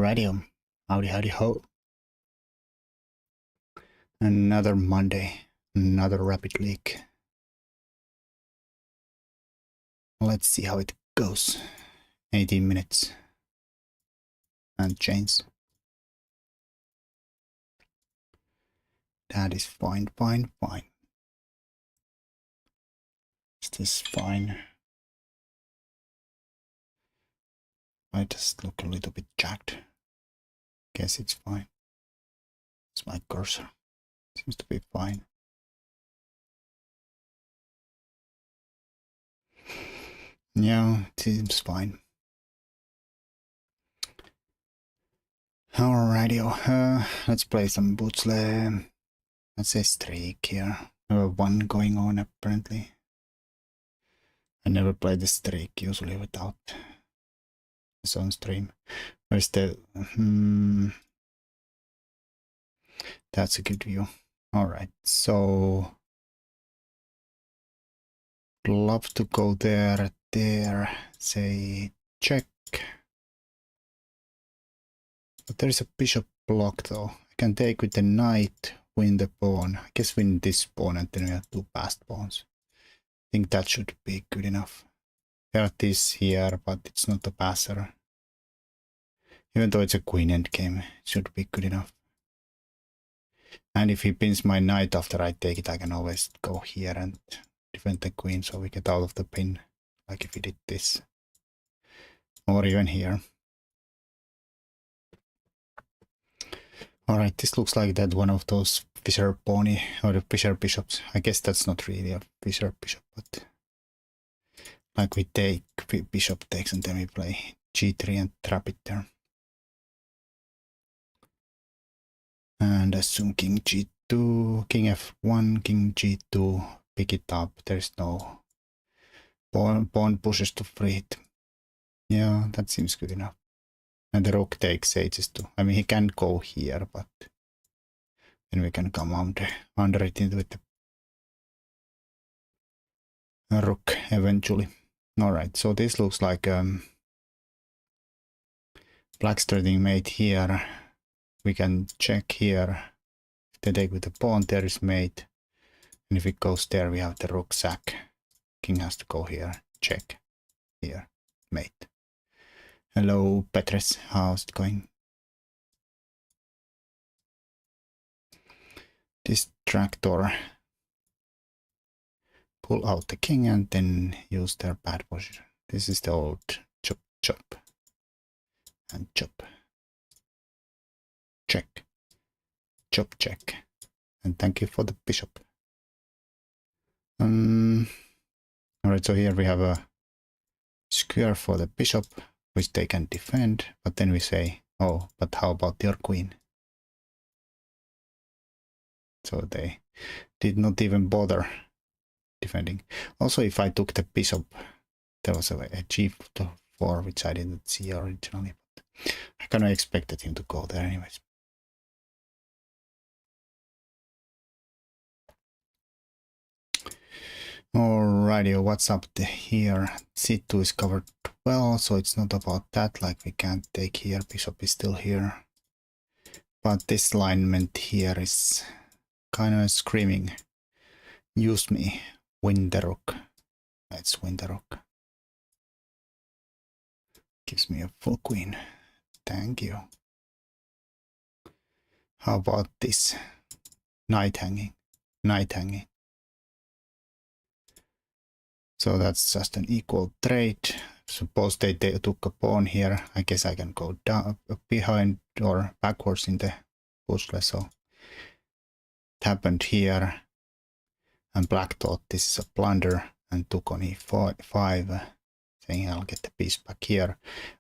Alrighty, howdy ho. Another Monday, another rapid leak. Let's see how it goes. 18 minutes. And change. That is fine. Is this fine? I just look a little bit jacked. Guess it's fine. It's my cursor. Seems to be fine. Yeah, it seems fine. Alrighty, let's play some bootsle. Let's say streak here. One going on apparently. I never play the streak usually without this on stream. Where's the that's a good view. Alright, so love to go there, say check. But there's a bishop block though. I can take with the knight, win the pawn. I guess win this pawn and then we have two passed pawns. I think that should be good enough. There are this here, but it's not a passer. Even though it's a queen endgame, it should be good enough. And if he pins my knight after I take it, I can always go here and defend the queen so we get out of the pin. Like if he did this. Or even here. Alright, this looks like that one of those Fisher pony or the Fisher bishops. I guess that's not really a Fisher bishop, but like we take bishop takes and then we play g3 and trap it there. And assume king g2, king f1, king g2, pick it up. There's no pawn pushes to free it. Yeah, that seems good enough. And the rook takes h2. I mean, he can go here, but then we can come under it with the rook eventually. Alright, so this looks like black starting mate here. We can check here. If they take with the pawn, there is mate. And if it goes there, we have the rook sack. King has to go here. Check. Here. Mate. Hello, Petres. How's it going? Distractor. Pull out the king and then use their bad position. This is the old chop, chop. And chop. Check. Chop, check. And thank you for the bishop. Alright, so here we have a square for the bishop, which they can defend, but then we say, oh, but how about your queen? So they did not even bother defending. Also, if I took the bishop, there was a g4, which I didn't see originally, but I kind of expected him to go there anyways. Alrighty, what's up here? c2 is covered well, so it's not about that, like we can't take here, bishop is still here. But this alignment here is kind of screaming, use me, win the rook. Let's win the rook. Gives me a full queen. Thank you. How about this? Knight hanging. Knight hanging. So that's just an equal trade. Suppose they took a pawn here. I guess I can go down behind or backwards in the puzzle. So it happened here. And black thought this is a blunder and took on e5, saying I'll get the piece back here.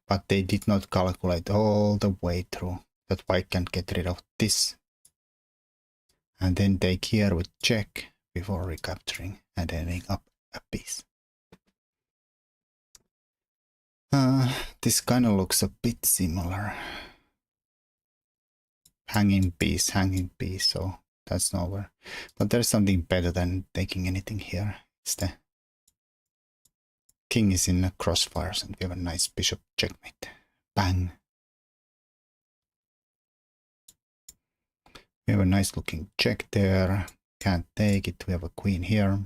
But they did not calculate all the way through that white can get rid of this. And then take here with check before recapturing and ending up a piece. This kind of looks a bit similar. Hanging piece, so that's nowhere. But there's something better than taking anything here. It's the king is in the crossfires and we have a nice bishop checkmate. Bang. We have a nice looking check there. Can't take it. We have a queen here.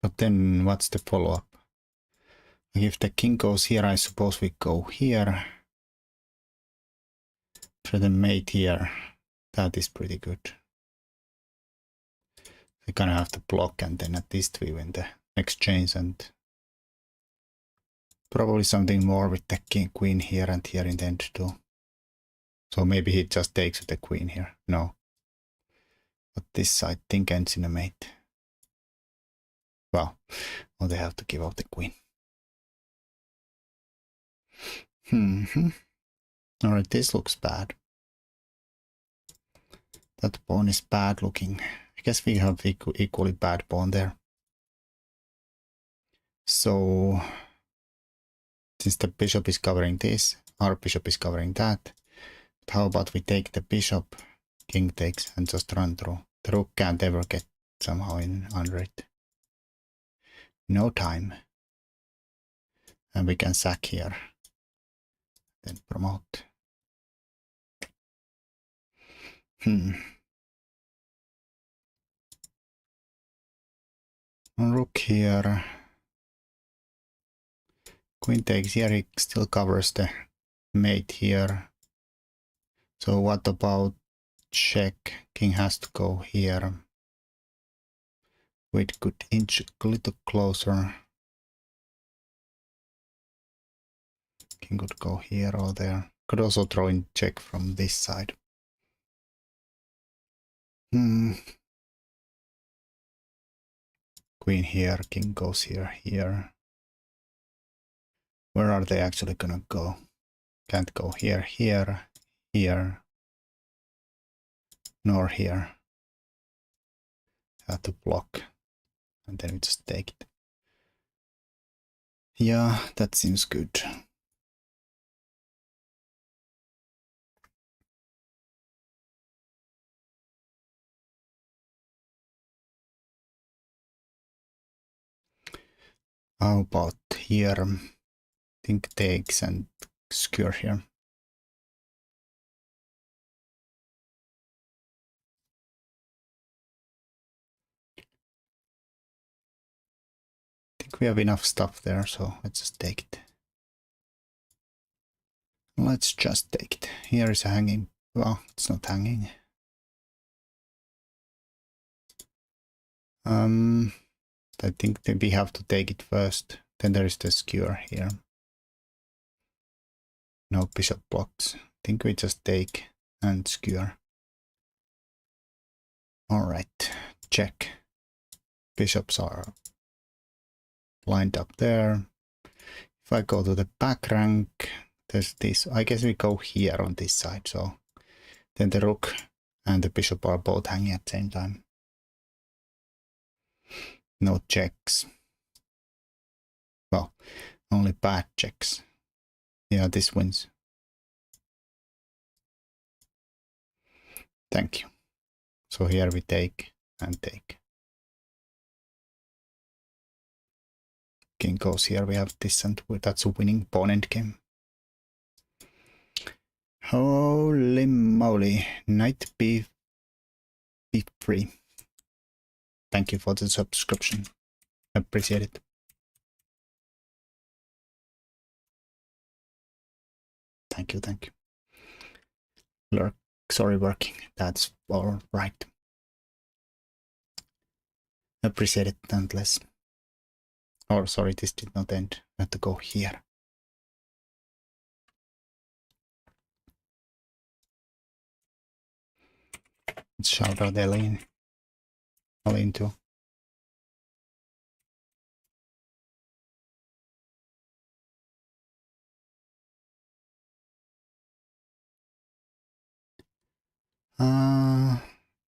But then what's the follow-up? If the king goes here, I suppose we go here. Try the mate here. That is pretty good. We kind of have to block, and then at least we win the exchange, and probably something more with the king, queen here and here in the end too. So maybe he just takes with the queen here. No. But this I think ends in a mate. Well, they have to give out the queen. Alright, this looks bad. That pawn is bad looking. I guess we have equally bad pawn there. So, since the bishop is covering this, our bishop is covering that. But how about we take the bishop, king takes, and just run through. The rook can't ever get somehow in under it. No time. And we can sack here. Then promote. Rook here. Queen takes here, he still covers the mate here. So what about check? King has to go here. Wait, could inch a little closer. King could go here or there. Could also throw in check from this side. Queen here, king goes here, here. Where are they actually gonna go? Can't go here, here, here, nor here. Have to block, and then we just take it. Yeah, that seems good. How about here? Think takes and skewer here. I think we have enough stuff there, so let's just take it. Let's just take it. Here is a hanging. Well, it's not hanging. I think that we have to take it first. Then there is the skewer here. No bishop blocks. I think we just take and skewer. Alright, check. Bishops are lined up there. If I go to the back rank, there's this. I guess we go here on this side. So then the rook and the bishop are both hanging at the same time. No checks. Well, only bad checks. Yeah, this wins. Thank you. So here we take and take. King goes here, we have this, and that's a winning pawn endgame. Holy moly, knight b3. Thank you for the subscription. Appreciate it. Thank you, thank you. Sorry, working. That's all right. Appreciate it nonetheless. Or sorry, this did not end. I have to go here. Let's shout out Eileen. Eileen too.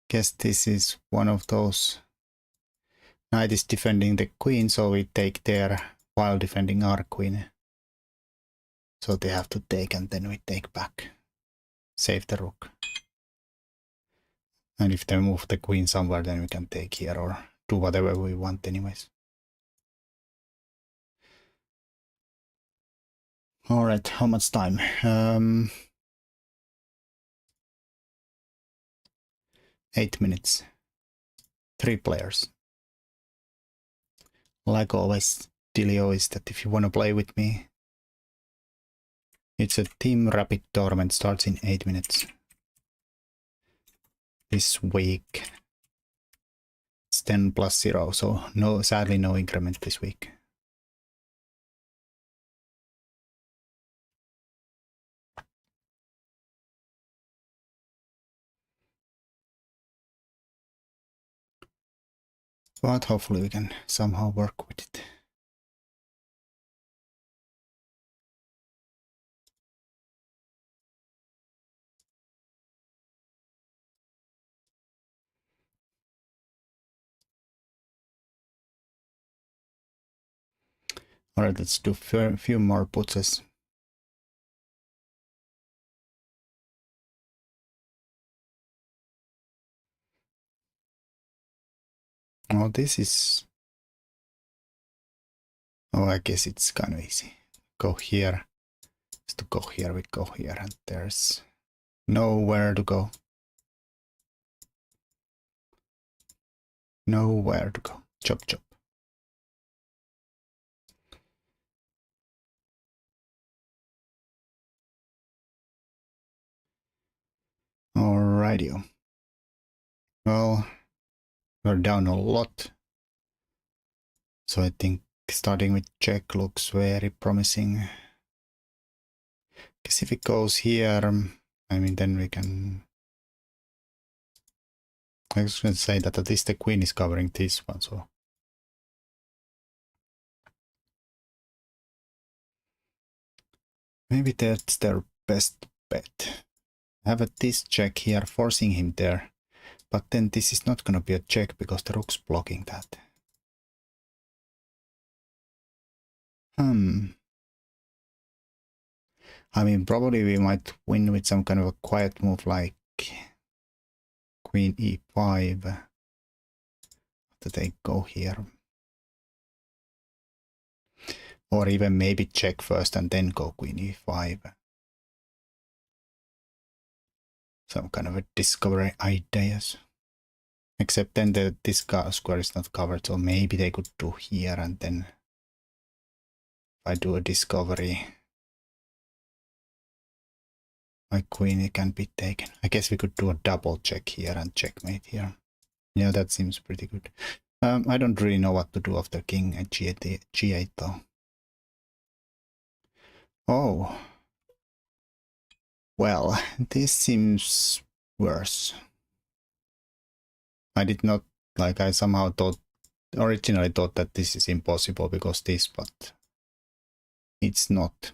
Guess this is one of those. Knight is defending the queen, so we take there while defending our queen. So they have to take, and then we take back. Save the rook. And if they move the queen somewhere, then we can take here or do whatever we want anyways. All right, how much time? 8 minutes. 3 players. Like always, dealio is that if you want to play with me, it's a team rapid tournament, starts in 8 minutes. This week it's 10 plus 0, so no, sadly no increment this week. But hopefully we can somehow work with it. Alright, let's do a few more putzes. Oh, this is... Oh, I guess it's kind of easy. Go here. Just to go here, we go here, and there's nowhere to go. Nowhere to go. Chop, chop. Alrighty. Well, we're down a lot. So I think starting with check looks very promising. Because if it goes here, I mean, then we can... I was going to say that at least the queen is covering this one, so... Maybe that's their best bet. Have this check here, forcing him there. But then this is not going to be a check because the rook's blocking that. I mean, probably we might win with some kind of a quiet move like queen e5. That they go here. Or even maybe check first and then go queen e5. Some kind of a discovery ideas. Except then this square is not covered, so maybe they could do here and then if I do a discovery, my queen can be taken. I guess we could do a double check here and checkmate here. Yeah, that seems pretty good. I don't really know what to do after king at g8 though. Oh. Well, this seems worse. I did not, like I somehow originally thought that this is impossible because this, but it's not.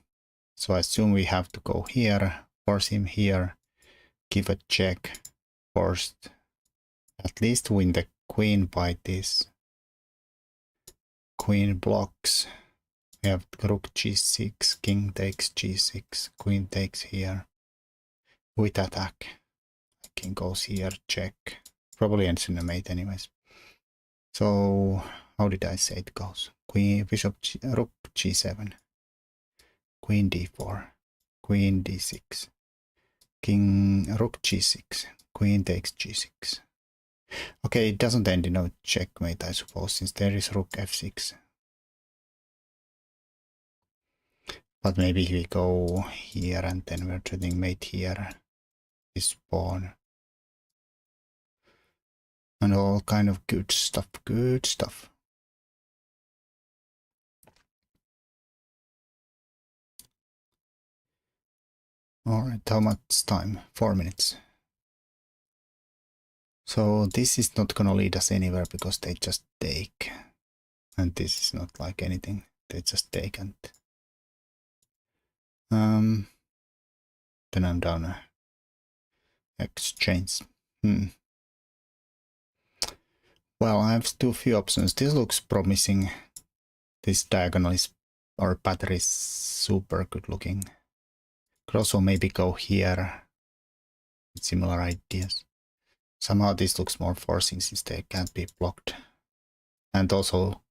So I assume we have to go here, force him here, give a check, forced, at least win the queen by this. Queen blocks. We have rook g6, king takes g6, queen takes here. With attack. King goes here, check. Probably ends in a mate anyways. So, how did I say it goes? Queen, bishop, rook g7. Queen d4. Queen d6. King, rook g6. Queen takes g6. Okay, it doesn't end in a checkmate, I suppose, since there is rook f6. But maybe we go here and then we're trading mate here. This pawn. And all kind of good stuff, good stuff. Alright, how much time? 4 minutes. So this is not gonna lead us anywhere because they just take. And this is not like anything. They just take and... Then I'm down a exchange. Well, I have too few options. This looks promising. This diagonal is, or pattern is super good looking. Could also maybe go here with similar ideas. Somehow this looks more forcing since they can't be blocked. And also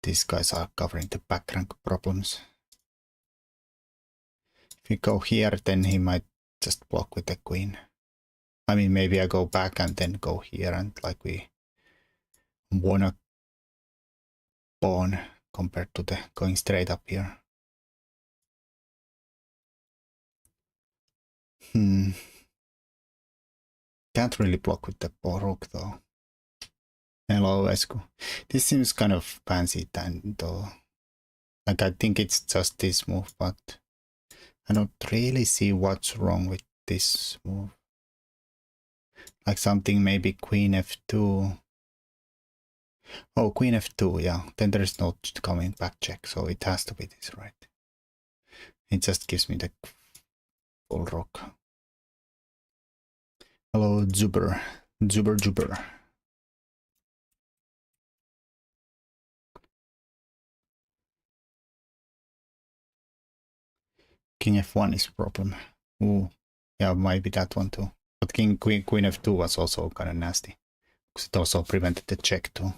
these guys are covering the back rank problems. If we go here, then he might just block with the queen. I mean, maybe I go back and then go here and like we won a pawn compared to the going straight up here. Can't really block with the rook though. Hello, Esku. This seems kind of fancy then though. Like I think it's just this move, but I don't really see what's wrong with this move. Like something maybe queen f2. Oh, queen f2, yeah. Then there's no coming back check, so it has to be this, right? It just gives me the full rook. Hello, Zuber. Zuber. King f1 is a problem. Ooh, yeah, maybe that one too. But queen f2 was also kind of nasty. Because it also prevented the check too.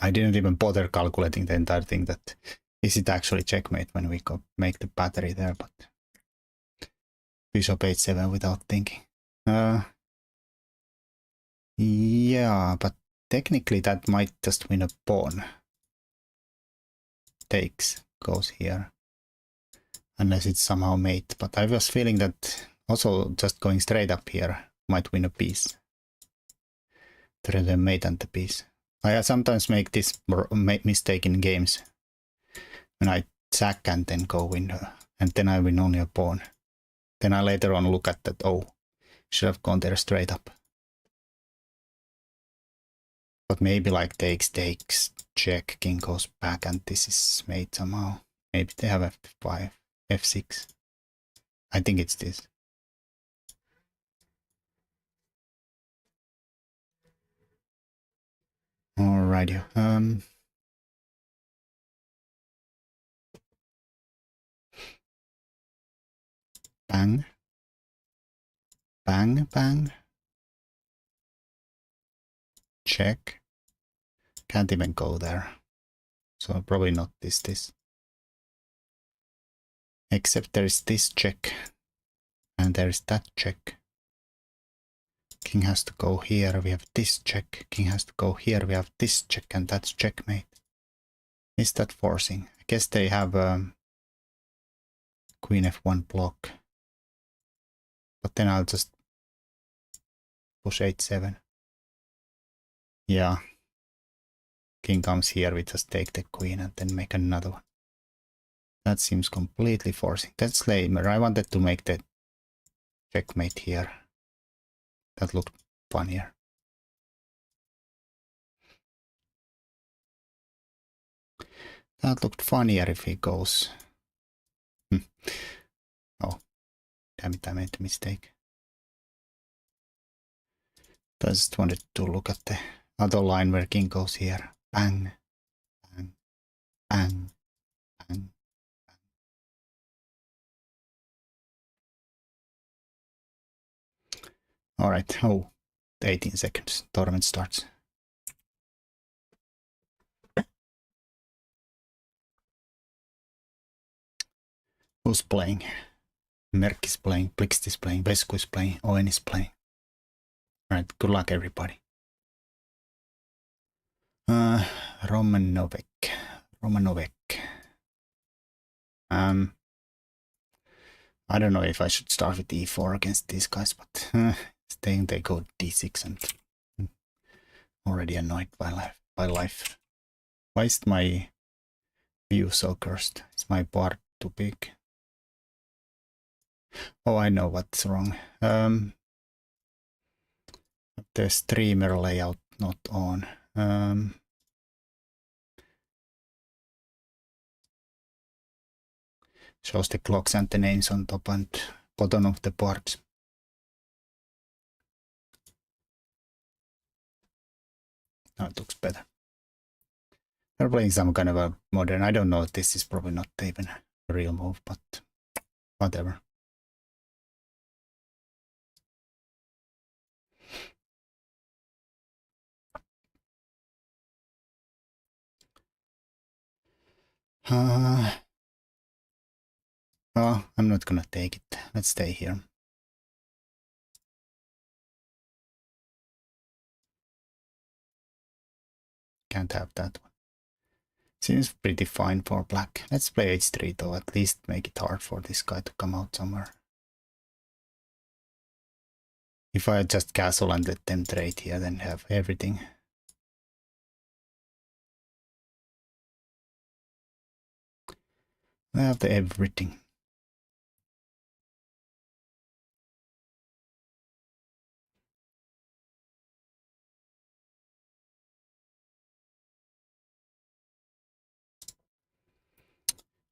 I didn't even bother calculating the entire thing that is it actually checkmate when we make the battery there, but bishop h7 without thinking. Yeah, but technically that might just win a pawn. Takes, goes here. Unless it's somehow mate, but I was feeling that also just going straight up here might win a piece. Rather than mate and the piece. I sometimes make this mistake in games. When I sack and then go win her. And then I win only a pawn. Then I later on look at that, oh, should have gone there straight up. But maybe like takes, check, king goes back, and this is made somehow. Maybe they have f5, f6. I think it's this. Alrighty. Bang. Bang, bang. Check. Can't even go there. So probably not this. Except there is this check. And there is that check. King has to go here, we have this check. King has to go here, we have this check, and that's checkmate. Is that forcing? I guess they have queen f1 block. But then I'll just push h7. Yeah. King comes here, we just take the queen and then make another one. That seems completely forcing. That's lamer. I wanted to make the checkmate here. That looked funnier. That looked funnier if he goes. Oh, damn it, I made a mistake. I just wanted to look at the other line where king goes here. Bang, bang, bang, bang. Alright, oh, 18 seconds. Tournament starts. Who's playing? Merk is playing, Blixt is playing, Vesku is playing, Owen is playing. Alright, good luck everybody. Romanovek. I don't know if I should start with e4 against these guys, but staying they go d6 and already annoyed by life. Why is my view so cursed? Is my board too big? Oh, I know what's wrong. The streamer layout not on. Shows the clocks and the names on top and bottom of the boards. Now it looks better. They're playing some kind of a modern. I don't know. This is probably not even a real move, but whatever. Well, I'm not gonna take it. Let's stay here. Can't have that one. Seems pretty fine for black. Let's play h3 though, at least make it hard for this guy to come out somewhere. If I just castle and let them trade here, then have everything. I have the everything.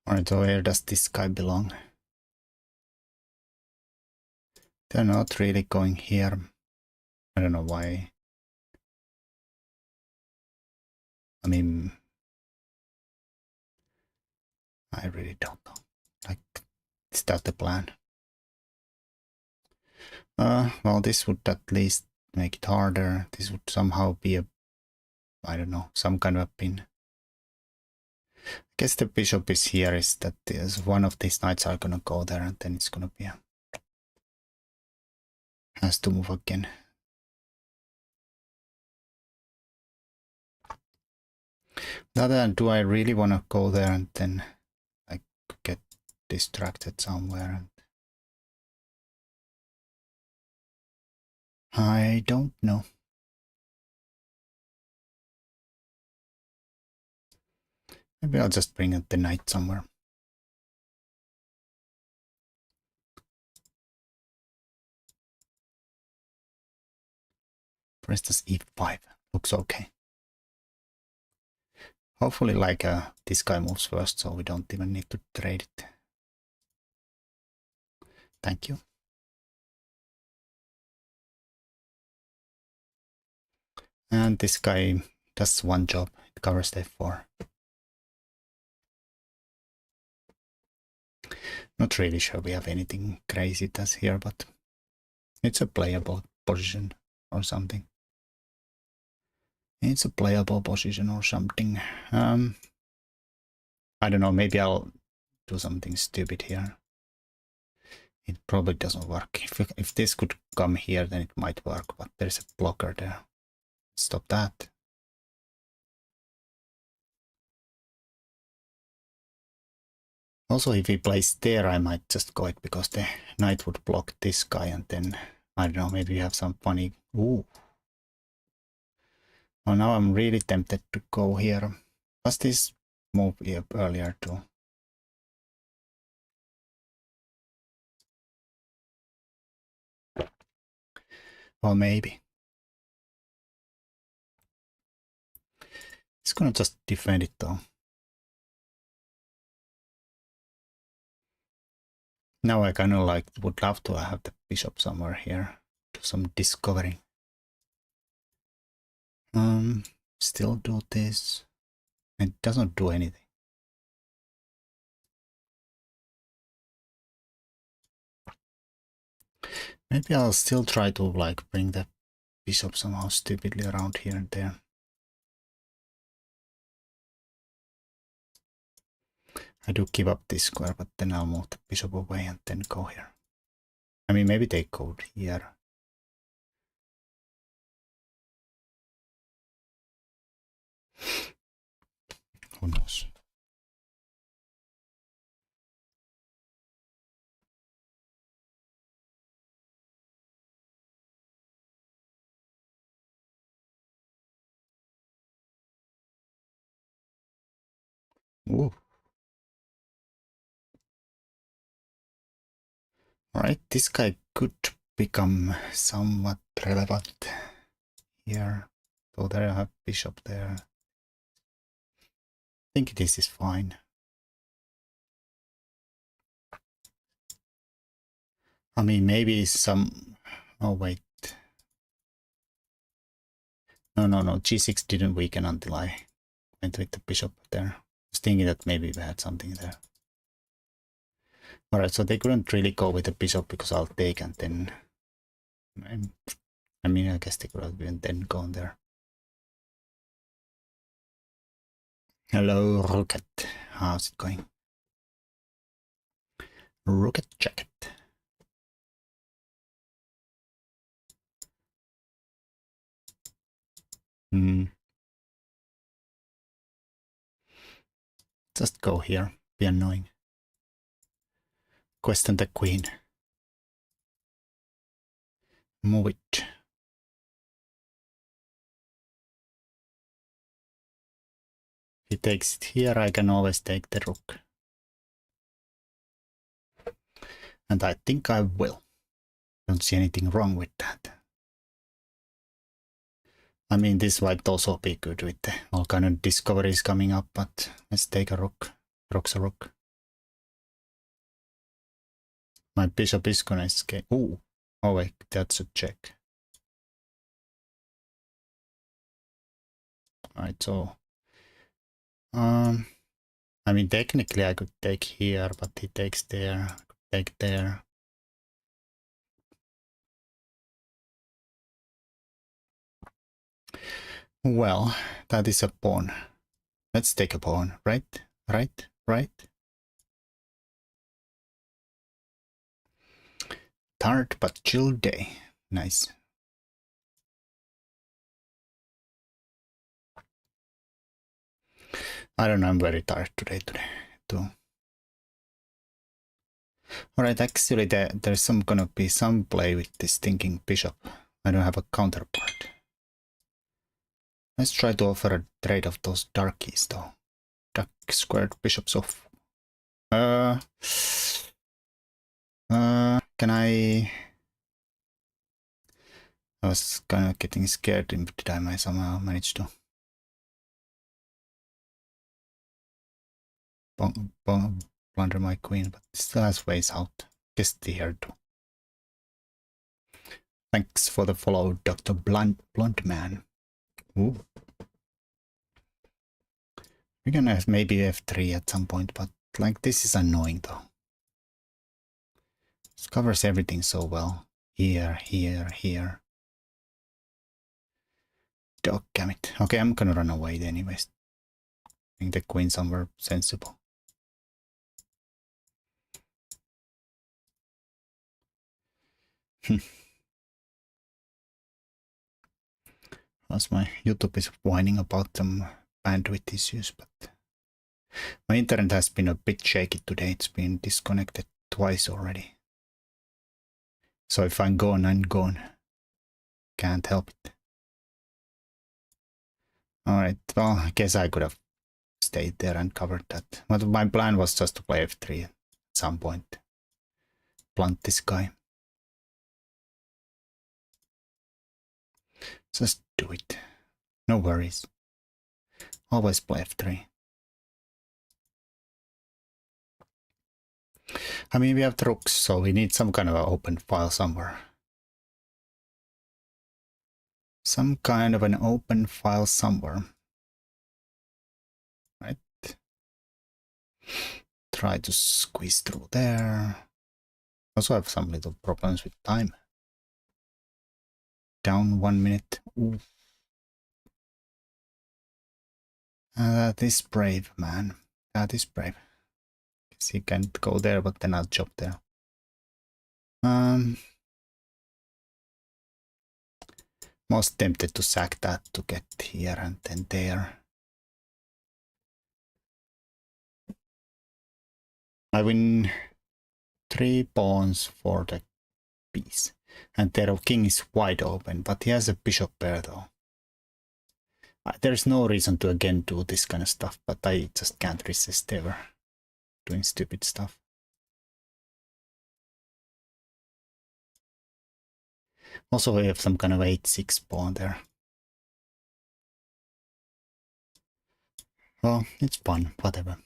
Alright, so where does this guy belong? They're not really going here. I don't know why. I mean, I really don't know. Like, is that the plan? Well, this would at least make it harder. This would somehow be a, I don't know, some kind of a pin. I guess the bishop is here, is that one of these knights are gonna go there and then it's gonna be a, has to move again. The other hand, do I really wanna go there and then I could get distracted somewhere? And I don't know. Maybe I'll just bring up the knight somewhere. For instance, e5 looks okay. Hopefully, like this guy moves first, so we don't even need to trade it. Thank you. And this guy does one job. It covers the f4. Not really sure we have anything crazy that's here, but it's a playable position or something. It's a playable position or something. I don't know, maybe I'll do something stupid here. It probably doesn't work. If this could come here, then it might work, but there's a blocker there. Stop that. Also, if he plays there, I might just go it because the knight would block this guy and then, I don't know, maybe you have some funny... Ooh. Well, now I'm really tempted to go here. Was this move here earlier too? Well, maybe. It's gonna just defend it though. Now I kind of like would love to have the bishop somewhere here. Do some discovering. Still do this. It doesn't do anything. Maybe I'll still try to like bring the bishop somehow stupidly around here and there. I do give up this square, but then I'll move the bishop away and then go here. I mean, maybe they go here. Who knows? Ooh. Alright, this guy could become somewhat relevant here. So there I have bishop there. I think this is fine. I mean, maybe some... Oh, wait. No, g6 didn't weaken until I went with the bishop there. I was thinking that maybe we had something there. Alright, so they couldn't really go with the bishop because I'll take and then... I mean, I guess they could have been then gone there. Hello, Rocket. How's it going? Rocket jacket. Just go here. Be annoying. Question the queen. Move it. If he takes it here, I can always take the rook. And I think I will. Don't see anything wrong with that. I mean, this might also be good with all kind of discoveries coming up, but let's take a rook. Rook's a rook. My bishop is gonna escape. Ooh. Oh wait, that's a check. Alright, so I mean technically I could take here, but he takes there, I could take there. Well, that is a pawn. Let's take a pawn, right? Right? Right? Tart but chill day. Nice. I don't know, I'm very tired today too. Alright, actually there's gonna be some play with this thinking bishop. I don't have a counterpart. Let's try to offer a trade of those darkies though. Duck squared bishops off. Can I was kind of getting scared. Did I somehow manage to blunder my queen, but still has ways out. Guess here too. Thanks for the follow, Dr. Blunt Man. Ooh. We're gonna have maybe f3 at some point, but like this is annoying though. This covers everything so well. Here, here, here. Damn it. Okay, I'm gonna run away anyways. I think the queen somewhere sensible. As my YouTube is whining about some bandwidth issues, but my internet has been a bit shaky today. It's been disconnected twice already. So if I'm gone, I'm gone. Can't help it. Alright, well, I guess I could have stayed there and covered that. But my plan was just to play f3 at some point. Blunt this guy. Just do it. No worries. Always play f3. I mean, we have the rooks, so we need some kind of an open file somewhere. Some kind of an open file somewhere. Right? Try to squeeze through there. Also have some little problems with time. Down 1 minute. Ooh. That is brave, man. That is brave. Guess he can't go there, but then I'll chop there. Most tempted to sack that to get here and then there. I win 3 pawns for the piece. And their king is wide open, but he has a bishop pair though. There's no reason to again do this kind of stuff, but I just can't resist ever doing stupid stuff. Also, we have some kind of 8-6 pawn there. Well, it's fun, whatever.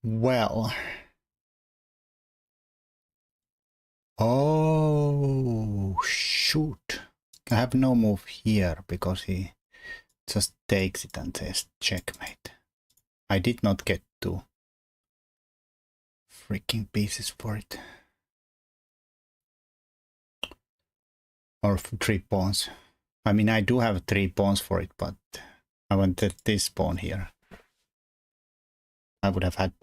Well. Oh, shoot. I have no move here because he just takes it and says checkmate. I did not get to freaking pieces for it. Or 3 pawns. I mean, I do have 3 pawns for it, but I wanted this pawn here. I would have had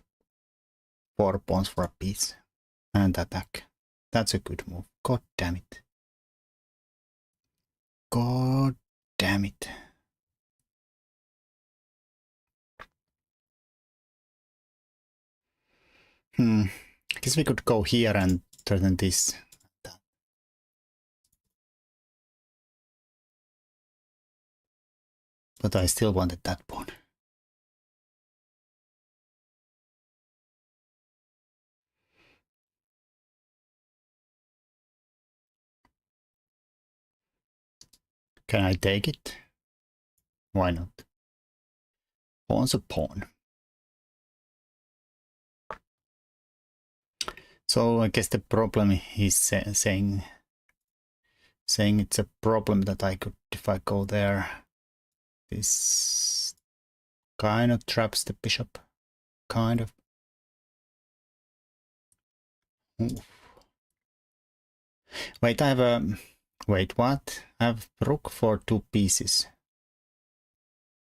4 pawns for a piece. And attack. That's a good move. God damn it. God damn it. I guess we could go here and threaten this. But I still wanted that pawn. Can I take it? Why not? Pawn's a pawn. So I guess the problem is saying it's a problem that I could, if I go there, this kind of traps the bishop. Kind of. Oof. Wait, I have a... Wait, what? I have rook for 2 pieces.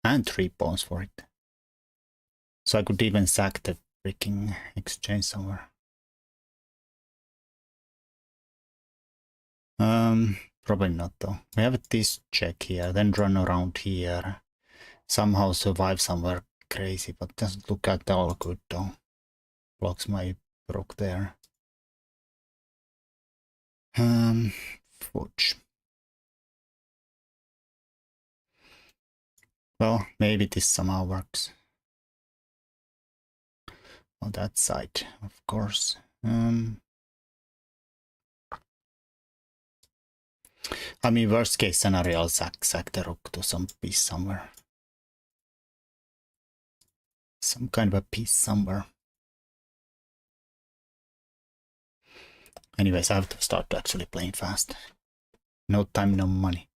And 3 pawns for it. So I could even sack the freaking exchange somewhere. Probably not though. We have this check here, then run around here. Somehow survive somewhere crazy, but doesn't look at all good though. Blocks my rook there. Fudge. Well, maybe this somehow works. On that side, of course. I mean, worst case scenario, I'll sack the rook to some piece somewhere. Some kind of a piece somewhere. Anyways, I have to start actually playing fast. No time, no money.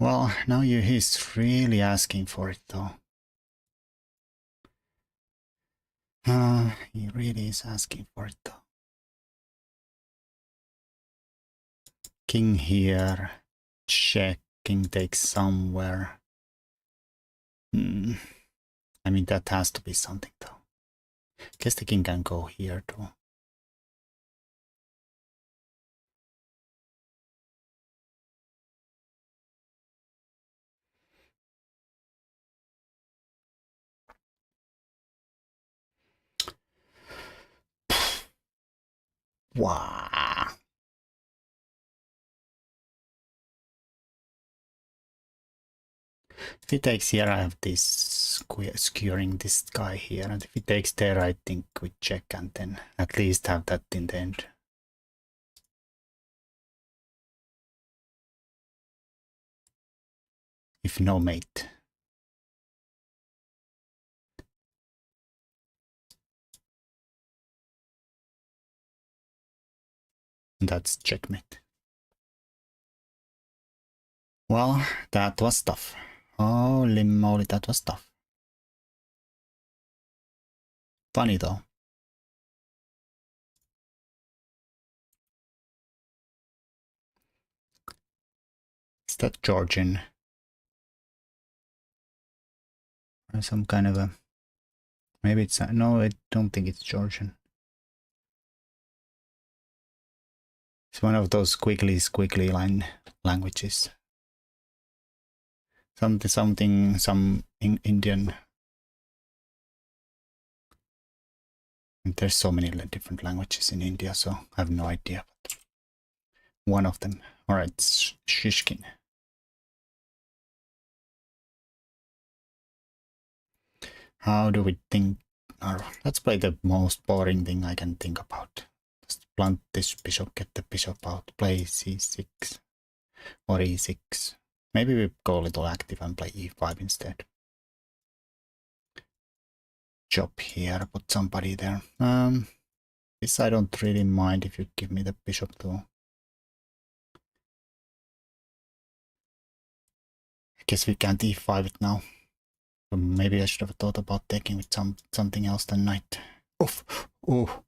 Well, now he's really asking for it though. He really is asking for it though. King here. Check. King takes somewhere. I mean, that has to be something though. Guess the king can go here too. Wow. If he takes here, I have this skewering this guy here, and if he takes there, I think we check and then at least have that in the end. If no mate. And that's checkmate. Well, that was tough. Holy moly, that was tough. Funny though. Is that Georgian? Or some kind of a... Maybe it's... No, I don't think it's Georgian. It's one of those squiggly line languages. Some Indian. And there's so many different languages in India, so I have no idea. But one of them. All right, Shishkin. How do we think? Let's play the most boring thing I can think about. Just plant this bishop, get the bishop out, play c6 or e6. Maybe we go a little active and play e5 instead. Chop here, put somebody there. This I don't really mind if you give me the bishop too. I guess we can't e5 it now. But maybe I should have thought about taking with something else than knight. Oof! Oh!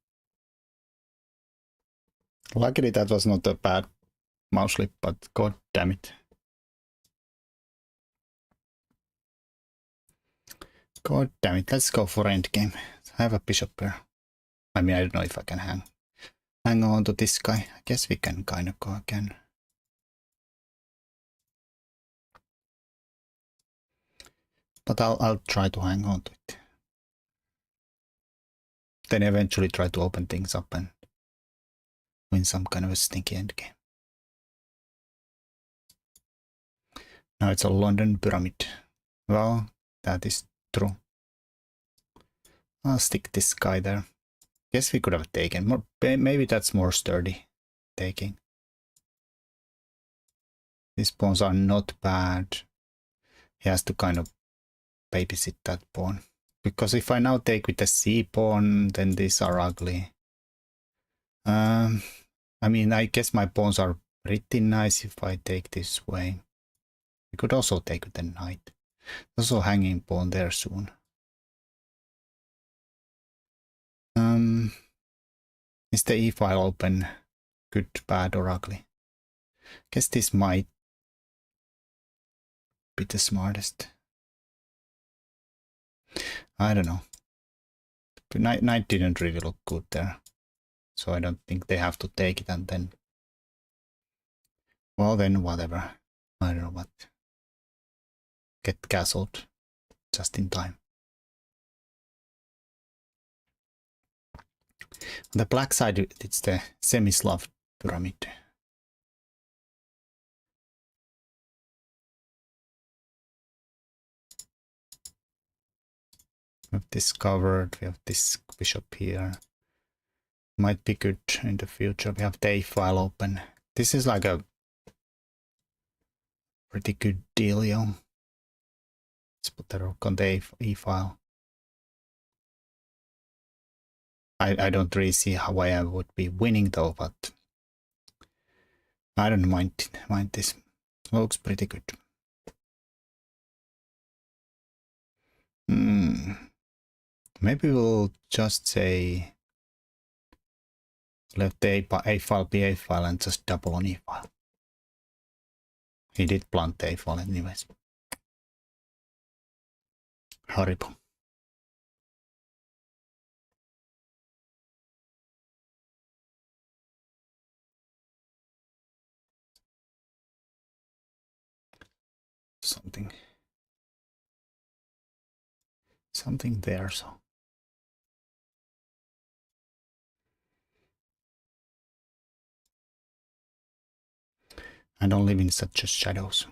Luckily that was not a bad mouse slip, but god damn it. God damn it, let's go for endgame. I have a bishop here. I mean, I don't know if I can hang on to this guy. I guess we can kind of go again. But I'll try to hang on to it. Then eventually try to open things up and win some kind of a sneaky endgame. Now it's a London pyramid. Well, that is true. I'll stick this guy there. Guess we could have taken more. Maybe that's more sturdy taking. These pawns are not bad. He has to kind of babysit that pawn. Because if I now take with the c pawn, then these are ugly. I mean, I guess my pawns are pretty nice if I take this way. We could also take with the knight. There's also hanging pawn there soon. Is the e file open good, bad, or ugly? Guess this might be the smartest. I don't know. The knight didn't really look good there. So I don't think they have to take it and then... Well then, whatever. I don't know what. Get castled just in time. On the black side, it's the semi-Slav pyramid. We have this covered, we have this bishop here. Might be good in the future. We have the a file open. This is like a pretty good deal, yo. Let's put the rook on the e file. I don't really see how I would be winning though, but I don't mind this. Looks pretty good. Maybe we'll just say let the a file be a file and just double on e file. He did plant the a file anyways. Horrible. Something there, so. I don't live in such a shadows.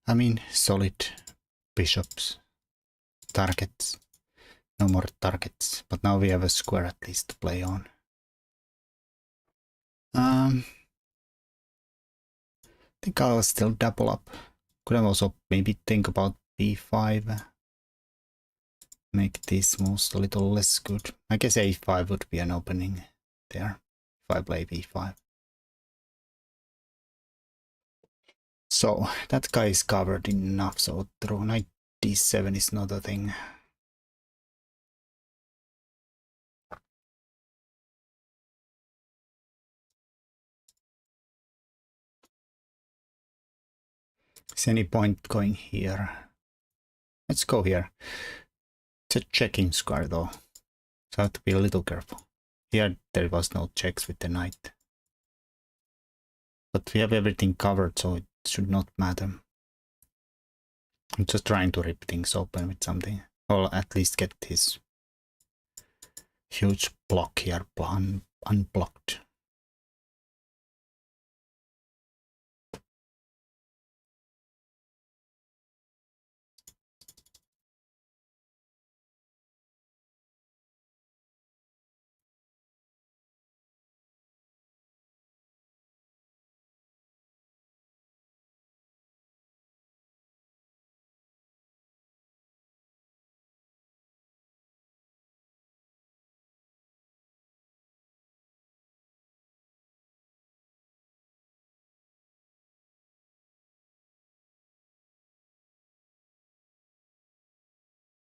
I mean, solid bishops, targets, no more targets, but now we have a square at least to play on. I think I'll still double up. Could have also maybe think about b5. Make these moves a little less good. I guess a5 would be an opening there if I play b5. So that guy is covered enough, so through knight d7 is not a thing. Is any point going here? Let's go here. It's a checking square though, so I have to be a little careful. Here there was no checks with the knight. But we have everything covered, so it should not matter. I'm just trying to rip things open with something. Or at least get this huge block here unblocked.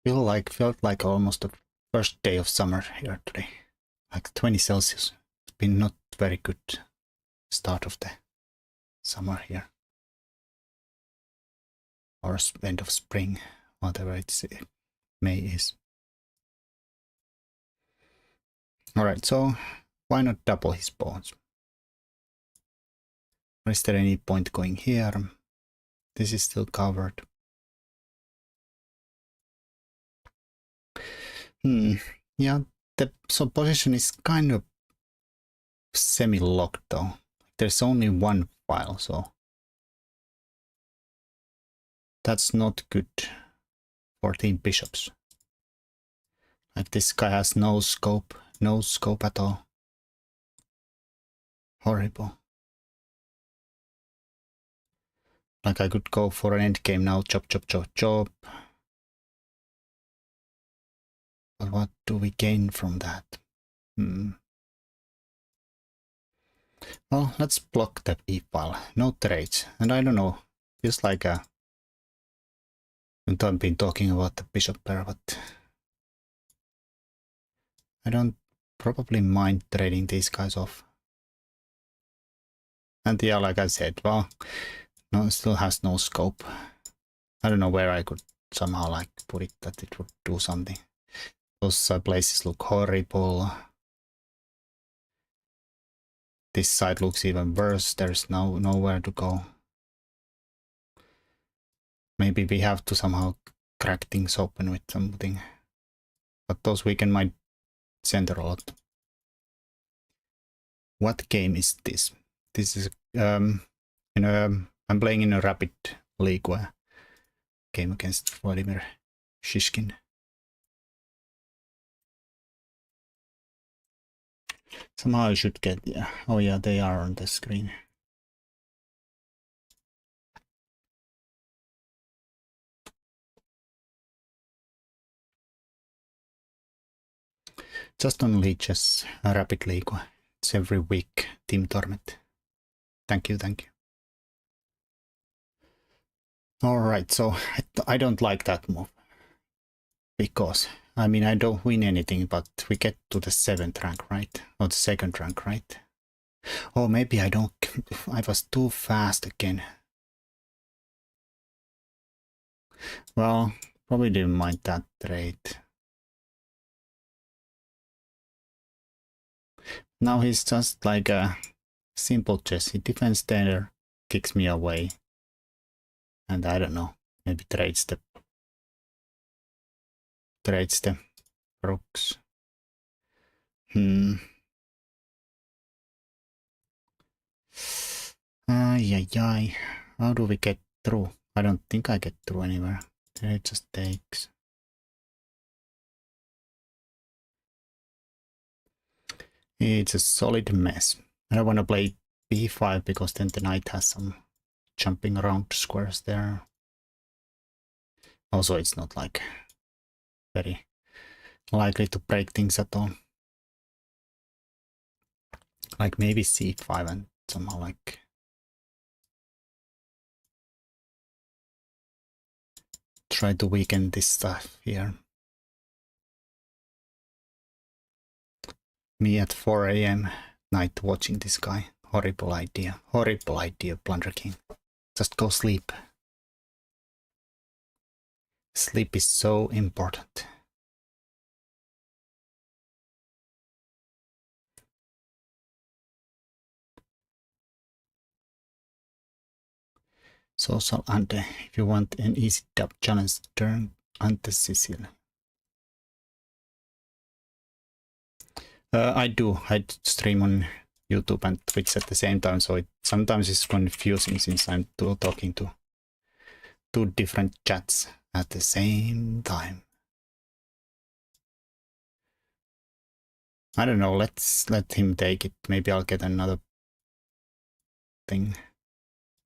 Felt like almost the first day of summer here today. Like 20 Celsius. It's been not very good start of the summer here. Or end of spring, whatever it's May is. Alright, so why not double his pawns? Is there any point going here? This is still covered. Yeah, so position is kind of semi-locked though. There's only one file, so that's not good for team bishops. Like this guy has no scope at all. Horrible. Like I could go for an endgame now, chop, chop, chop, chop. But what do we gain from that? Well, let's block the E file. No trades. And I don't know, feels like I've been talking about the bishop pair, but I don't probably mind trading these guys off. And yeah, like I said, well, no, it still has no scope. I don't know where I could somehow like put it that it would do something. Those places look horrible. This side looks even worse. There's nowhere to go. Maybe we have to somehow crack things open with something. But those weaken my center a lot. What game is this? This is I'm playing in a rapid league where game against Vladimir Shishkin. Somehow I should get, yeah. Oh yeah, they are on the screen. Just on Leech's Rapid League. It's every week, Team Torment. Thank you, thank you. Alright, so I don't like that move. Because, I mean, I don't win anything, but we get to the 7th rank, right? Or the 2nd rank, right? Oh, maybe I don't... I was too fast again. Well, probably didn't mind that trade. Now he's just like a simple chess. He defends there, kicks me away. And I don't know, maybe trades the rooks. Ay. How do we get through? I don't think I get through anywhere. It just takes. It's a solid mess. I don't want to play b5 because then the knight has some jumping around squares there. Also, it's not like very likely to break things at all. Like maybe c5 and somehow like try to weaken this stuff here. Me at 4 AM night watching this guy. Horrible idea, Blunder King. Just go sleep. Sleep is so important. Social Ante, if you want an easy dub challenge, turn Ante Sicily. I do. I stream on YouTube and Twitch at the same time, so it sometimes is confusing since I'm talking to two different chats at the same time. I don't know, let's let him take it. Maybe I'll get another thing.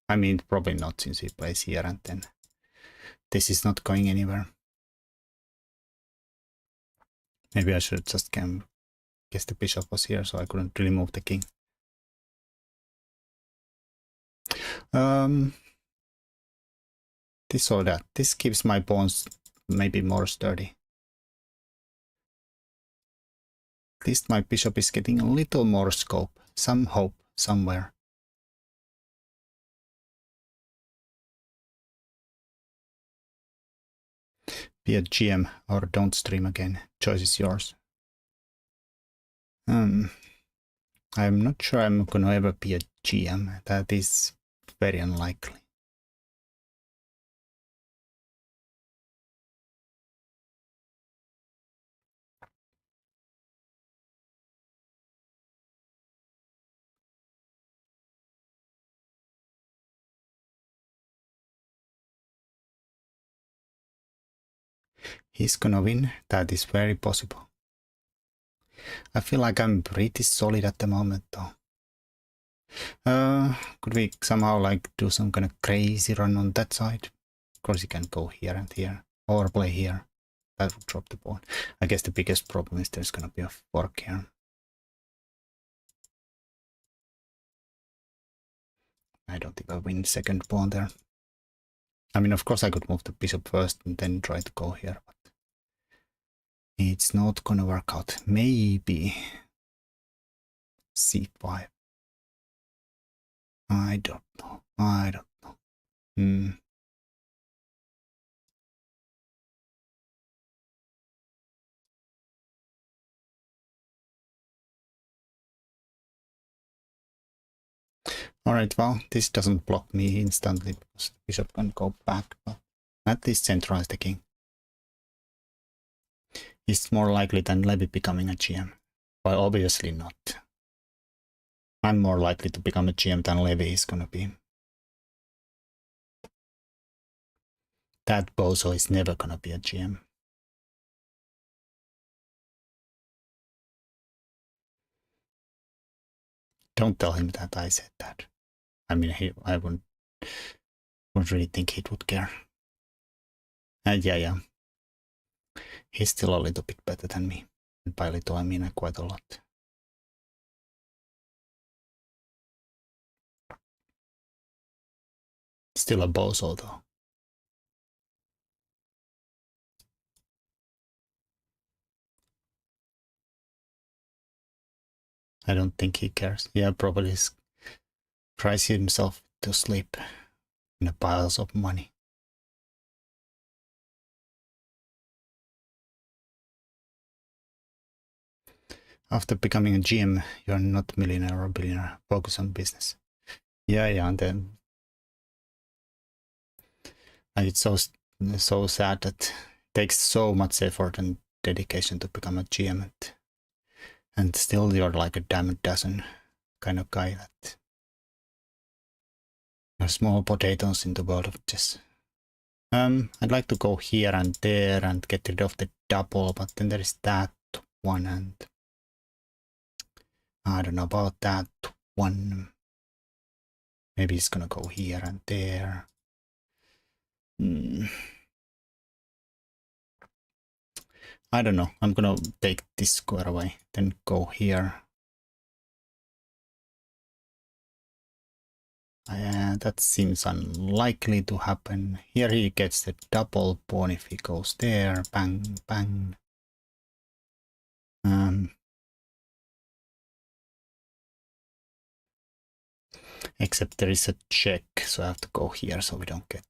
I mean, probably not since he plays here and then this is not going anywhere. Maybe I should just guess the bishop was here, so I couldn't really move the king. This or that. This keeps my pawns maybe more sturdy. At least my bishop is getting a little more scope, some hope somewhere. Be a GM or don't stream again. Choice is yours. I'm not sure I'm gonna ever be a GM. That is very unlikely. He's gonna win. That is very possible. I feel like I'm pretty solid at the moment though. Could we somehow like do some kind of crazy run on that side? Of course you can go here and here, or play here. That would drop the pawn. I guess the biggest problem is there's gonna be a fork here. I don't think I'll win second pawn there. I mean, of course I could move the bishop first and then try to go here, but it's not gonna work out. Maybe c5. I don't know. Alright, well, this doesn't block me instantly because the bishop can go back, but at least centralize the king. It's more likely than Levy becoming a GM. Well, obviously not. I'm more likely to become a GM than Levy is gonna be. That bozo is never gonna be a GM. Don't tell him that I said that. I mean, I wouldn't really think he would care. And yeah. He's still a little bit better than me. And by little, I mean quite a lot. Still a bozo though. I don't think he cares. Yeah, probably cries himself to sleep in the piles of money. After becoming a GM, you're not a millionaire or billionaire. Focus on business. Yeah, and then it's so sad that it takes so much effort and dedication to become a GM, and still you're like a dime a dozen kind of guy that you're small potatoes in the world of chess. I'd like to go here and there and get rid of the double, but then there is that one, and I don't know about that one. Maybe it's gonna go here and there. I don't know. I'm gonna take this square away, then go here. That seems unlikely to happen. Here he gets the double pawn if he goes there. Bang, bang. Except there is a check, so I have to go here so we don't get...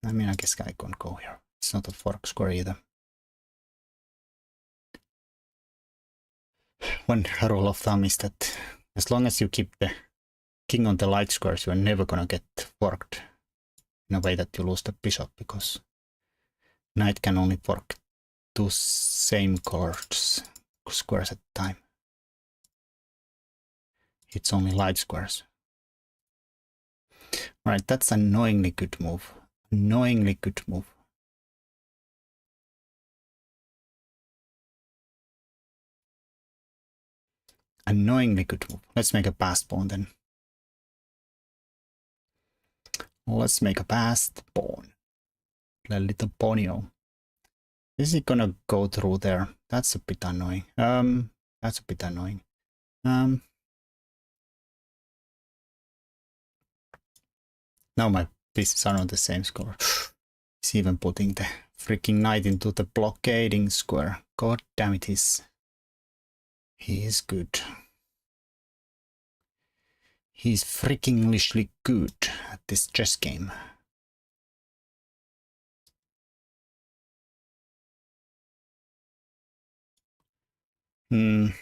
I mean, I guess I can't go here. It's not a fork square either. One rule of thumb is that as long as you keep the king on the light squares, you're never gonna get forked in a way that you lose the bishop, because knight can only fork two same colored squares at a time. It's only light squares. Alright, that's annoyingly good move. Annoyingly good move. Annoyingly good move. Let's make a passed pawn then. Let's make a passed pawn. A little ponyo. Is he gonna go through there? That's a bit annoying. That's a bit annoying. Now my pieces are on the same score. He's even putting the freaking knight into the blockading square. God damn it, he is good. He's freakingly good at this chess game. Can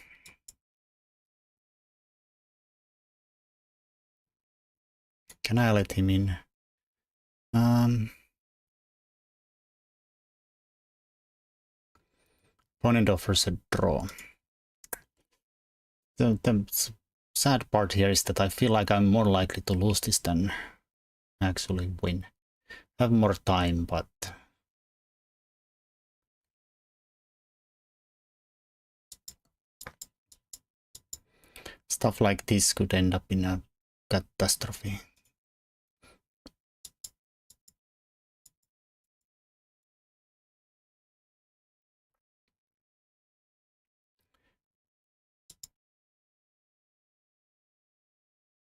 I let him in? Opponent offers a draw. The sad part here is that I feel like I'm more likely to lose this than actually win. I have more time, but stuff like this could end up in a catastrophe.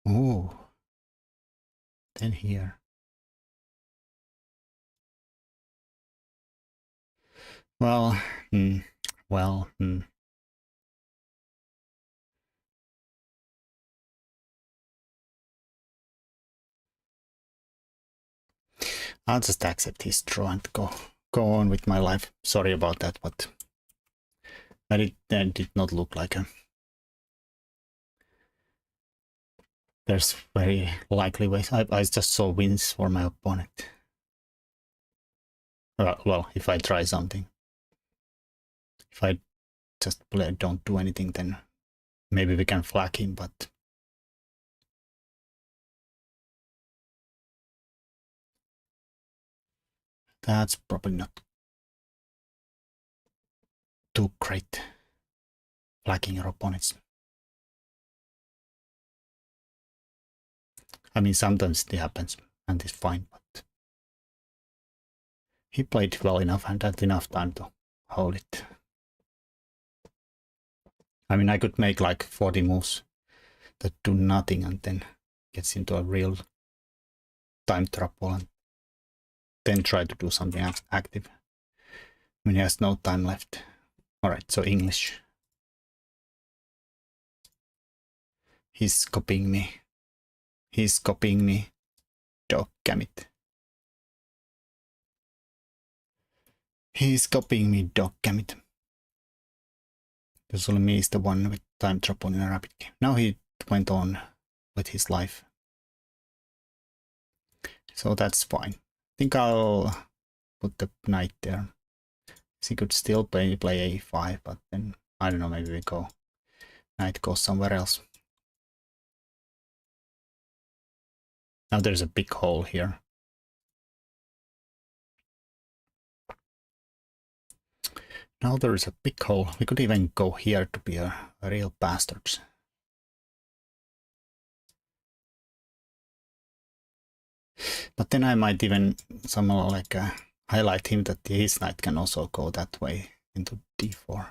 Ooh. Then here. Well, I'll just accept his draw and go on with my life. Sorry about that, but that did not look like a... There's very likely ways. I just saw wins for my opponent. Well, if I try something. If I just don't do anything, then maybe we can flag him, but... That's probably not too great. Flagging your opponents. I mean, sometimes it happens, and it's fine, but... He played well enough and had enough time to hold it. I mean, I could make like 40 moves that do nothing and then gets into a real time trouble and then try to do something active when he has no time left. Alright, so English. He's copying me. He's copying me. Doggammit. He's copying me, doggammit. Because only me is the one with time trouble in a rapid game. Now he went on with his life. So that's fine. I think I'll put the knight there. He could still play a5, but then, I don't know, maybe we go... Knight goes somewhere else. Now there's a big hole here. Now there is a big hole. We could even go here to be a real bastards. But then I might even somehow like highlight him that his knight can also go that way into d4.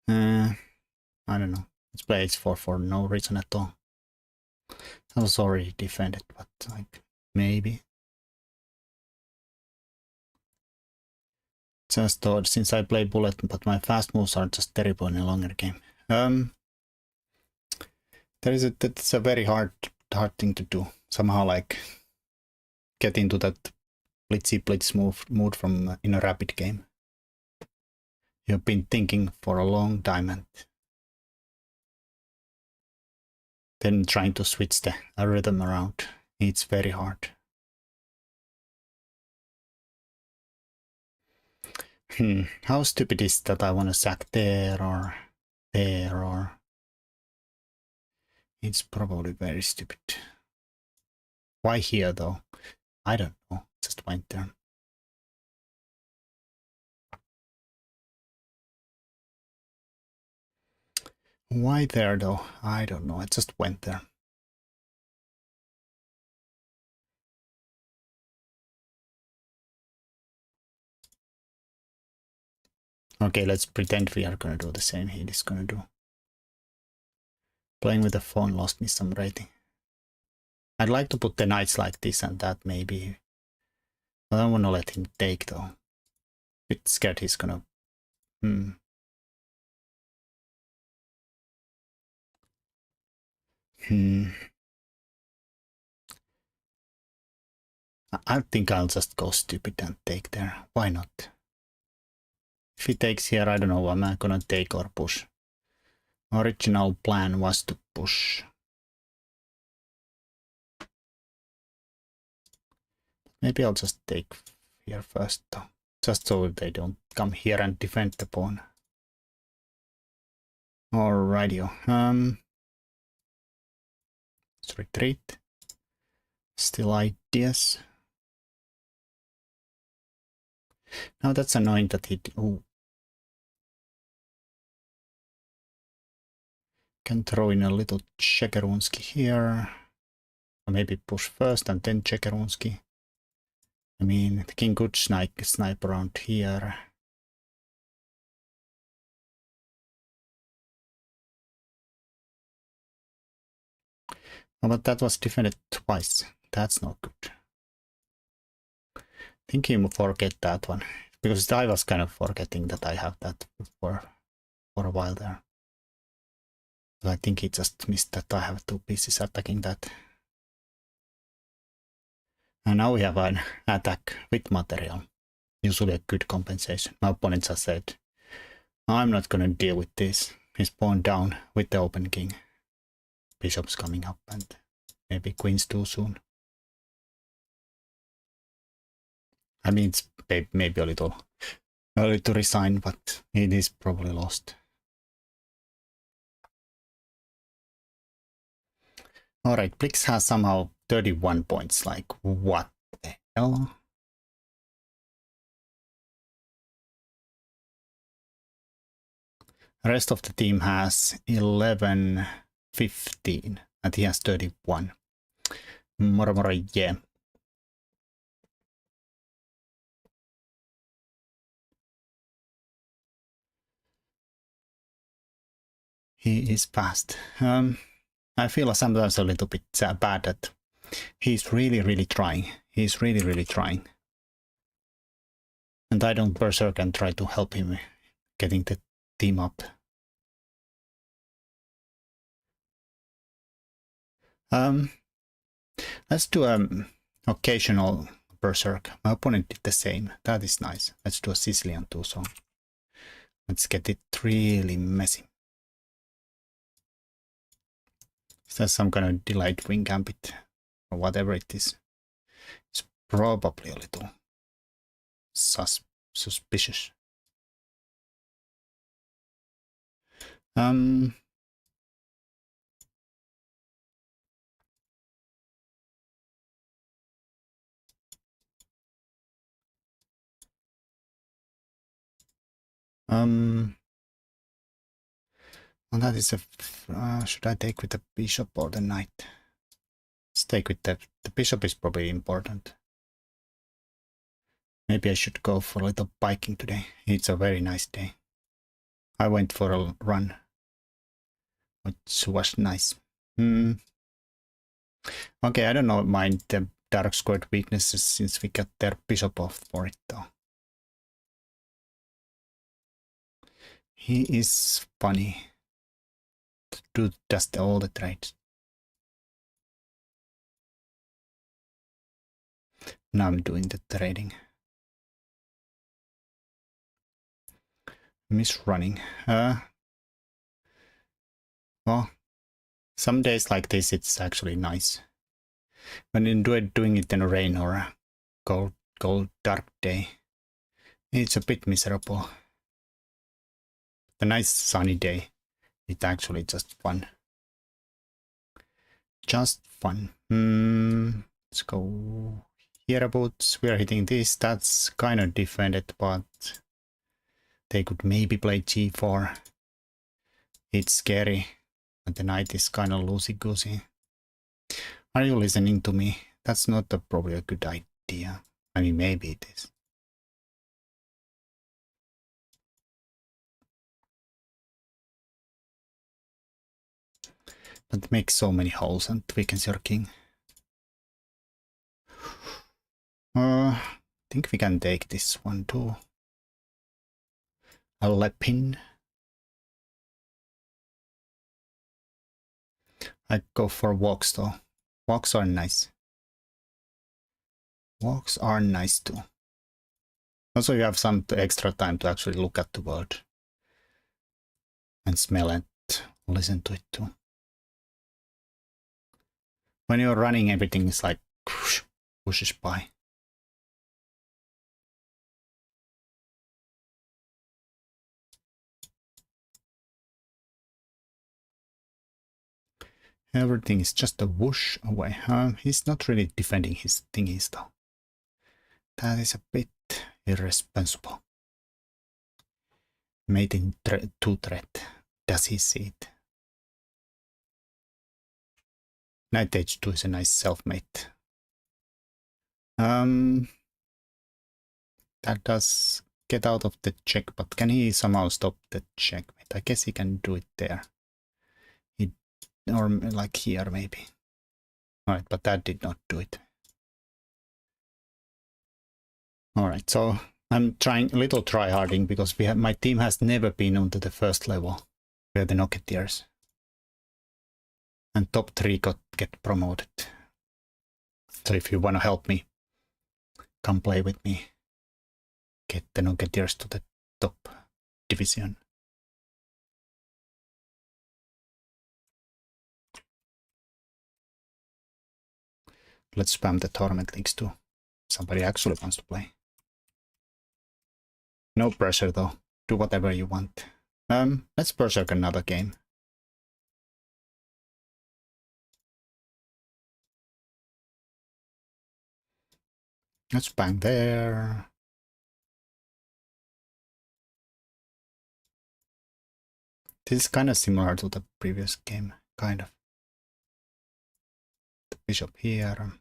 I don't know. Let's play h4 for no reason at all. I was already defended, but like maybe. Just thought since I play bullet, but my fast moves are just terrible in a longer game. That's a very hard thing to do. Somehow like get into that blitz mood from in a rapid game. You've been thinking for a long time and then trying to switch the rhythm around. It's very hard. How stupid is that I want to sack there or there or... It's probably very stupid. Why here though? I don't know. Just went there. Why there though? I don't know. I just went there. Okay, let's pretend we are gonna do the same he is gonna do. Playing with the phone lost me some rating. I'd like to put the knights like this and that maybe. I don't want to let him take though. Bit scared he's gonna. I think I'll just go stupid and take there. Why not? If he takes here, I don't know, am I gonna take or push? Original plan was to push. Maybe I'll just take here first though. Just so they don't come here and defend the pawn. Alrighty. Let's retreat. Still ideas. Now that's annoying that he... Ooh. Can throw in a little Chekerunski here. Or maybe push first and then Chekerunski. I mean, the king could snipe around here. Oh, but that was defended twice. That's not good. I think he will forget that one. Because I was kind of forgetting that I have that for a while there. So I think he just missed that I have two pieces attacking that. And now we have an attack with material. Usually a good compensation. My opponent just said, I'm not gonna deal with this. He's pawn down with the open king. Bishop's coming up and maybe queen's too soon. I mean, it's maybe a little early to resign, but it is probably lost. Alright, Blix has somehow 31 points. Like, what the hell? The rest of the team has 11, 15, and he has 31. Moro, yeah. He is fast. I feel sometimes a little bit bad that he's really trying. He's really trying. And I don't berserk and try to help him getting the team up. Let's do occasional berserk. My opponent did the same. That is nice. Let's do a Sicilian too, so let's get it really messy. Is that some kind of delayed wing gambit or whatever it is? It's probably a little suspicious. Well, that is a... should I take with the bishop or the knight? Let's take with the bishop is probably important. Maybe I should go for a little biking today. It's a very nice day. I went for a run, which was nice. Okay, I don't mind the dark squared weaknesses since we got their bishop off for it though. He is funny. To do just all the trades. Now I'm doing the trading. Misrunning. Well, some days like this it's actually nice. When you're doing it in a rain or a cold dark day, it's a bit miserable. The nice sunny day, it's actually just fun. Just fun. Let's go hereabouts. We are hitting this. That's kind of defended, but they could maybe play g4. It's scary. And the knight is kind of loosey-goosey. Are you listening to me? That's not probably a good idea. I mean, maybe it is. But make so many holes and weakens your king. I think we can take this one too. A Lepin. I go for walks though. Walks are nice. Walks are nice too. Also, you have some extra time to actually look at the world and smell it, listen to it too. When you're running, everything is like whoosh, pushes by. Everything is just a whoosh away. He's not really defending his thingies though. That is a bit irresponsible. Mate in 2 threat. Does he see it? Knight h2 is a nice self-mate. That does get out of the check, but can he somehow stop the checkmate? I guess he can do it there. Or like here maybe. Alright, but that did not do it. Alright, so I'm trying a little try-harding because my team has never been onto the first level. We're the Knocketeers. And top 3 get promoted. So if you want to help me, come play with me. Get the Knocketeers to the top division. Let's spam the tournament links too. Somebody actually wants to play. No pressure though. Do whatever you want. Let's berserk another game. Let's bang there. This is kind of similar to the previous game, kind of. The bishop here.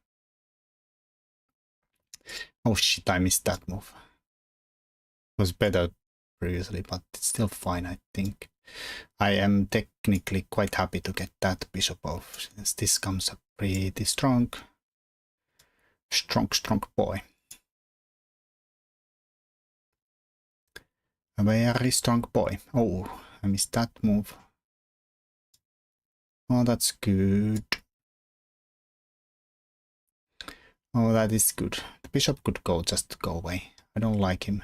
Oh shit, I missed that move. It was better previously, but it's still fine, I think. I am technically quite happy to get that bishop off, since this comes up pretty strong. Strong boy. A very strong boy. Oh, I missed that move. Oh, that's good. Oh, that is good. The bishop could go just go away. I don't like him.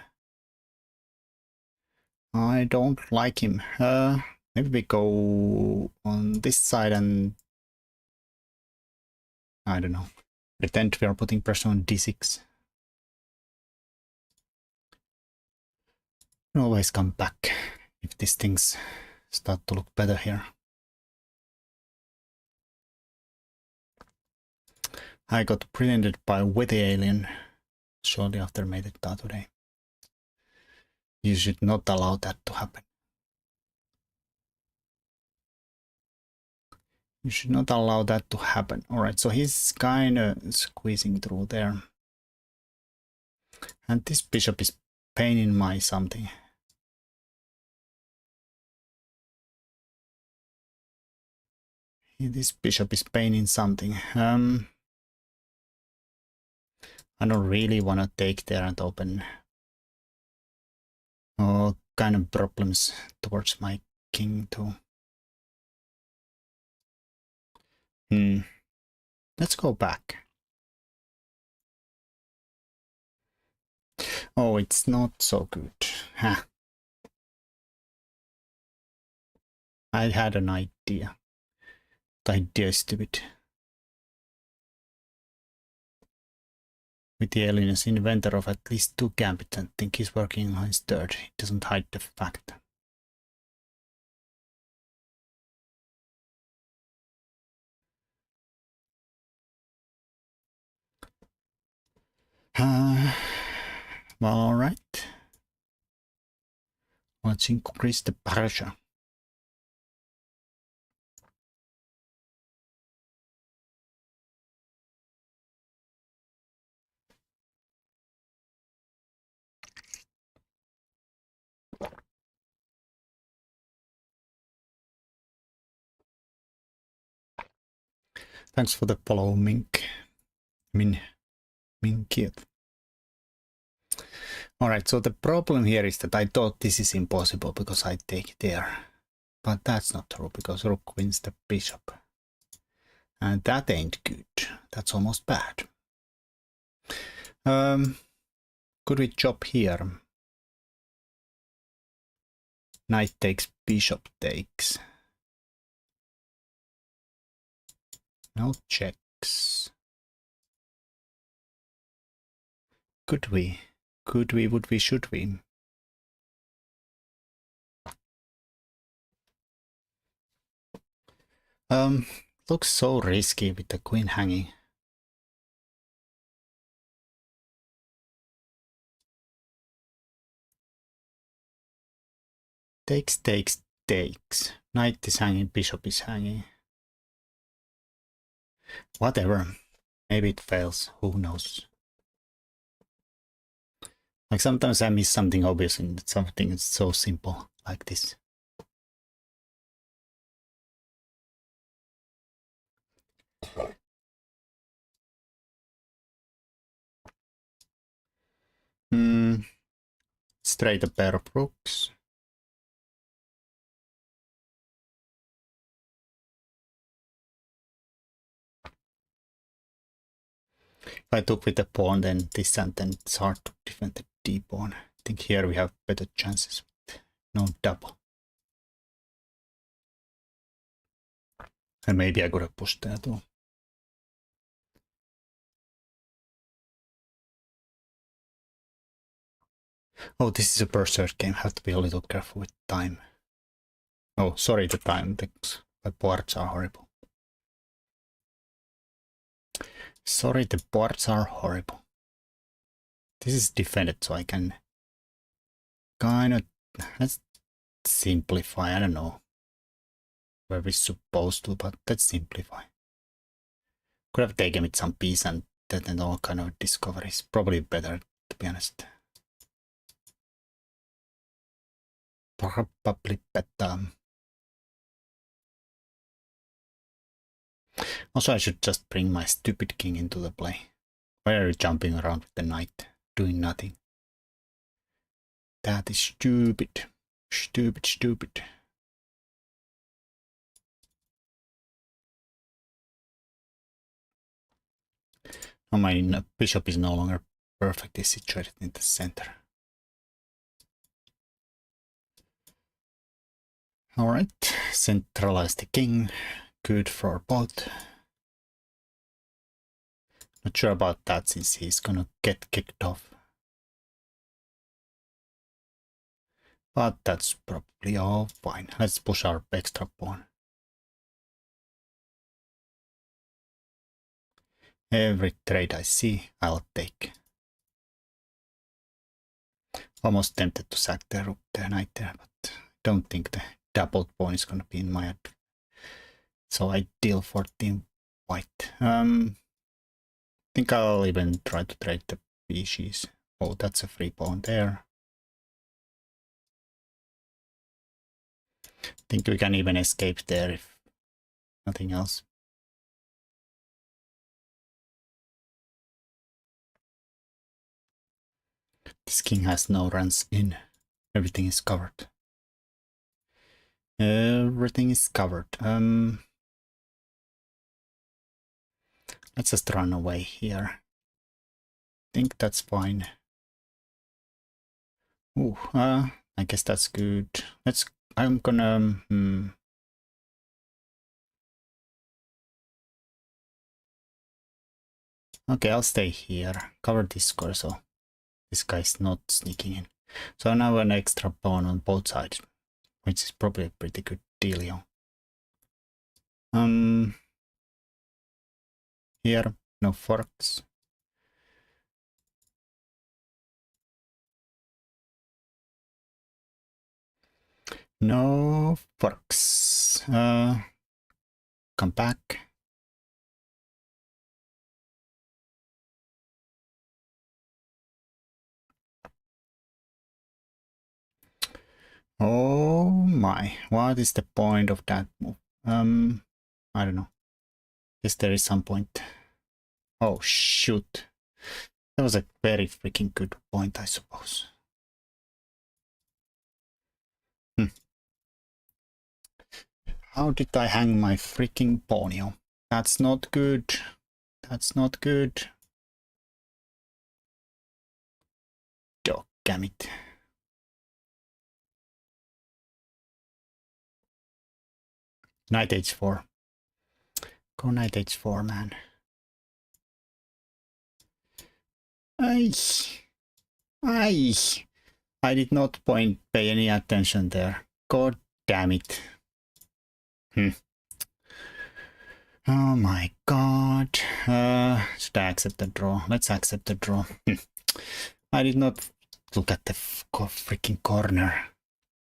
I don't like him. Maybe we go on this side and I don't know. Pretend we are putting pressure on d6. We'll always come back if these things start to look better here. I got brillianted by with the alien shortly after made it out today. You should not allow that to happen. You should not allow that to happen. Alright, so he's kind of squeezing through there. And this bishop is pain in my something. This bishop is pain in something. I don't really want to take there and open all kind of problems towards my king too. Let's go back. Oh, it's not so good. Huh. I had an idea. The idea is stupid. With the alien as inventor of at least 2 gambits and think he's working on his 3rd. He doesn't hide the fact. Well, alright. Let's increase the pressure. Thanks for the follow, Mink. Min Kiev. Alright, so the problem here is that I thought this is impossible because I take there. But that's not true because rook wins the bishop. And that ain't good. That's almost bad. Could we chop here? Knight takes, bishop takes. No checks. Could we? Could we, would we, should we? Looks so risky with the queen hanging. Takes, takes, takes. Knight is hanging, bishop is hanging. Whatever. Maybe it fails. Who knows? Like sometimes I miss something obvious in something that's so simple like this. Straight a pair of rooks. If I took with the pawn, then this and then it's hard to defend the d pawn. I think here we have better chances with no double. And maybe I could have pushed there too. Oh, this is a berserk game. Have to be a little careful with time. Oh, sorry, the time. The boards are horrible. Sorry, the boards are horrible. This is defended, so I can kind of... Let's simplify. I don't know where we're supposed to, but let's simplify. Could have taken with some peace and then all kind of discoveries. Probably better, to be honest. Probably better. Also, I should just bring my stupid king into the play. Why are you jumping around with the knight, doing nothing? That is stupid. Stupid, stupid. Oh, my bishop is no longer perfectly situated in the center. Alright, centralize the king. Good for both. Not sure about that since he's gonna get kicked off. But that's probably all fine. Let's push our extra pawn. Every trade I see, I'll take. Almost tempted to sack the rook, the knight there, but I don't think the doubled pawn is gonna be in my advantage. So ideal for team white. I think I'll even try to trade the pieces. Oh, that's a free pawn there. I think we can even escape there if nothing else. This king has no runs in. Everything is covered. Everything is covered. Let's just run away here. I think that's fine. Ooh, I guess that's good. I'm gonna... Okay, I'll stay here. Cover this square so this guy's not sneaking in. So now an extra pawn on both sides, which is probably a pretty good dealio. Here, no forks. No forks. Come back. Oh my, what is the point of that move? I don't know. Guess there is some point. Oh shoot. That was a very freaking good point, I suppose. How did I hang my freaking pawnio? That's not good. That's not good. Oh, damn it. Knight h4. Go knight h4, man. Ay. Ay. I did not pay any attention there. God damn it. Oh my god. Should I accept the draw? Let's accept the draw. I did not look at the freaking corner.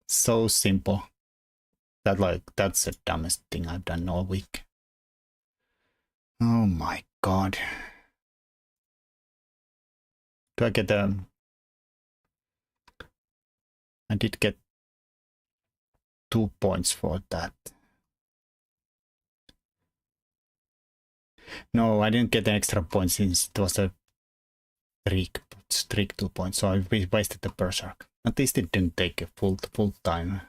So simple. That's the dumbest thing I've done all week. Oh my god. Do I get I did get 2 points for that. No, I didn't get an extra point since it was a streak 2 points, so I wasted the berserk. At least it didn't take a full time.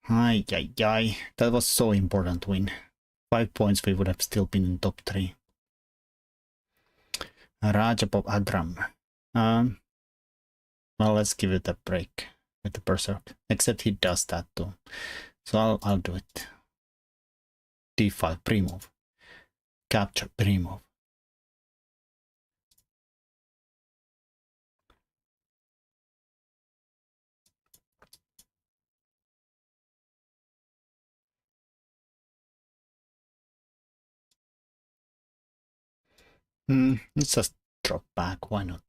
Ay. That was so important win. 5 points, we would have still been in top 3. Rajapop Adram. Well, let's give it a break with the berserk. Except he does that too. So I'll do it. D5 pre-move. Capture pre-move. Let's just drop back, why not?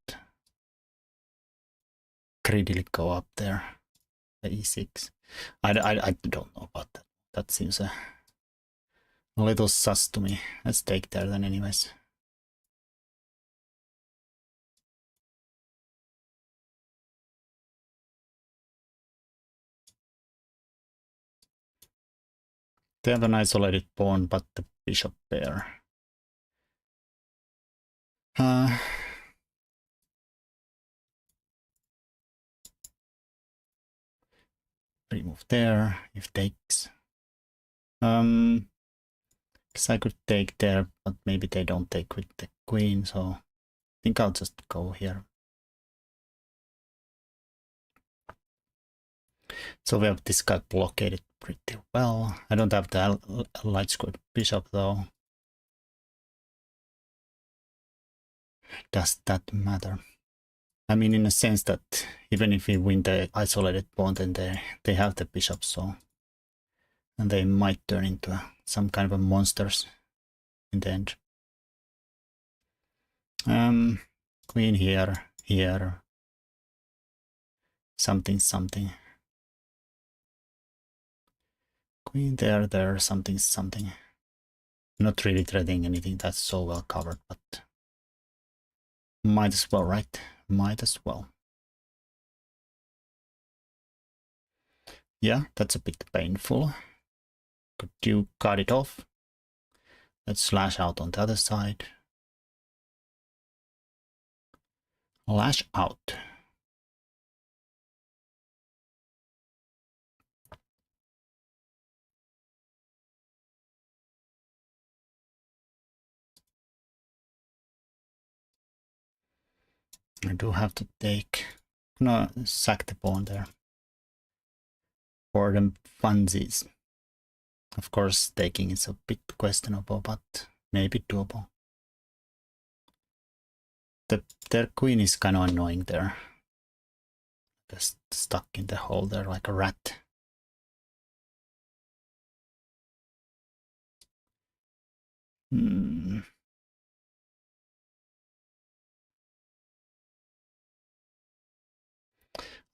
Greedily go up there. The e6. I don't know about that. That seems a little sus to me. Let's take there then anyways. They have an isolated pawn, but the bishop pair. Remove there, if takes. Because I could take there, but maybe they don't take with the queen, so I think I'll just go here. So we have this guy blockaded pretty well. I don't have the light squared bishop though. Does that matter? I mean, in a sense that even if we win the isolated pawn, then they have the bishop, so and they might turn into some kind of a monsters in the end. Queen here, something. Queen there, something. Not really threatening anything, that's so well covered, but might as well, right? Might as well. Yeah, that's a bit painful. Could you cut it off? Let's slash out on the other side. Lash out. I do have to take, no, sack the pawn there. For the funsies. Of course, taking is a bit questionable, but maybe doable. Their queen is kind of annoying there. Just stuck in the hole there like a rat.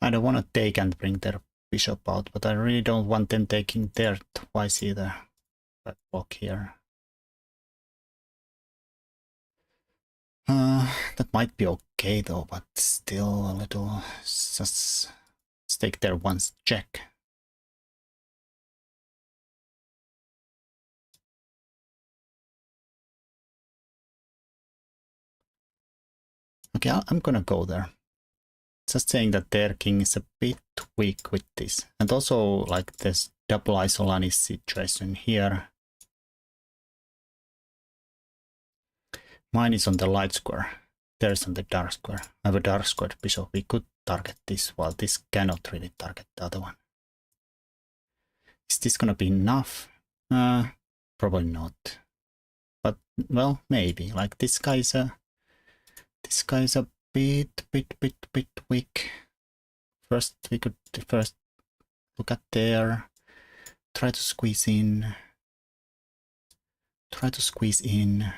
I don't want to take and bring their bishop out, but I really don't want them taking there twice either. That block here. That might be okay though, but still a little. Just take there once, check. Okay, I'm gonna go there. Just saying that their king is a bit weak with this. And also, like, this double isolani situation here. Mine is on the light square. There's on the dark square. I have a dark squared bishop. We could target this, while this cannot really target the other one. Is this gonna be enough? Probably not. But, well, maybe. Like, this guy is a bit weak. First, we could first look at there. Try to squeeze in. Try to squeeze in.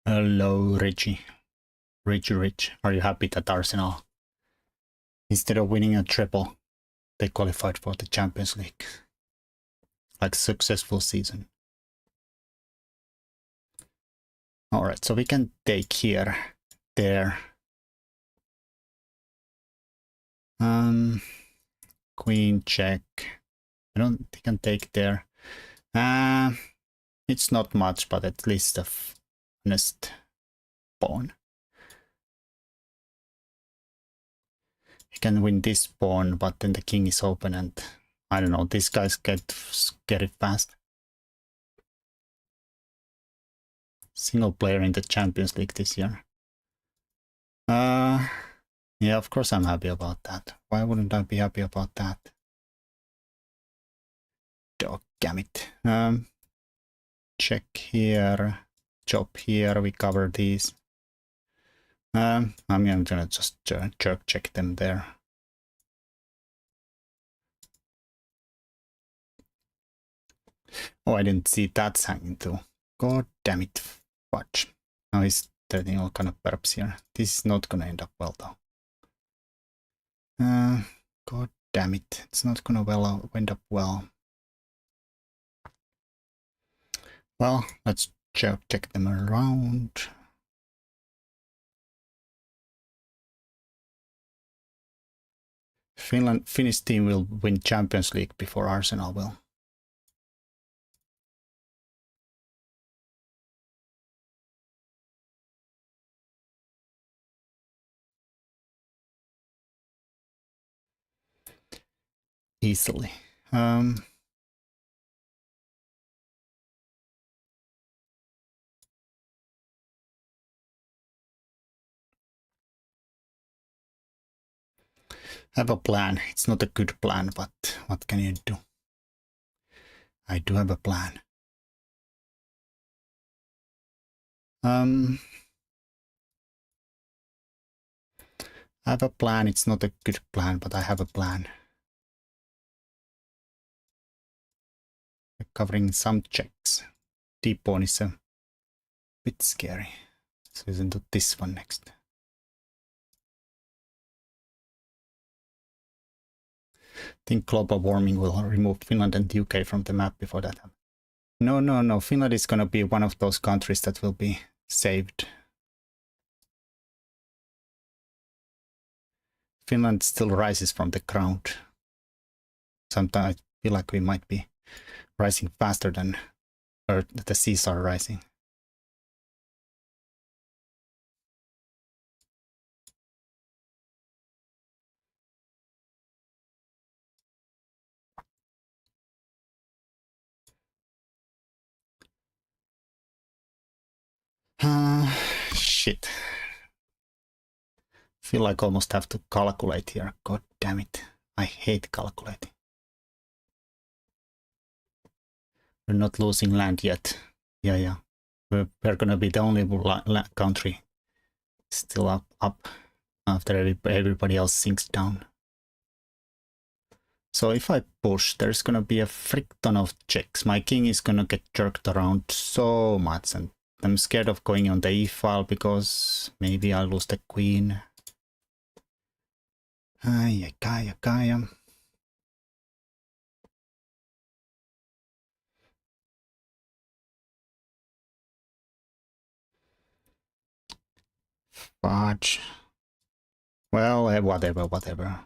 Hello, Richie. Rich. Are you happy that Arsenal, instead of winning a triple, they qualified for the Champions League? Like, successful season. Alright, so we can take here, there. Queen check. I don't think I can take there. It's not much, but at least a honest pawn. He can win this pawn, but then the king is open and I don't know, these guys get scary fast. Single player in the Champions League this year. Yeah, of course I'm happy about that. Why wouldn't I be happy about that? Doggamit. Check here, chop here, we cover these. I'm gonna just jerk check them there. Oh, I didn't see that hanging too. God damn it, fudge. Now he's turning all kind of perps here. This is not gonna end up well though. God damn it, it's not gonna end up well. Well, let's check them around. Finnish team will win Champions League before Arsenal will. Easily. Have a plan. It's not a good plan, but what can you do? I do have a plan. I have a plan. It's not a good plan, but I have a plan. Covering some checks. Deep pawn is a bit scary. So let's do this one next. I think global warming will remove Finland and UK from the map before that happens. No. Finland is gonna be one of those countries that will be saved. Finland still rises from the ground. Sometimes I feel like we might be rising faster than the seas are rising. Shit. Feel like almost have to calculate here. God damn it. I hate calculating. We're not losing land yet. Yeah. We're gonna be the only country still up after everybody else sinks down. So if I push, there's gonna be a frick ton of checks. My king is gonna get jerked around so much, and I'm scared of going on the e-file because maybe I'll lose the queen. Kaya. Fudge. Well, whatever.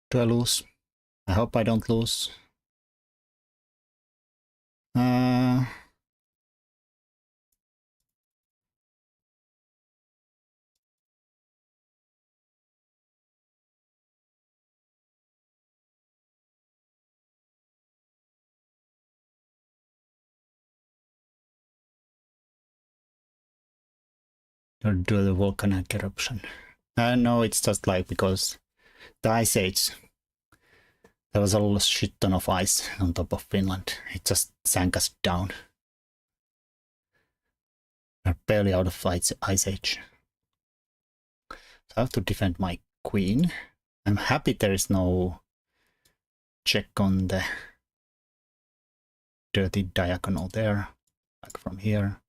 Do I lose? I hope I don't lose. Or do the volcanic eruption? No, it's just like because the ice age. There was a shit ton of ice on top of Finland. It just sank us down. We're barely out of ice age. So I have to defend my queen. I'm happy there is no check on the dirty diagonal there, like from here.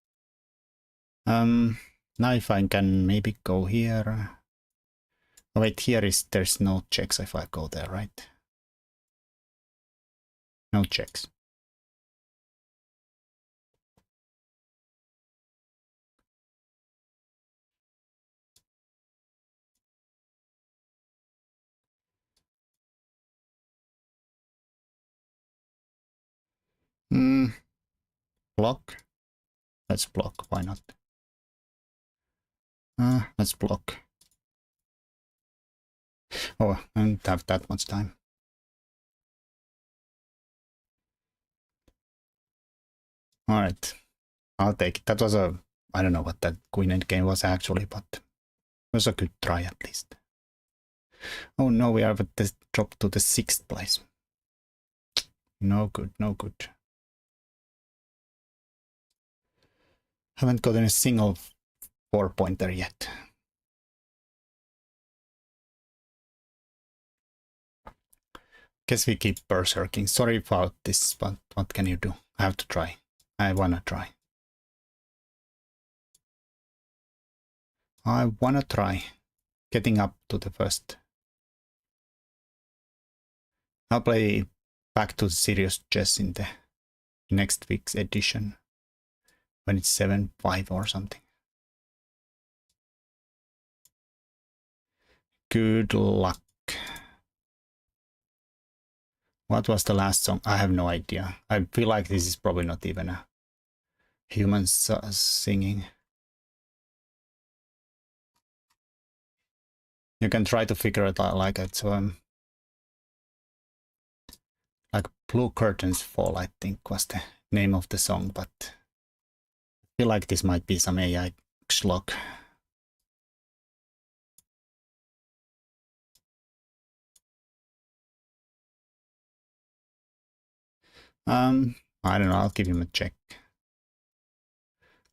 Now if I can maybe go here. Oh wait, there's no checks if I go there, right? No checks. Block. Let's block, why not? Let's block. Oh, I don't have that much time. Alright, I'll take it. That was I don't know what that queen endgame was actually, but it was a good try at least. Oh no, we are at this drop to the 6th place. No good, no good. Haven't gotten a single 4-pointer yet. Guess we keep berserking. Sorry about this, but what can you do? I have to try. I wanna try. I wanna try getting up to the first. I'll play back to serious chess in the next week's edition when it's 7-5 or something. Good luck. What was the last song? I have no idea. I feel like this is probably not even a human singing. You can try to figure it out like it. So like Blue Curtains Fall, I think was the name of the song, but I feel like this might be some AI schlock. I don't know, I'll give him a check.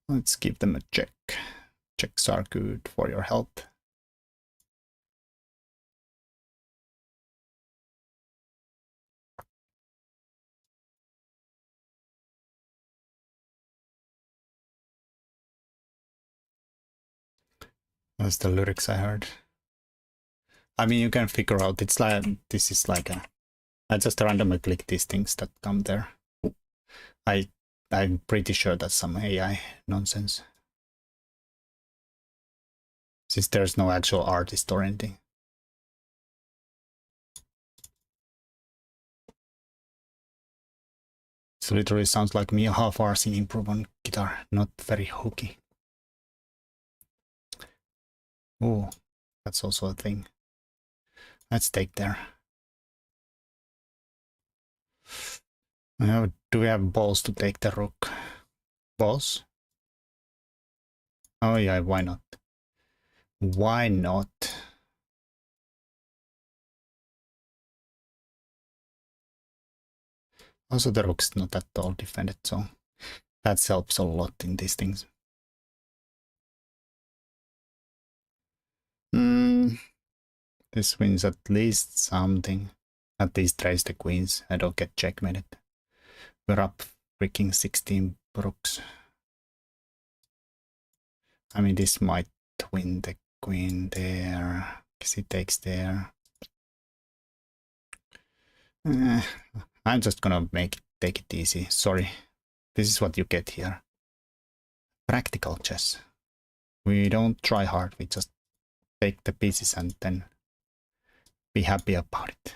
Let's give them a check. Checks are good for your health. That's the lyrics I heard. I mean, you can figure out, it's like, this is like I just randomly click these things that come there. I'm pretty sure that's some AI nonsense. Since there's no actual artist or anything. It literally sounds like me half-hour singing proof on guitar, not very hooky. Oh, that's also a thing. Let's take there. Do we have balls to take the rook? Balls? Oh yeah, why not? Why not? Also, the rook's not at all defended, so that helps a lot in these things. This wins at least something. At least raise the queens. I don't get checkmated. We're up freaking 16 brooks. I mean, this might win the queen there. Because he takes there. I'm just gonna take it easy. Sorry. This is what you get here. Practical chess. We don't try hard. We just take the pieces and then be happy about it.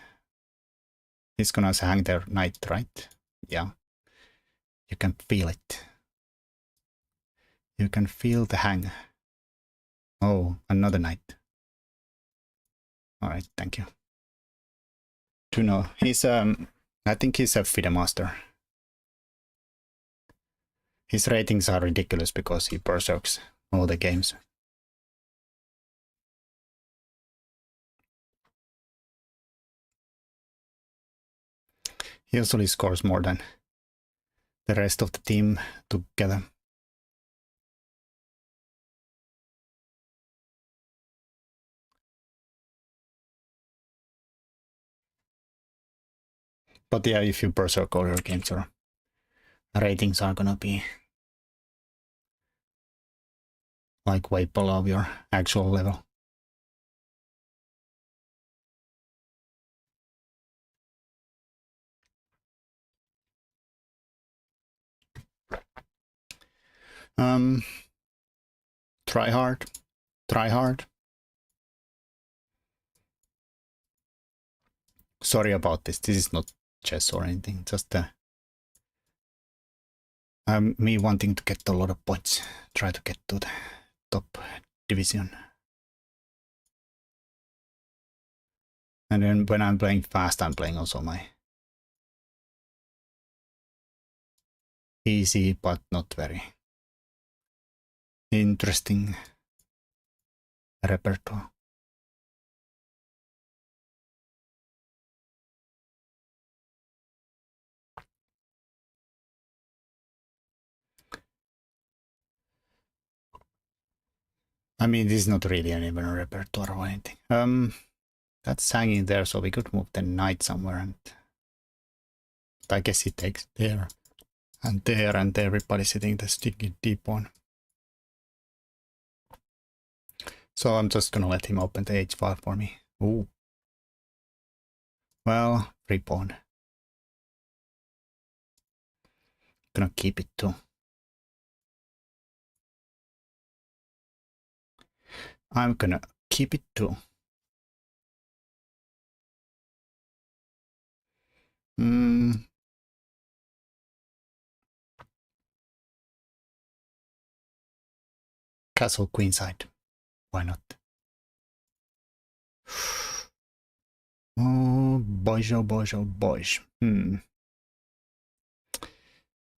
He's gonna hang their knight, right? Yeah. You can feel it. You can feel the hang. Oh, another knight. All right, thank you. To know, he's I think he's a FIDE master. His ratings are ridiculous because he berserks all the games. He usually scores more than the rest of the team together. But yeah, if you berserk all your games, your ratings are gonna be like way below your actual level. Try hard. Try hard. Sorry about this. This is not chess or anything. Just me wanting to get a lot of points. Try to get to the top division. And then when I'm playing fast, I'm playing also my easy, but not very interesting repertoire. I mean, this is not really even a repertoire or anything. That's hanging there, so we could move the knight somewhere, and I guess he takes there, and everybody sitting the sticky deep one. So I'm just gonna let him open the h file for me. Ooh. Well, free pawn. Gonna keep it too. I'm gonna keep it too. Castle queenside. Why not? Oh, boys, oh, boys, oh, boys.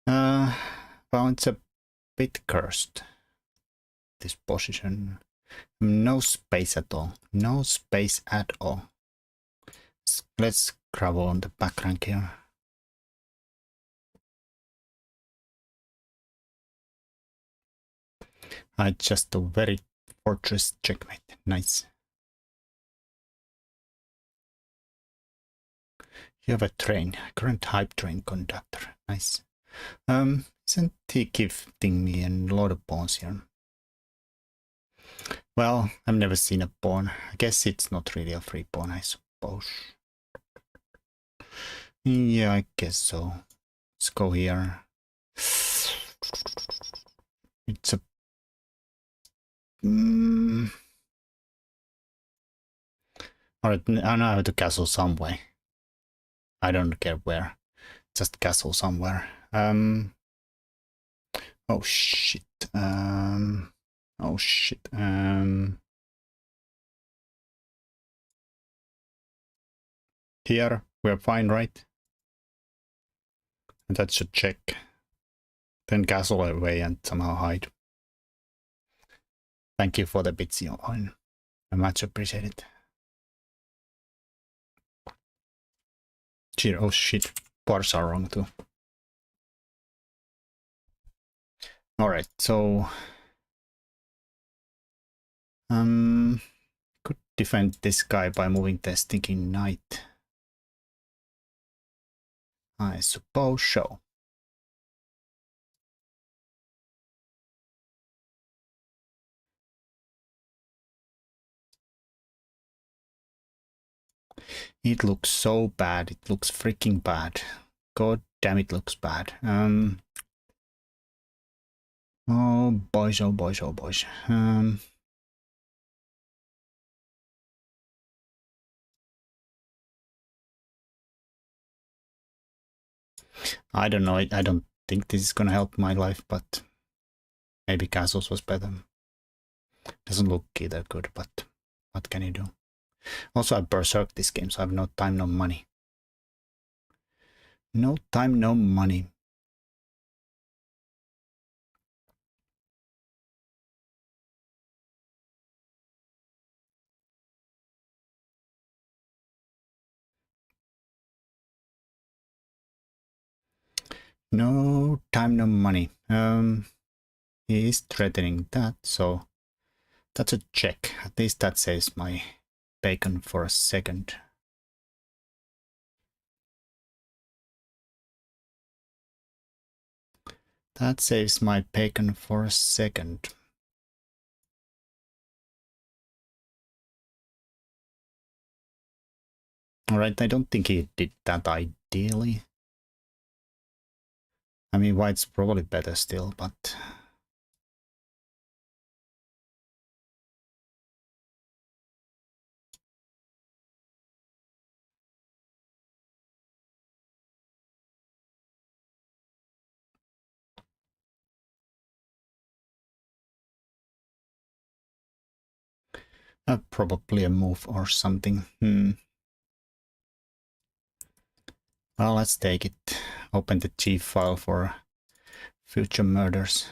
Well, it's a bit cursed, this position. No space at all. No space at all. Let's gravel on the back rank here. I just a very fortress checkmate. Nice. You have a train, current hype train conductor. Nice. Isn't he gifting me a lot of pawns here? Well, I've never seen a pawn. I guess it's not really a free pawn, I suppose. Yeah, I guess so. Let's go here. It's a... Alright, I know how to castle some way. I don't care where. Just castle somewhere. Oh shit. Oh shit. Here, we're fine, right? And that should check. Then castle away and somehow hide. Thank you for the bits, Johan. I much appreciate it. Cheer. Oh shit. Bars are wrong too. Alright, so could defend this guy by moving the stinking knight. I suppose so. It looks so bad. It looks freaking bad. God damn, it looks bad. Oh boys, oh boys, oh boys. I don't know. I don't think this is gonna help my life, but maybe castles was better. Doesn't look either good, but what can you do? Also, I berserk this game, so I have no time, no money. No time, no money. No time, no money. He is threatening that, so that's a check. At least that saves my bacon for a second. That saves my bacon for a second. Alright, I don't think he did that ideally. I mean, white's probably better still, but... probably a move or something. Well, let's take it. Open the G file for future murders.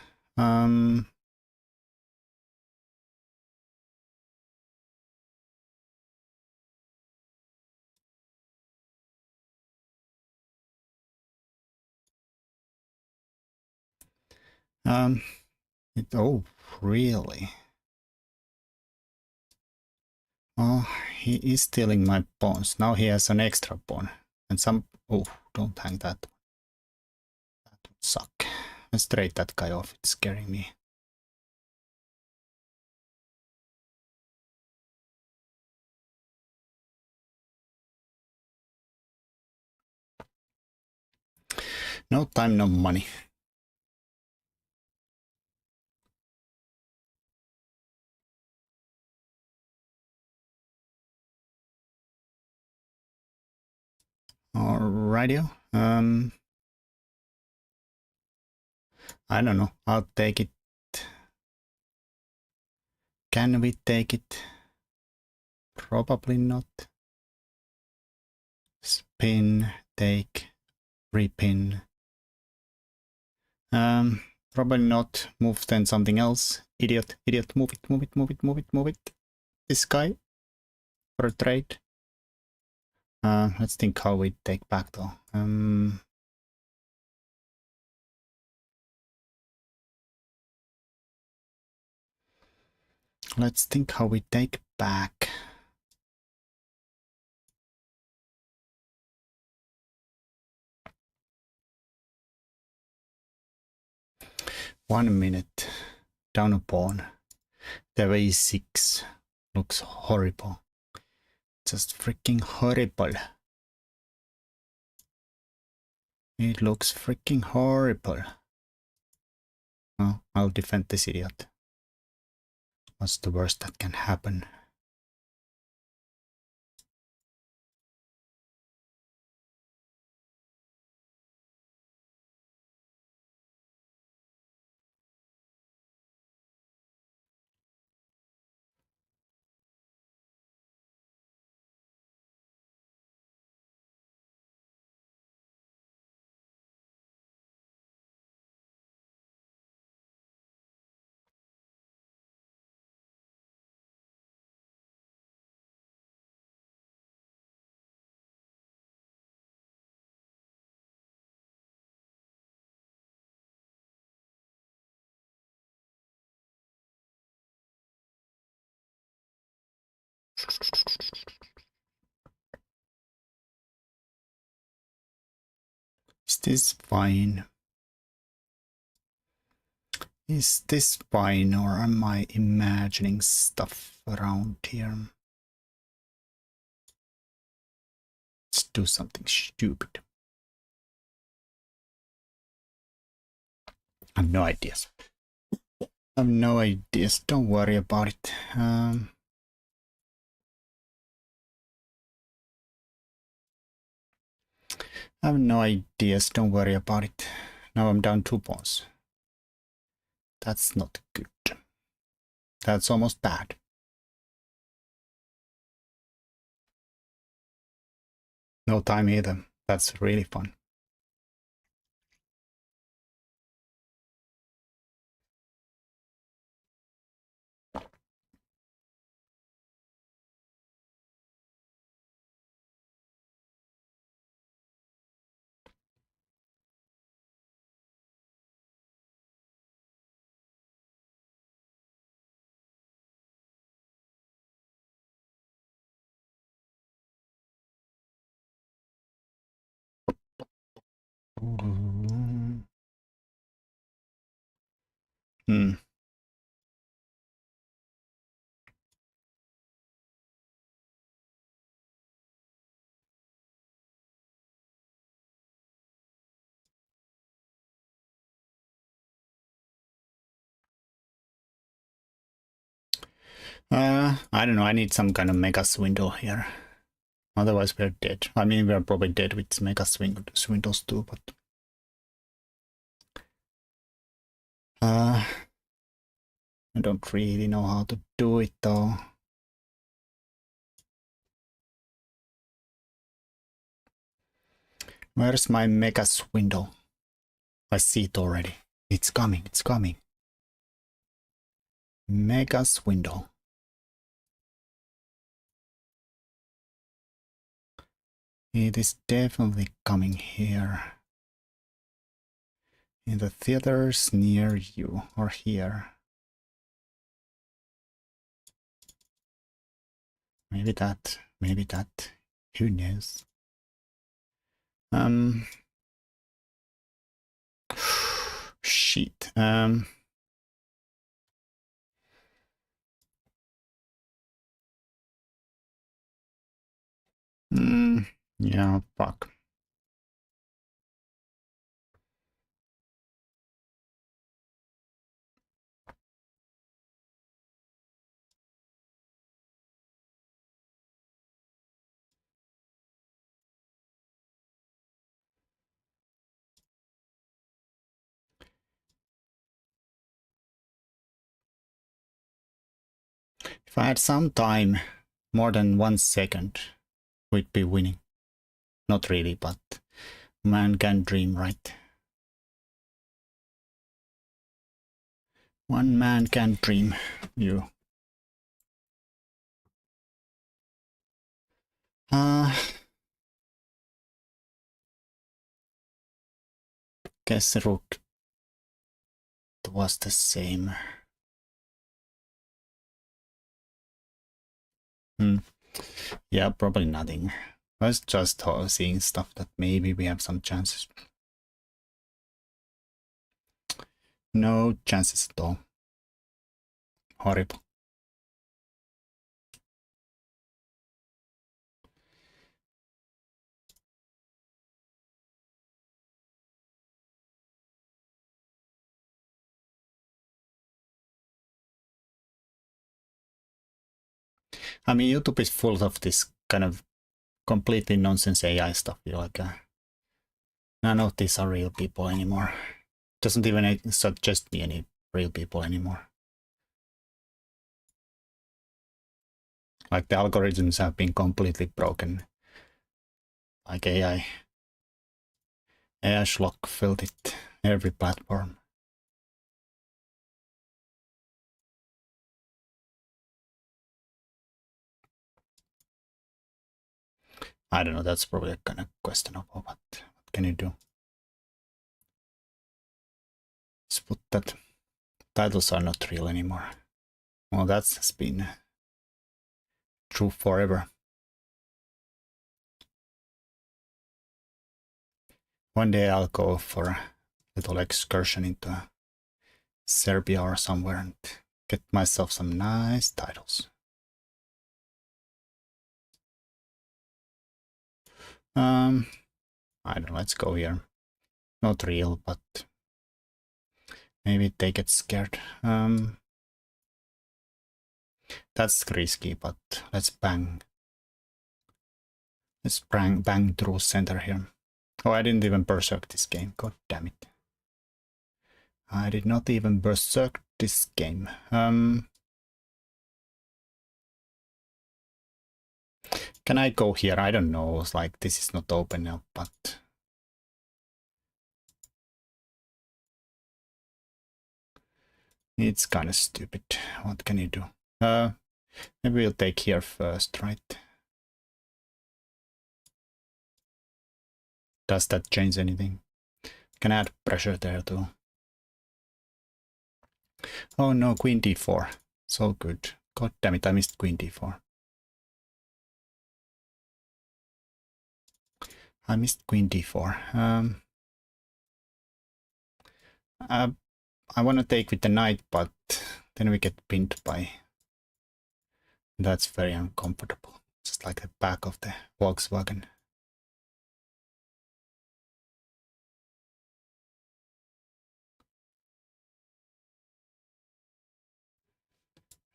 Oh, really? Oh, he is stealing my pawns. Now he has an extra pawn. And some... Oh, don't hang that. That would suck. Let's trade that guy off. It's scaring me. No time, no money. Alrighty. I don't know. I'll take it. Can we take it? Probably not. Spin, take, repin. Probably not. Move then something else. Idiot, idiot, move it, move it, move it, move it, move it. This guy for a trade. Let's think how we take back though. Let's think how we take back. One minute. Down a pawn. The A6 looks horrible. Just freaking horrible. It looks freaking horrible. Oh, I'll defend this idiot. What's the worst that can happen? Is this fine? Is this fine, or am I imagining stuff around here? Let's do something stupid. I have no ideas. I have no ideas. Don't worry about it. I have no ideas, don't worry about it. Now I'm down 2 pawns. That's not good. That's almost bad. No time either. That's really fun. Hmm. I don't know. I need some kind of mega swindle here. Otherwise, we're dead. I mean, we're probably dead with mega swindles too, but I don't really know how to do it though. Where's my mega swindle? I see it already. It's coming. It's coming. Mega swindle. It is definitely coming here. In the theaters near you, or here. Maybe that. Maybe that. Who knows? Shit. Yeah, fuck. If I had some time, more than 1 second, we'd be winning. Not really, but man can dream, right? One man can dream. You. Guess rook was the same. Yeah, probably nothing. I was just seeing stuff that maybe we have some chances. No chances at all. Horrible. I mean, YouTube is full of this kind of completely nonsense AI stuff. You're like, none of these are real people anymore. Doesn't even suggest me any real people anymore. Like the algorithms have been completely broken. Like AI schlock filled it every platform. I don't know, that's probably a kind of questionable, but what can you do? Let's put that. Titles are not real anymore. Well, that's been true forever. One day I'll go for a little excursion into Serbia or somewhere and get myself some nice titles. I don't know, let's go here. Not real, but maybe they get scared. That's risky, but let's bang. Let's bang through center here. Oh, I didn't even berserk this game. God damn it. I did not even berserk this game. Can I go here? I don't know. It's like this is not open now, but it's kind of stupid. What can you do? Maybe we'll take here first, right? Does that change anything? Can I add pressure there too? Oh no, queen d4. So good. God damn it, I missed queen d4. I missed queen d4. I want to take with the knight, but then we get pinned by... That's very uncomfortable. Just like the back of the Volkswagen.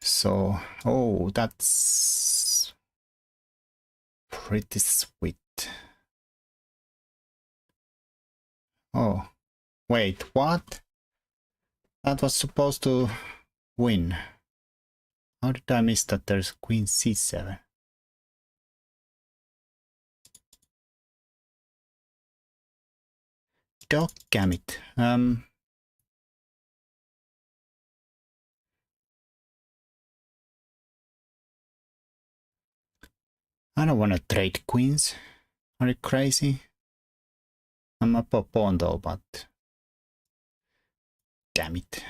So, oh, that's pretty sweet. Oh, wait, what? That was supposed to win. How did I miss that there's queen c7? Doggamit. I don't want to trade queens. Are you crazy? I'm up a pawn though, but... Damn it.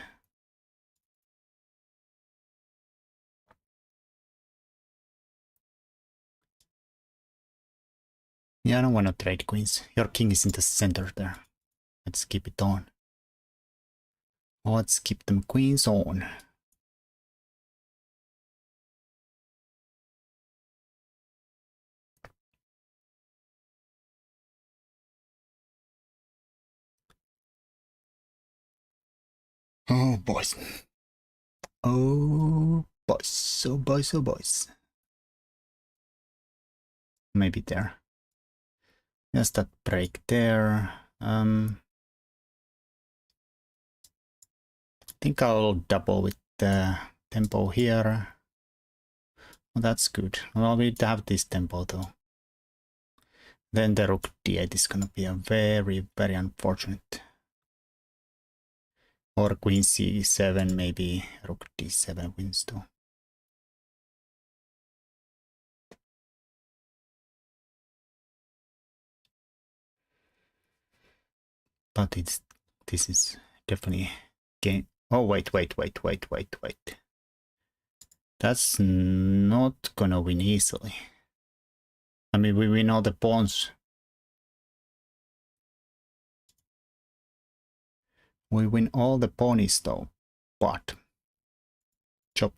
Yeah, I don't want to trade queens. Your king is in the center there. Let's keep it on. Let's keep them queens on. Oh, boys. Oh, boys. Oh, boys. Oh, boys. Maybe there. Just that break there. I think I'll double with the tempo here. Well, that's good. Well, we have this tempo though. Then the rook d8 is gonna be a very, very unfortunate. Or queen c7, maybe rook d7 wins too. But this is definitely game. Oh, wait. That's not gonna win easily. I mean, we win all the pawns. We win all the ponies though, but chop.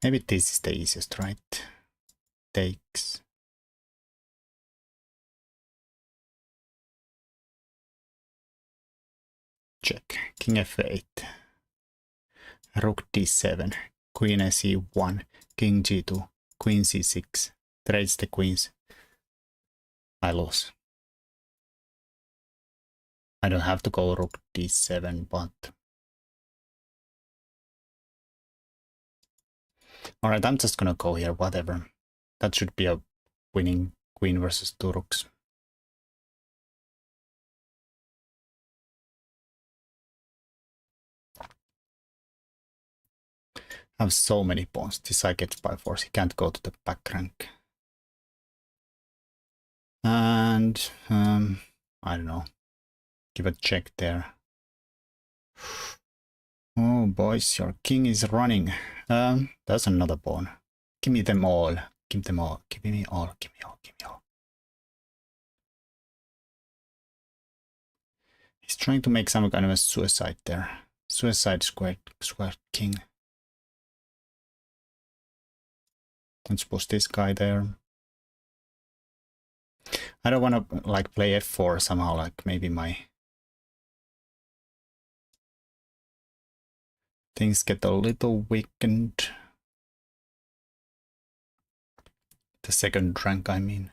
Maybe this is the easiest, right? Takes. Check. King f8. Rook d7. Queen se1. King g2. Queen c6. Trades the queens. I lose. I don't have to go rook d7, but... Alright, I'm just gonna go here, whatever. That should be a winning queen versus two rooks. I have so many pawns. This guy gets by force. He can't go to the back rank. And I don't know. Give a check there. Oh boys, your king is running. That's another pawn. Give me them all. Give them all. Give me all. Give me all. Give me all. He's trying to make some kind of a suicide there. Suicide square king. Let's push this guy there. I don't want to like play f4 somehow, like maybe my things get a little weakened. The second rank, I mean.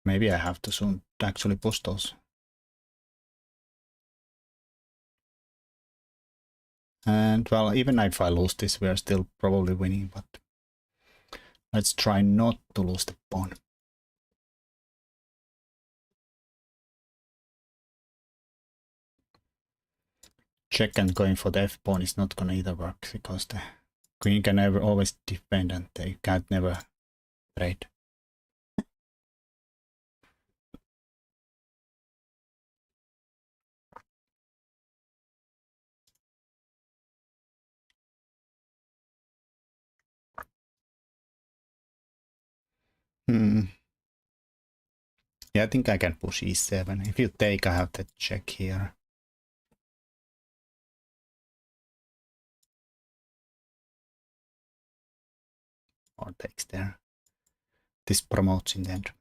Maybe I have to soon actually push those. And well, even if I lose this, we are still probably winning, but let's try not to lose the pawn. Check and going for the f pawn is not gonna either work because the queen can never always defend and they can't never trade. Yeah, I think I can push e7. If you take, I have to check here. Or takes there. This promotes in the end.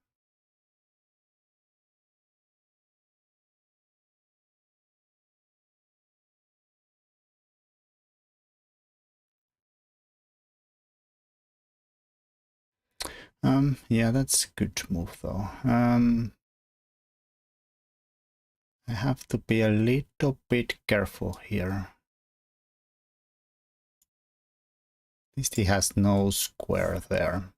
Yeah, that's a good move though. I have to be a little bit careful here. At least he has no square there.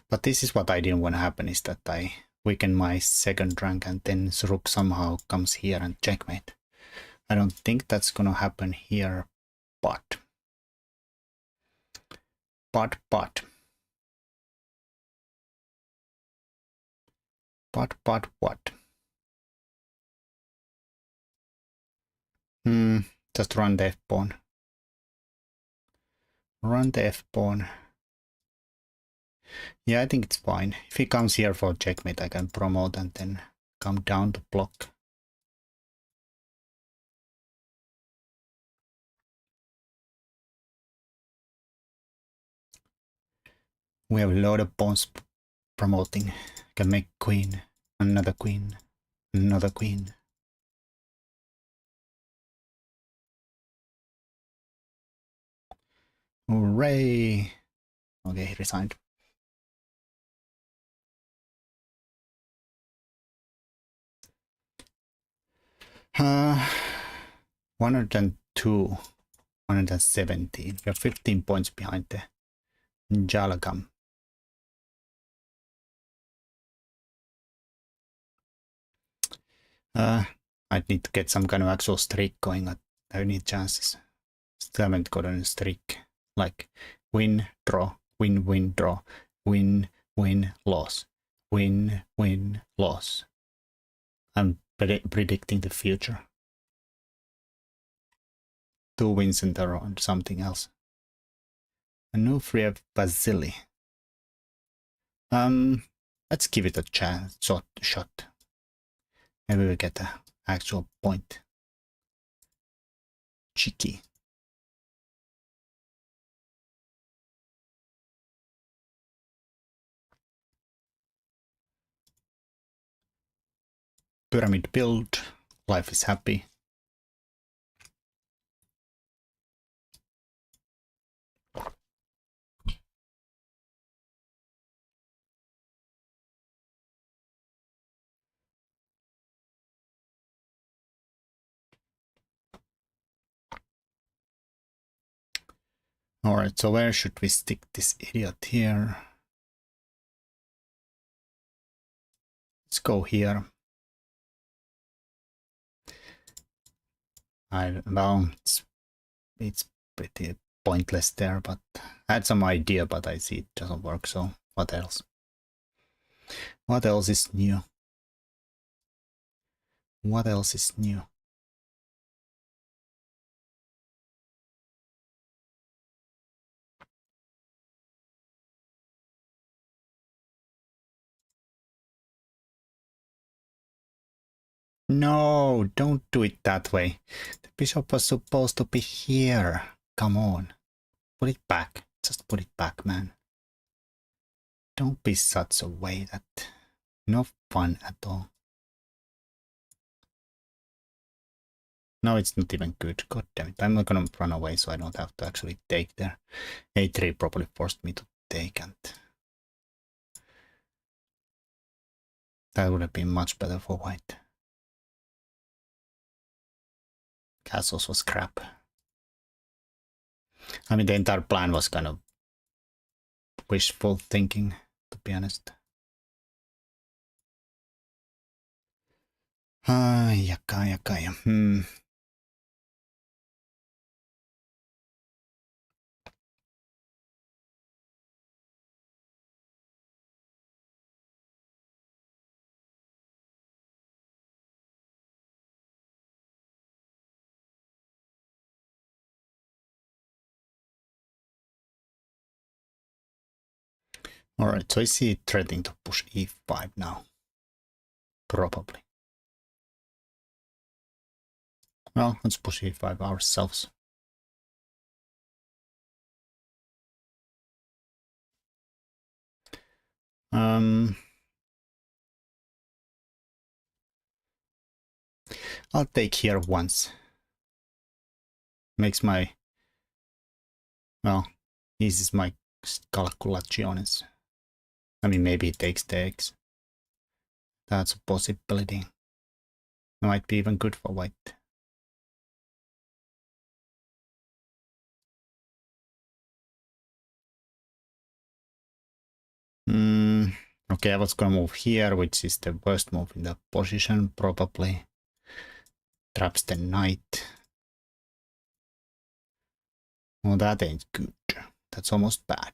But this is what I didn't want to happen, is that I weaken my second rank and then rook somehow comes here and checkmate. I don't think that's gonna happen here, but. But. What? Just run the f-pawn. Run the f-pawn. Yeah, I think it's fine. If he comes here for checkmate, I can promote and then come down to block. We have a lot of pawns promoting. Can make queen, another queen, another queen. Hooray! Okay, he resigned. Uh, 102, 117. You're 15 points behind the Jalagam. I'd need to get some kind of actual streak going. I need chances. Still haven't gotten a streak. Like win, draw, win, draw, win, loss, win, loss. I'm predicting the future. 2 wins in a row and something else. Anufriev Vasily. Let's give it a chance, shot. Maybe we get an actual point. Cheeky. Pyramid build. Life is happy. Alright, so where should we stick this idiot here? Let's go here. Well, it's pretty pointless there, but I had some idea, but I see it doesn't work, so what else? What else is new? What else is new? No, don't do it that way. The bishop was supposed to be here. Come on. Put it back. Just put it back, man. Don't be such a way that... No fun at all. No, it's not even good. God damn it. I'm not gonna run away so I don't have to actually take there. A3 probably forced me to take, and that would have been much better for white. Castles was crap. I mean, the entire plan was kind of wishful thinking, to be honest. Jakaya. Alright, so is he threatening to push e5 now? Probably. Well, let's push e5 ourselves. I'll take here once. Makes my... Well, eases my calculations. I mean, maybe it takes the eggs. That's a possibility. Might be even good for white. Okay, I was gonna move here, which is the worst move in the position, probably. Traps the knight. Well, that ain't good. That's almost bad.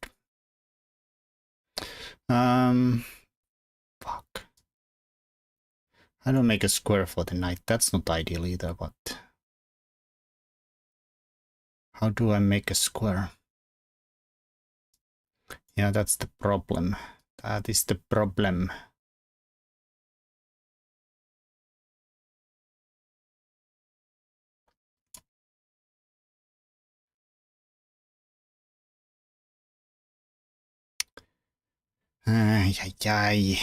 Fuck. I don't make a square for the knight. That's not ideal either, but... How do I make a square? Yeah, that's the problem. That is the problem. Ay.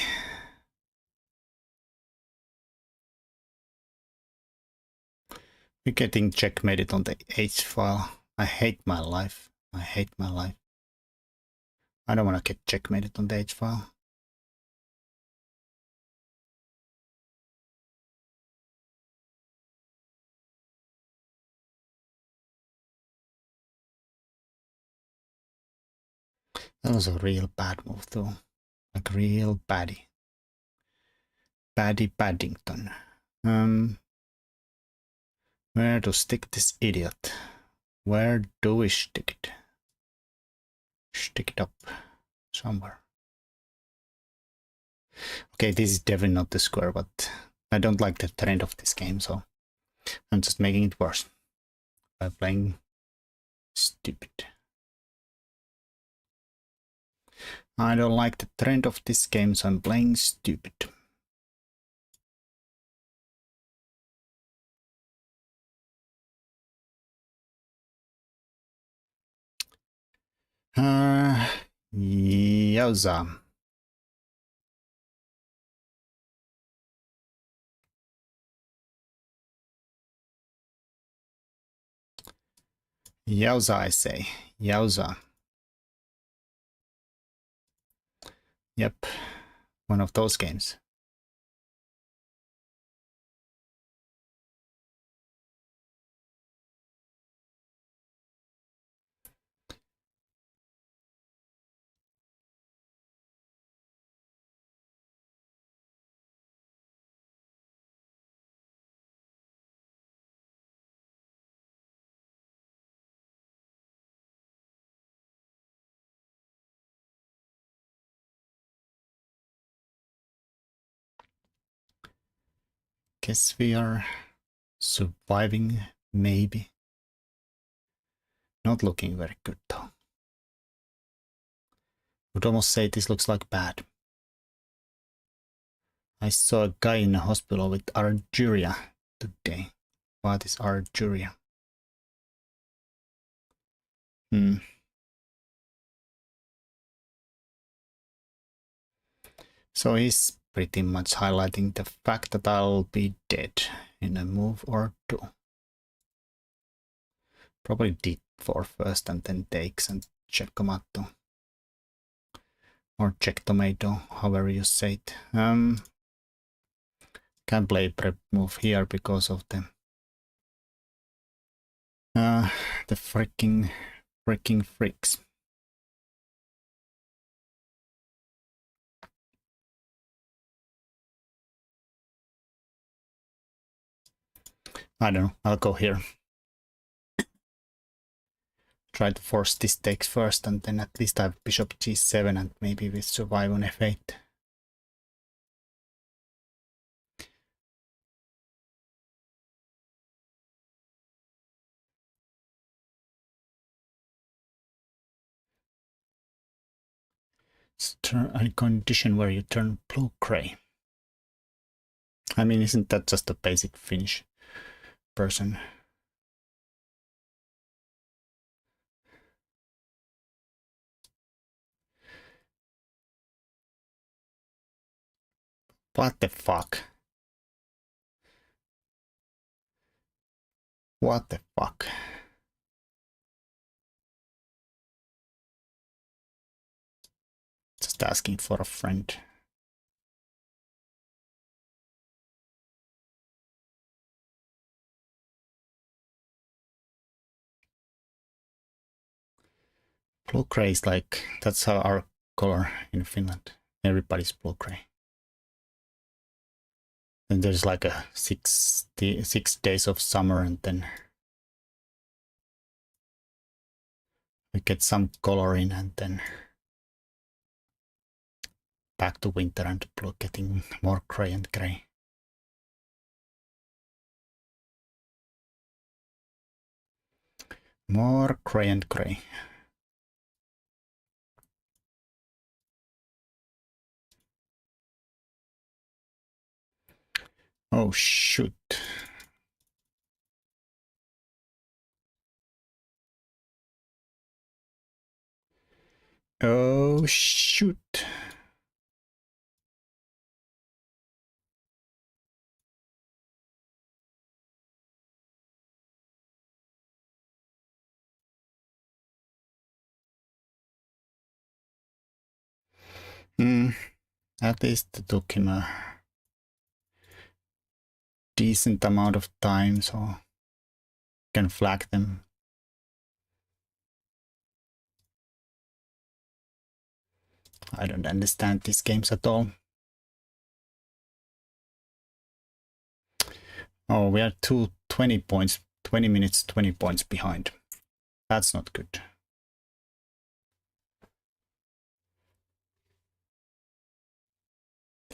We're getting checkmated on the H file. I hate my life. I hate my life. I don't want to get checkmated on the H file. That was a real bad move though. Like real baddie. Baddie Paddington. Where to stick this idiot? Where do we stick it? Stick it up somewhere. Okay, this is definitely not the square, but I don't like the trend of this game, so I'm just making it worse by playing stupid. I don't like the trend of this game, so I'm playing stupid. Yowza. Yowza, I say. Yowza. Yep, one of those games. Guess we are surviving, maybe. Not looking very good though. Would almost say this looks like bad. I saw a guy in a hospital with Argyria today. What is Argyria? So he's pretty much highlighting the fact that I'll be dead in a move or two. Probably d4 first and then takes and check tomato. Or check tomato, however you say it. Can play prep move here because of the freaking freaks. I don't know, I'll go here. Try to force this takes first and then at least I have bishop g7 and maybe we survive on f8. A condition where you turn blue-gray. I mean, isn't that just a basic Finnish person? What the fuck? What the fuck? Just asking for a friend. Blue-gray is like, that's our color in Finland. Everybody's blue-gray. And there's like a 6 days of summer and then we get some color in and then back to winter and blue, getting more gray and gray. More gray and gray. Oh shoot. Oh shoot. At least it took him a decent amount of time, so can flag them. I don't understand these games at all. Oh, we are 20 points, 20 minutes, 20 points behind. That's not good.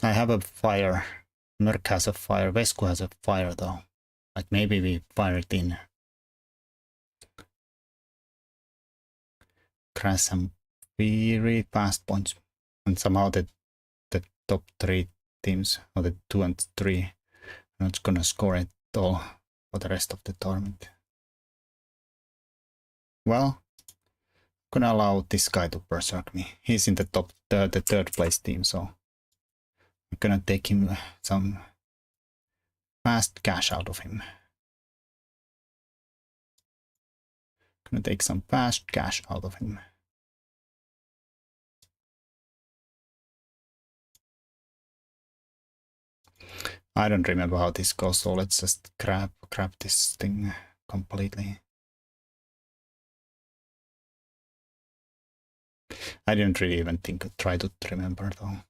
I have a fire. Merk has a fire. Vesku has a fire though. Like maybe we fire it in. Crash some very fast points. And somehow the top 3 teams, or the 2 and 3, are not gonna score at all for the rest of the tournament. Well, I'm gonna allow this guy to berserk me. He's in the top, the 3rd place team, so I'm gonna take him some fast cash out of him. Gonna take some fast cash out of him. I don't remember how this goes, so let's just grab this thing completely. I didn't really even try to remember though.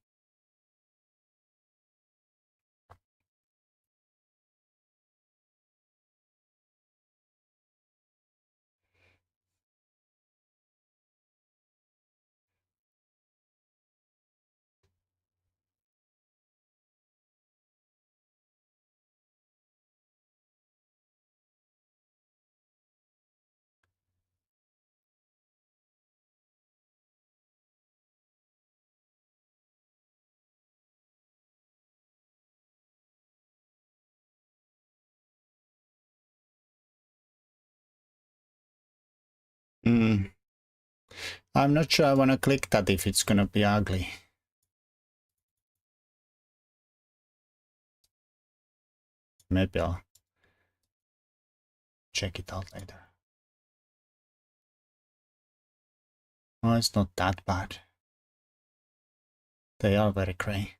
I'm not sure I want to click that if it's gonna be ugly. Maybe I'll check it out later. Oh, it's not that bad. They are very grey.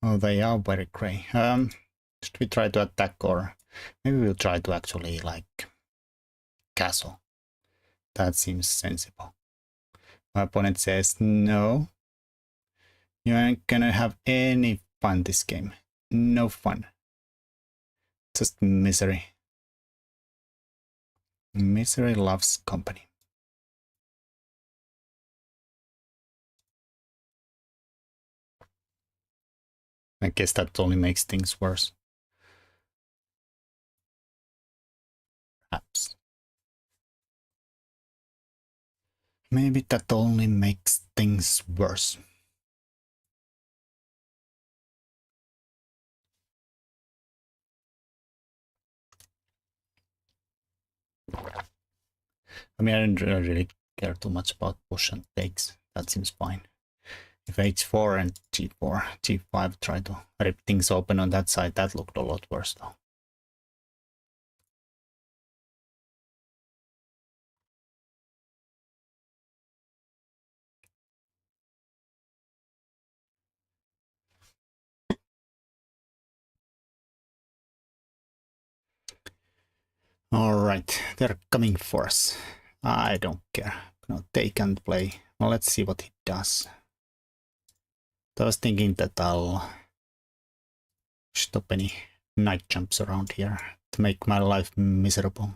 Oh, they are very grey. Should we try to attack, or maybe we'll try to actually like castle? That seems sensible. My opponent says no. You ain't gonna have any fun this game. No fun. Just misery. Misery loves company. I guess that only makes things worse. Perhaps. Maybe that only makes things worse. I mean, I don't really care too much about push and takes. That seems fine. If h4 and g4, g5 try to rip things open on that side, that looked a lot worse though. Alright, they're coming for us. I don't care. No, they can't play. Well, let's see what he does. I was thinking that I'll stop any night jumps around here to make my life miserable.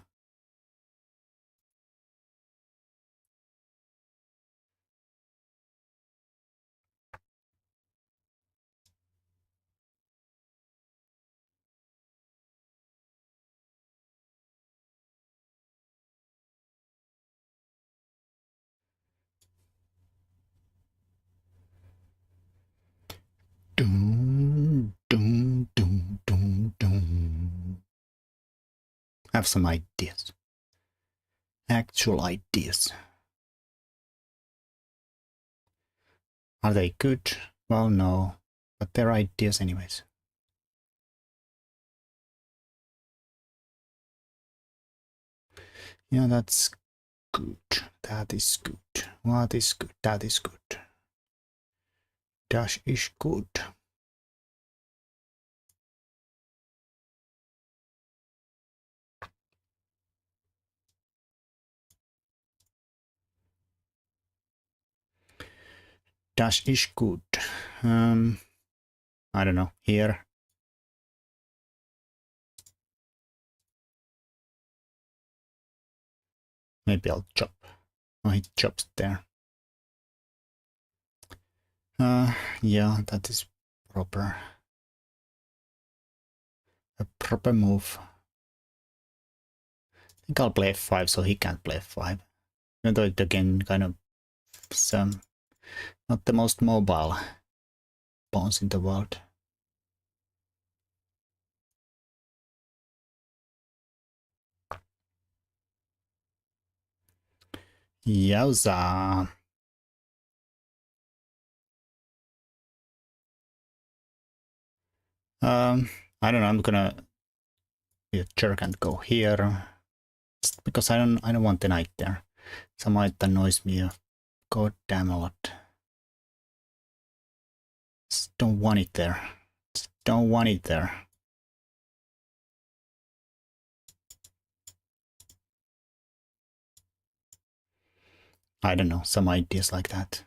Doom, doom, doom, doom, doom. I have some ideas. Actual ideas. Are they good? Well, no. But they're ideas anyways. Yeah, that's good. That is good. What is good? That is good. Dash is good. Dash is good. I don't know. Here. Maybe I'll chop. Oh, he chops there. Yeah, that is proper. A proper move. I think I'll play f5 so he can't play f5. Even though it again kind of is not the most mobile pawns in the world. Yowza. I don't know, I'm gonna be a jerk and go here. Just because I don't want the knight there. Some might annoys me a goddamn a lot. Just don't want it there. Just don't want it there. I don't know, some ideas like that.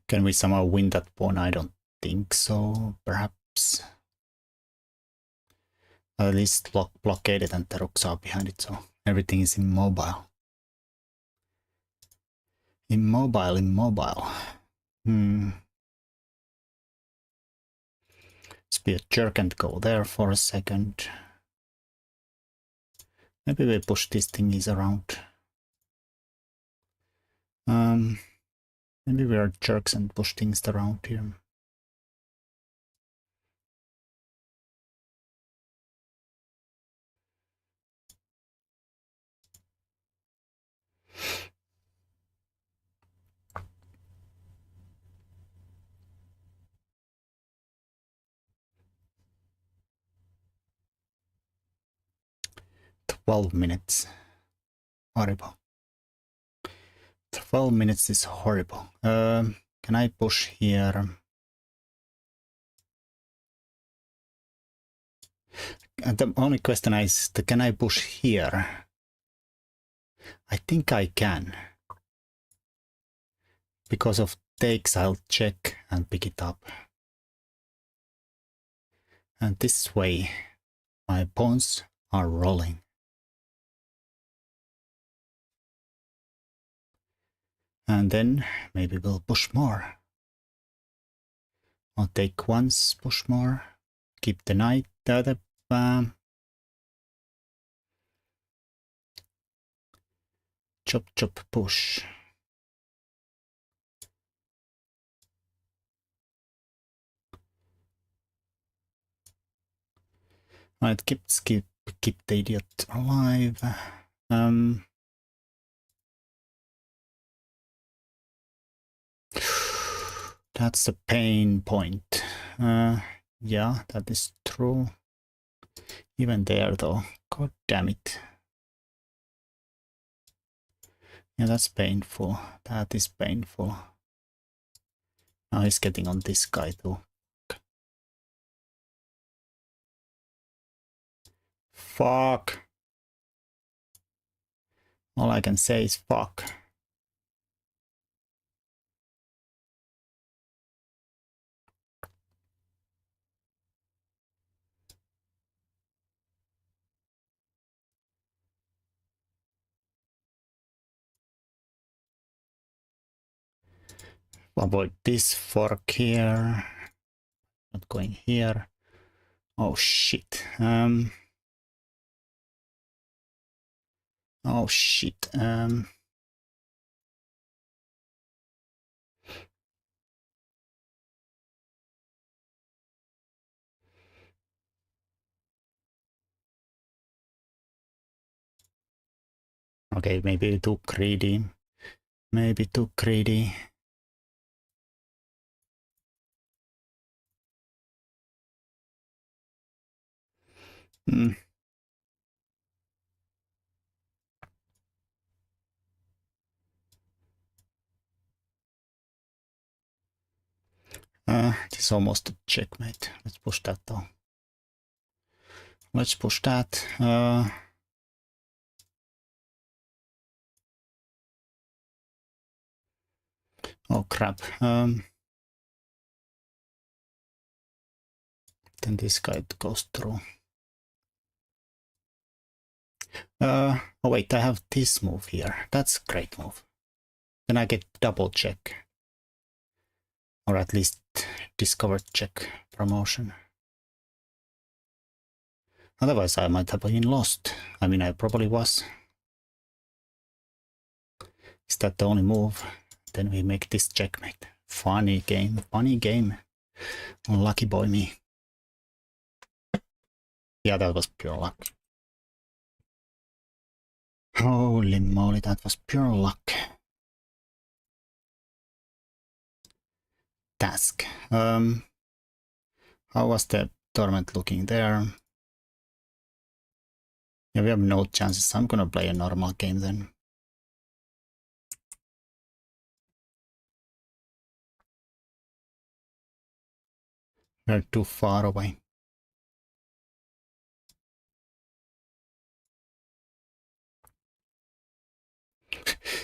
Can we somehow win that pawn? I don't think so. Perhaps. At least blockaded and the rooks are behind it, so everything is immobile. Immobile. Let's be a jerk and go there for a second. Maybe we push these thingies around. Maybe we are jerks and push things around here. 12 minutes. Horrible. 12 minutes is horrible. Can I push here? And the only question is, can I push here? I think I can. Because of takes, I'll check and pick it up. And this way, my pawns are rolling. And then maybe we'll push more. I'll take once, push more, keep the knight, the other chop chop push. Alright, keep the idiot alive. That's a pain point. Yeah, that is true. Even there though, god damn it. Yeah, that's painful. That is painful. Now he's getting on this guy too. Fuck. All I can say is fuck. Avoid this fork here. Not going here. Oh shit. Oh shit. Okay, maybe too greedy. Maybe too greedy. This is almost a checkmate. Let's push that though. Let's push that. Oh crap. Then this guy goes through. Oh wait, I have this move here. That's a great move. Then I get double check. Or at least discovered check promotion. Otherwise I might have been lost. I mean, I probably was. Is that the only move? Then we make this checkmate. Funny game, funny game. Lucky boy me. Yeah, that was pure luck. Holy moly, that was pure luck. Task. How was the tournament looking there? Yeah, we have no chances. I'm gonna play a normal game then. We're too far away.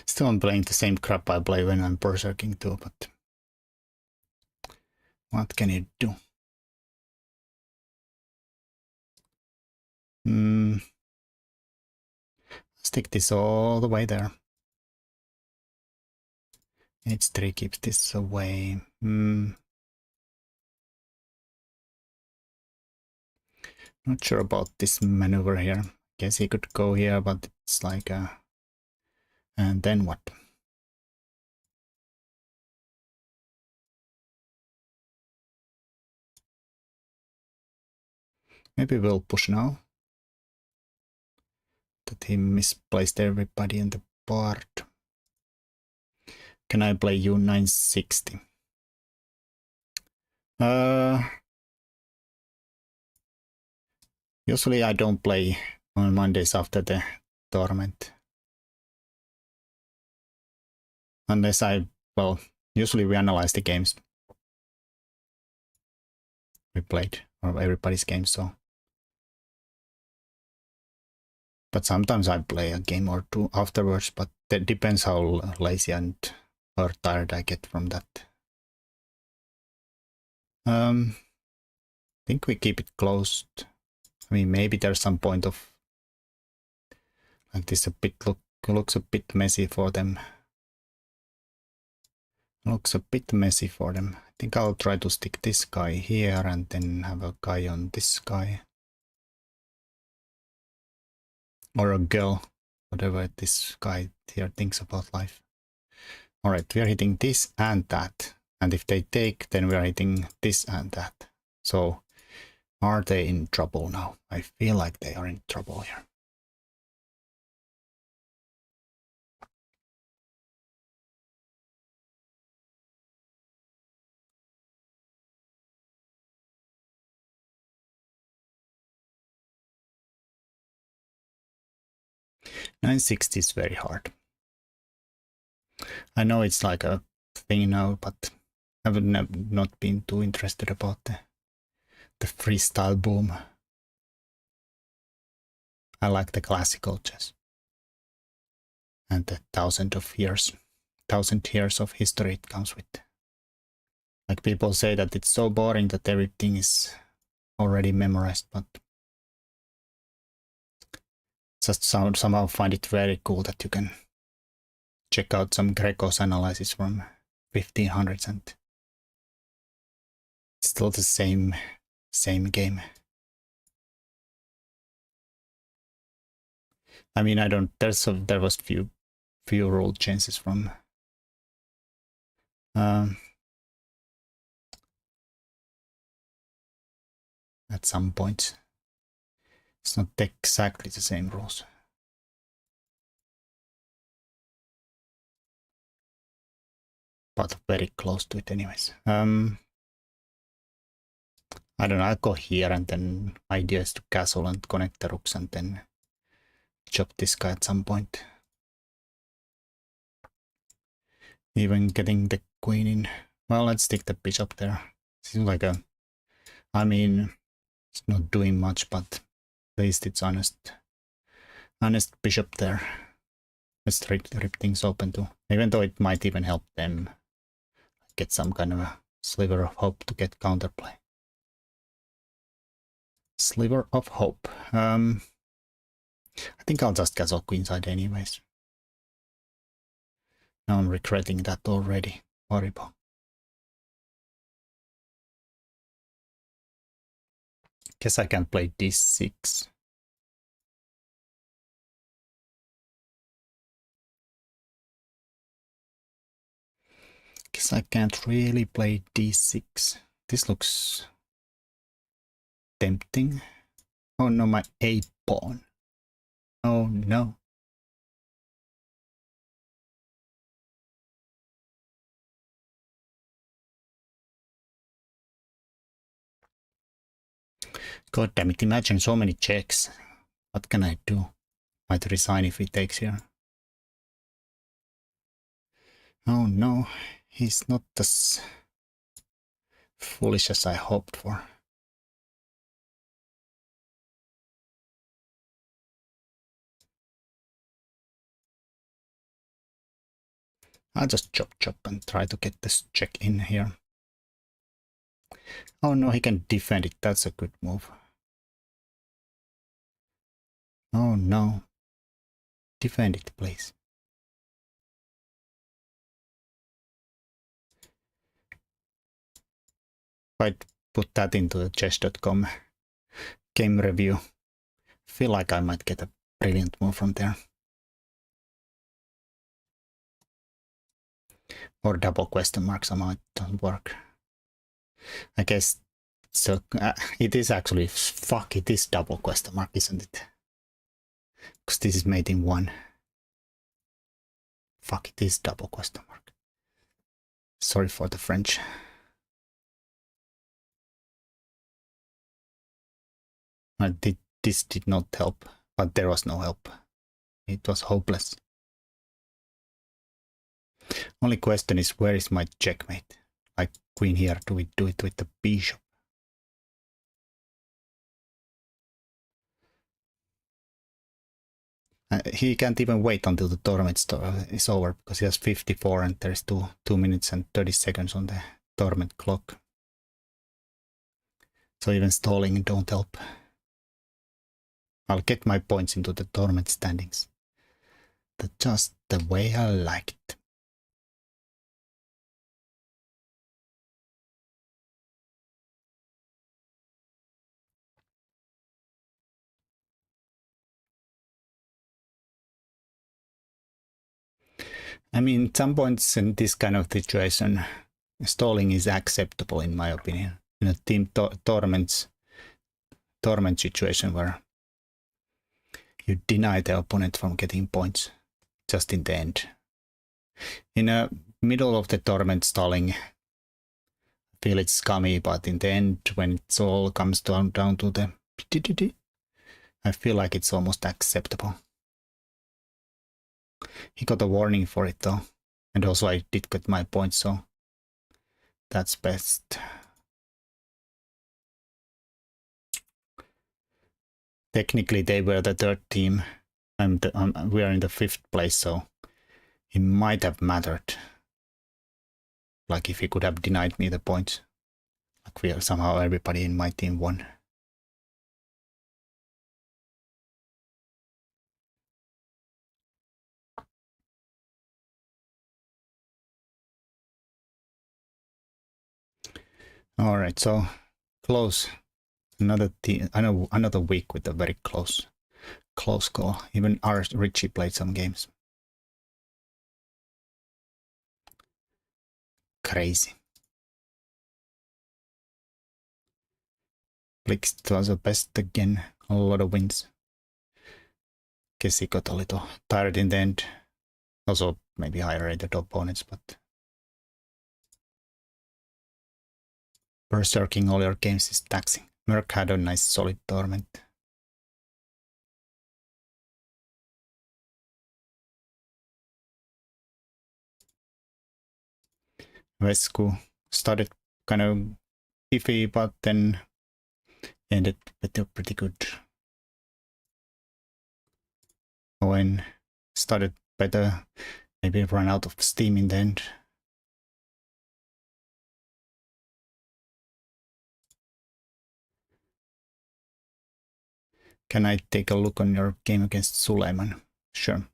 Still I'm playing the same crap I play when I'm berserking too, but what can you do? Stick this all the way there. H3 keeps this away. Not sure about this maneuver here. Guess he could go here, but it's like a... And then what? Maybe we'll push now. That he misplaced everybody in the board. Can I play U960? Usually I don't play on Mondays after the tournament. Unless well, usually we analyze the games we played, or everybody's games, so. But sometimes I play a game or two afterwards, but that depends how lazy and or tired I get from that. I think we keep it closed. I mean, maybe there's some point of like this a bit looks a bit messy for them. Looks a bit messy for them. I think I'll try to stick this guy here and then have a guy on this guy. Or a girl, whatever this guy here thinks about life. Alright, we are hitting this and that. And if they take, then we are hitting this and that. So, are they in trouble now? I feel like they are in trouble here. $960 is very hard. I know it's like a thing now, but I would not been too interested about the freestyle boom. I like the classical chess. And the 1,000 years of history it comes with. Like people say that it's so boring that everything is already memorized, but just somehow find it very cool that you can check out some Greco's analysis from 1500s and it's still the same game. I mean, I don't. There was few rule changes from. At some point, it's not exactly the same rules. But very close to it anyways. I don't know, I'll go here and then idea is to castle and connect the rooks and then chop this guy at some point. Even getting the queen in. Well, let's stick the bishop there. Seems like I mean, it's not doing much, but at least it's honest bishop there. Let's rip things open too. Even though it might even help them get some kind of a sliver of hope to get counterplay. Sliver of hope. I think I'll just castle queenside anyways. Now I'm regretting that already. Horrible. Guess I can play d6. Guess I can't really play d6. This looks tempting. Oh no, my a pawn. Oh no. God damn it, imagine so many checks. What can I do? Might resign if he takes here. Oh no, he's not as foolish as I hoped for. I'll just chop and try to get this check in here. Oh no, he can defend it. That's a good move. Oh no. Defend it, please. I'd put that into the chess.com game review. Feel like I might get a brilliant move from there. Or double question marks somehow it doesn't work. I guess so. It is actually, fuck, it is double question mark, isn't it? Because this is made in one. Fuck, it is double question mark. Sorry for the French. This did not help but there was no help. It was hopeless. Only question is, where is my checkmate? Like queen here, do we do it with the bishop? He can't even wait until the tournament is over because he has 54 and there's 2 minutes and 30 seconds on the tournament clock. So even stalling don't help. I'll get my points into the tournament standings. That's just the way I like it. I mean, at some points in this kind of situation, stalling is acceptable in my opinion. In a team tournament situation where you deny the opponent from getting points just in the end. In the middle of the tournament stalling, I feel it's scummy, but in the end, when it all comes down to the I feel like it's almost acceptable. He got a warning for it though, and also I did get my points, so that's best. Technically, they were the third team. We are in the 5th place, so it might have mattered. Like if he could have denied me the points. Like we are somehow everybody in my team won. All right, so close. Another week with a very close call. Even Richie played some games. Crazy. Blixt was the best again. A lot of wins. Guess he got a little tired in the end. Also maybe higher rated opponents, but berserking all your games is taxing. Merc had a nice solid tournament. Vesku started kind of iffy, but then ended pretty good. Owen started better, maybe ran out of steam in the end. Can I take a look on your game against Suleiman? Sure.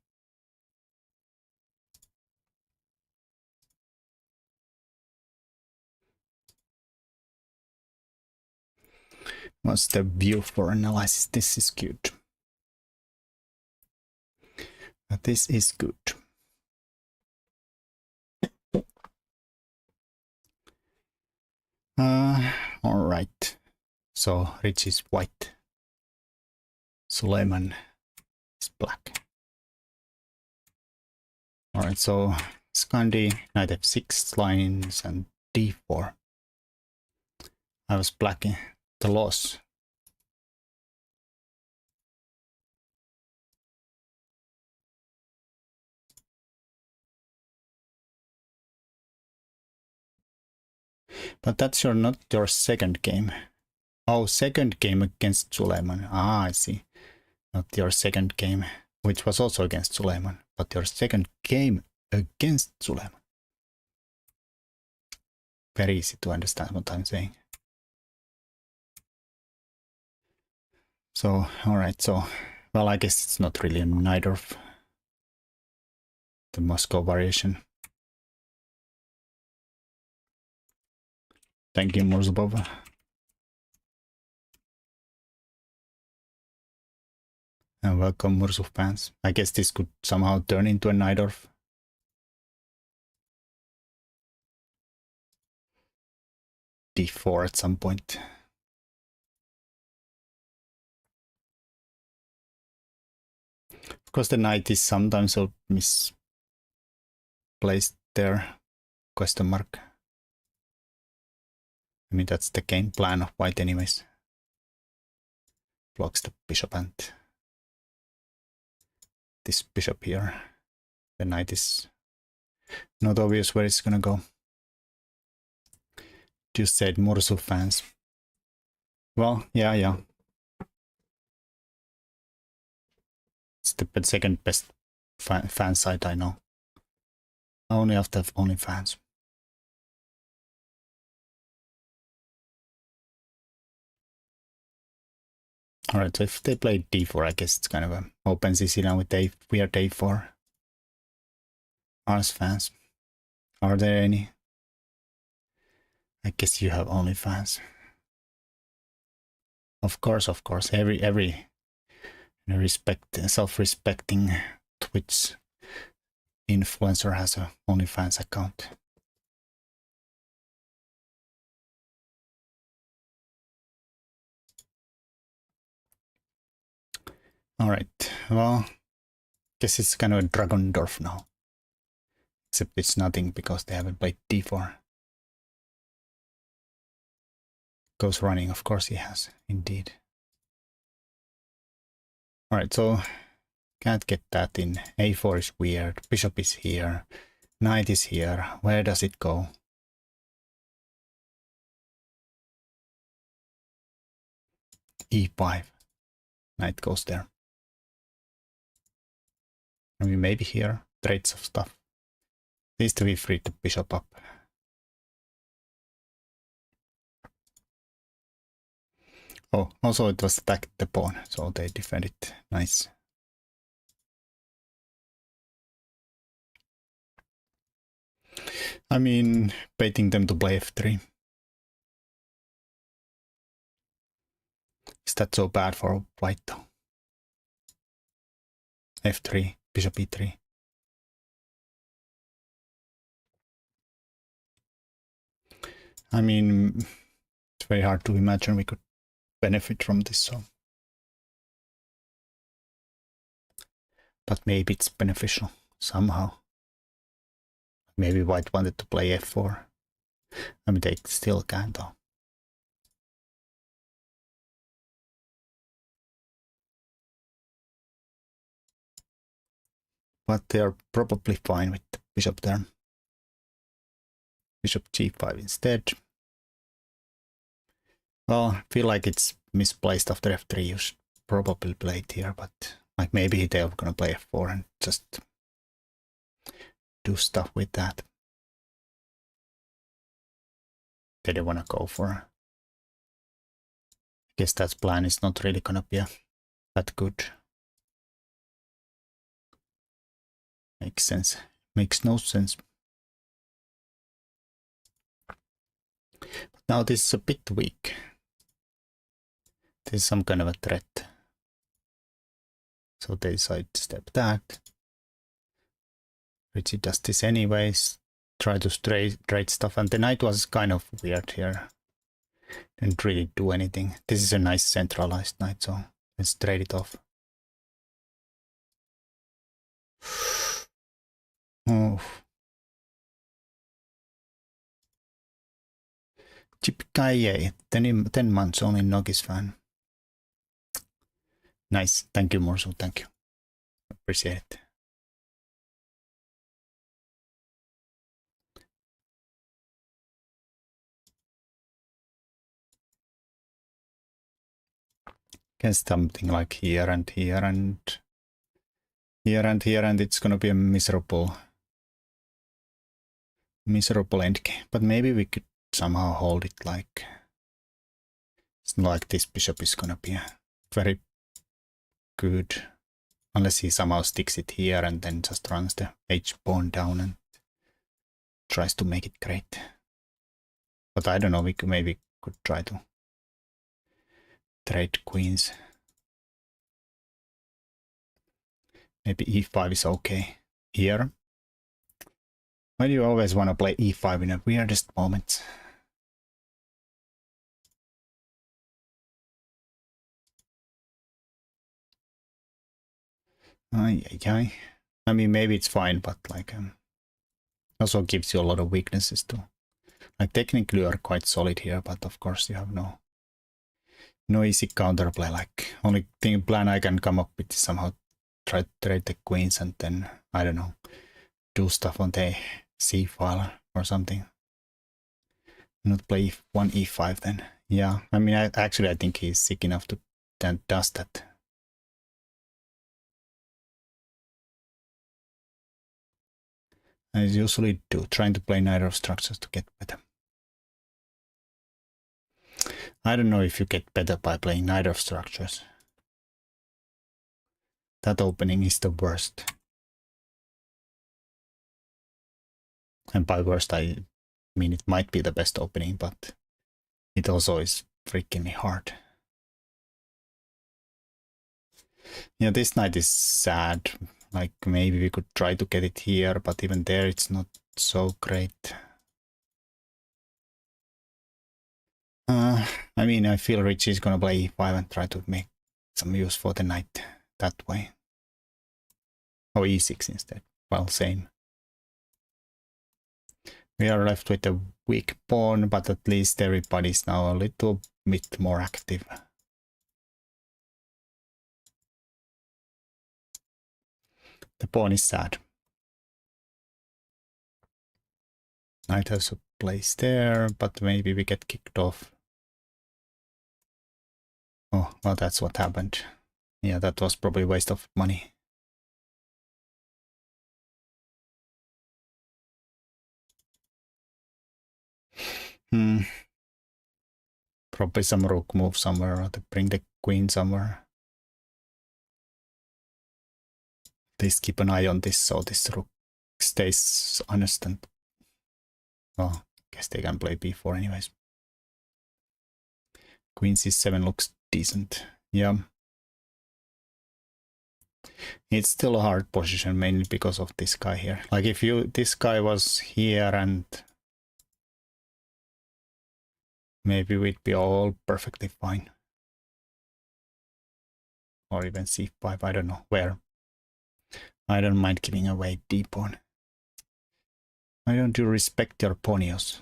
What's the view for analysis? This is good. This is good. All right. So Rich is white. Suleiman is black. All right. So Scandi, knight f6 lines and d4. I was blacking the loss. But that's not your second game. Oh, second game against Suleiman. Ah, I see. Not your second game, which was also against Suleiman, but your second game against Suleiman. Very easy to understand what I'm saying. So, alright, so, well, I guess it's not really neither of the Moscow variation. Thank you, Murzubova. And welcome, Murzov fans. I guess this could somehow turn into a Najdorf. D4 at some point. Of course, the knight is sometimes so misplaced there. Question mark. I mean, that's the game plan of white anyways. Blocks the bishop and this bishop here. The knight is not obvious where it's gonna go. Just said Mursu fans. Well, yeah. It's the second best fan site I know. I only have to have OnlyFans. Alright, so if they play d4, I guess it's kind of an open CC now with weird a4. Ars fans. Are there any? I guess you have OnlyFans. Of course. Every self-respecting Twitch influencer has a OnlyFans account. Alright, well, guess it's kind of a Dragendorf now. Except it's nothing because they haven't played d4. Goes running, of course he has, indeed. Alright, so can't get that in. a4 is weird, bishop is here, knight is here. Where does it go? e5. Knight goes there. I mean, maybe here, trades of stuff. Needs to be free the bishop up. Oh, also it was attacked the pawn, so they defended. Nice. I mean, baiting them to play f3. Is that so bad for white though? f3, bishop e3. I mean, it's very hard to imagine we could benefit from this, so. But maybe it's beneficial somehow. Maybe white wanted to play f4. I mean, they still can though. But they are probably fine with the bishop there. Bishop g5 instead. Well, I feel like it's misplaced after f3. You should probably play it here, but like maybe they're gonna play f4 and just do stuff with that. They don't wanna go for. I guess that plan is not really gonna be that good. Makes sense. Makes no sense. But now this is a bit weak. There's some kind of a threat. So they sidestep that. Richie does this anyways. Try to trade stuff. And the knight was kind of weird here. Didn't really do anything. This is a nice centralized knight, so let's trade it off. Oh. Chip Kaye, 10 months only Nogis fan. Nice. Thank you, Morso. Thank you. Appreciate it. Guess something like here and here and here and here, and it's gonna be a miserable endgame. But maybe we could somehow hold it like it's not like this bishop is gonna be very good unless he somehow sticks it here and then just runs the h pawn down and tries to make it great. But I don't know, we maybe could try to trade queens. Maybe e5 is okay here. Why do you always want to play e5 in the weirdest moments? I mean, maybe it's fine, but like also gives you a lot of weaknesses too. Like technically you are quite solid here, but of course you have no easy counterplay. Like only plan I can come up with is somehow try to trade the queens and then, I don't know, do stuff on the c file or something. Not play one e5 then. Yeah, I mean, I think he's sick enough to then does that. I usually do, trying to play neither of structures to get better. I don't know if you get better by playing neither of structures. That opening is the worst. And by worst, I mean it might be the best opening, but it also is freaking hard. Yeah, this knight is sad. Like, maybe we could try to get it here, but even there it's not so great. I mean, I feel Richie is gonna play e5 and try to make some use for the knight that way. Or e6 instead. Well, same. We are left with a weak pawn, but at least everybody's now a little bit more active. The pawn is sad. Knight has a place there, but maybe we get kicked off. Oh, well, that's what happened. Yeah, that was probably a waste of money. Probably some rook move somewhere or to bring the queen somewhere. Please keep an eye on this so this rook stays unassisted. Oh, guess they can play b4 anyways. Queen c7 looks decent. Yeah. It's still a hard position, mainly because of this guy here. Like if this guy was here and maybe we'd be all perfectly fine. Or even c5, I don't know where. I don't mind giving away d pawn. Why don't you respect your ponios?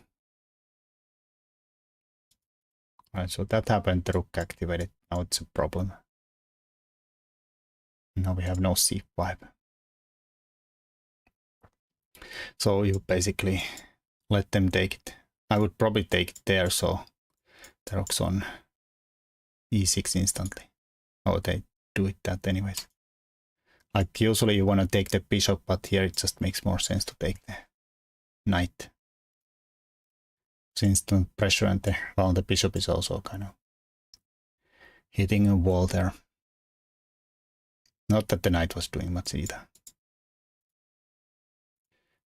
Alright, so that happened, the rook activated. Now it's a problem. Now we have no c5. So you basically let them take it. I would probably take it there, so the rook's on e6 instantly. Oh, they do it that anyways. Like usually you want to take the bishop, but here it just makes more sense to take the knight. It's instant pressure and the bishop is also kind of hitting a wall there. Not that the knight was doing much either.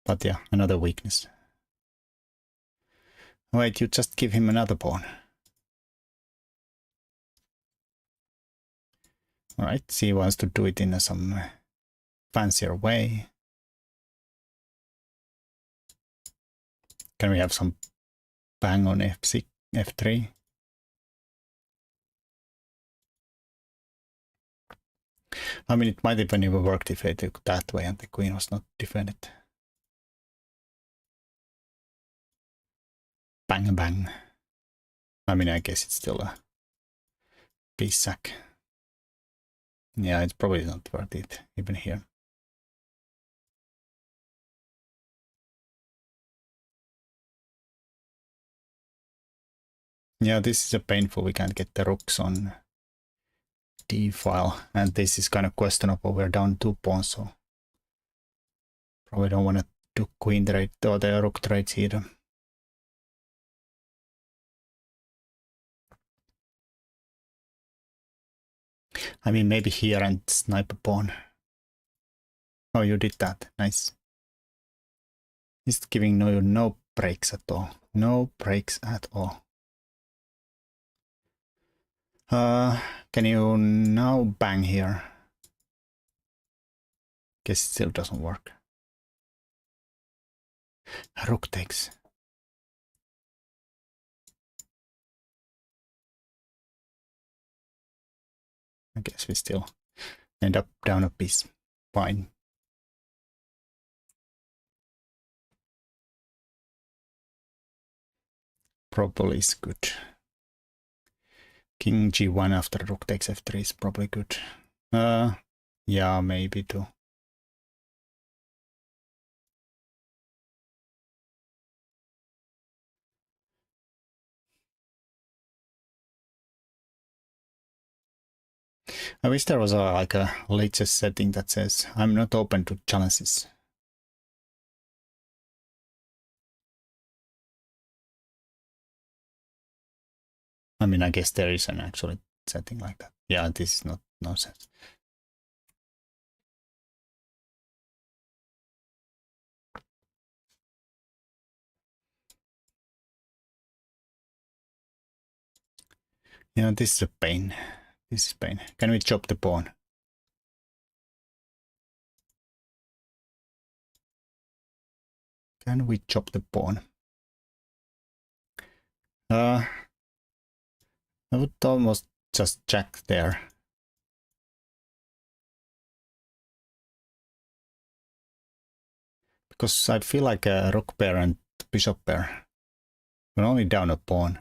But yeah, another weakness. Wait, you just give him another pawn. Alright, he wants to do it in some fancier way. Can we have some bang on f6, f3? I mean, it might even even worked if they took that way and the queen was not defended. Bang, bang. I mean, I guess it's still a piece sack. Yeah, it's probably not worth it, even here. Yeah, this is a painful. We can't get the rooks on d file, and this is kind of questionable. We're down 2 pawns, so probably don't want to do queen trade or the rook trades either. I mean, maybe here and snipe a pawn. Oh, you did that. Nice. He's giving no breaks at all. No breaks at all. Can you now bang here? Guess it still doesn't work. Rook takes. I guess we still end up down a piece. Fine. Probably is good. King g1 after rook takes f3 is probably good. Yeah, maybe too. I wish there was like a latest setting that says I'm not open to challenges. I mean, I guess there is an actual setting like that. Yeah, this is not nonsense. Yeah, this is a pain. This is pain. Can we chop the pawn? Can we chop the pawn? I would almost just check there. Because I feel like a rook pair and bishop pair. We're only down a pawn.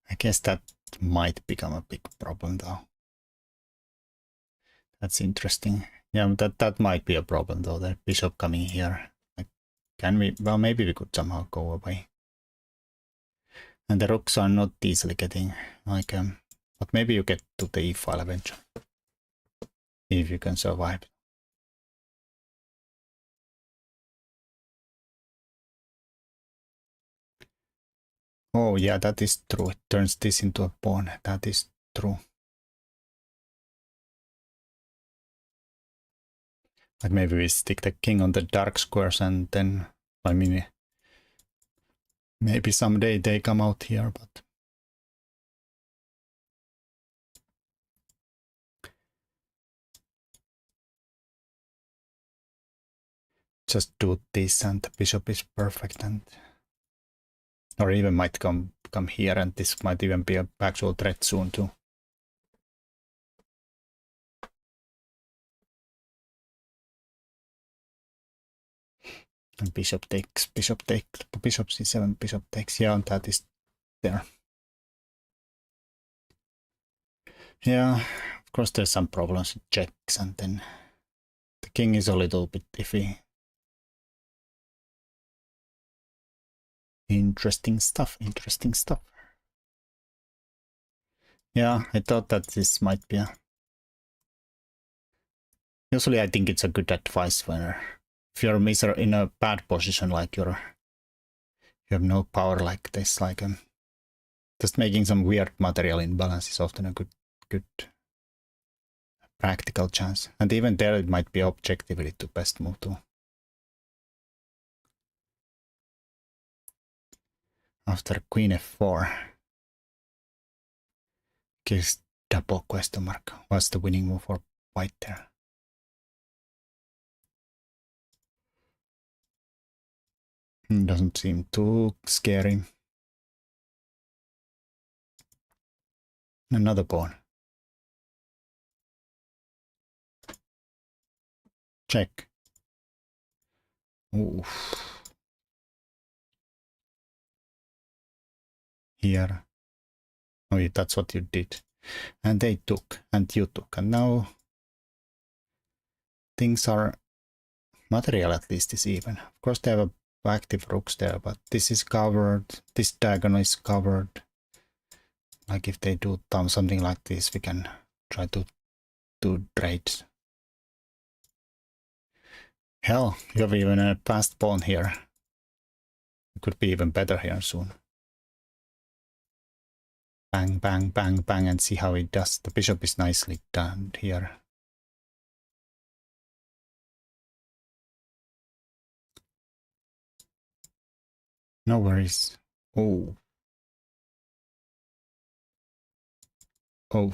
I guess that might become a big problem though. That's interesting. Yeah, that might be a problem though, the bishop coming here. Like, can we? Well, maybe we could somehow go away. And the rooks are not easily getting, like, but maybe you get to the e-file eventually. If you can survive. Oh yeah, that is true. It turns this into a pawn. That is true. Like maybe we stick the king on the dark squares and then, I mean, maybe someday they come out here, but just do this and the bishop is perfect, and or even might come here, and this might even be an actual threat soon too. And bishop takes, bishop c7, bishop takes. Yeah, and that is there. Yeah, of course there's some problems with checks, and then the king is a little bit iffy. Interesting stuff, interesting stuff. Yeah, I thought that this might be a... Usually I think it's a good advice when if you're in a bad position, like you have no power like this, like just making some weird material imbalance is often a good practical chance. And even there it might be objectively the best move too. After queen f4, gives double question mark. What's the winning move for white there? Doesn't seem too scary. Another pawn. Check. Oof. Here. Oh, yeah, that's what you did. And they took, and you took. And now things are, material at least is even. Of course they have active rooks there, but this is covered. This diagonal is covered. Like if they do something like this, we can try to do trades. Hell, you have even a passed pawn here. It could be even better here soon. Bang, bang, bang, bang, and see how it does. The bishop is nicely done here. No worries. Oh. Oh.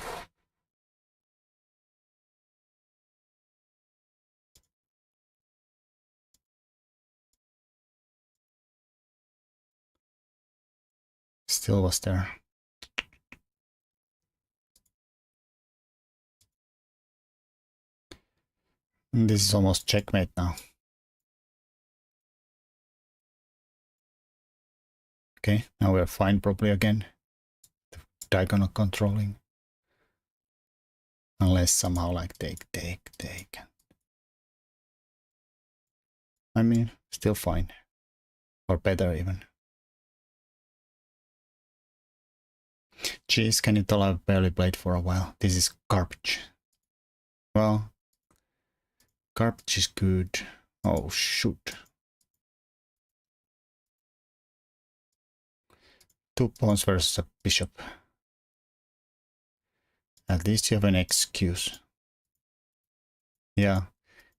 Still was there. And this is almost checkmate now. Okay, now we're fine probably again. The diagonal controlling. Unless somehow like take. I mean, still fine. Or better even. Jeez, can you tell I've barely played for a while? This is garbage. Well, garbage is good. Oh, shoot. 2 pawns versus a bishop. At least you have an excuse. Yeah.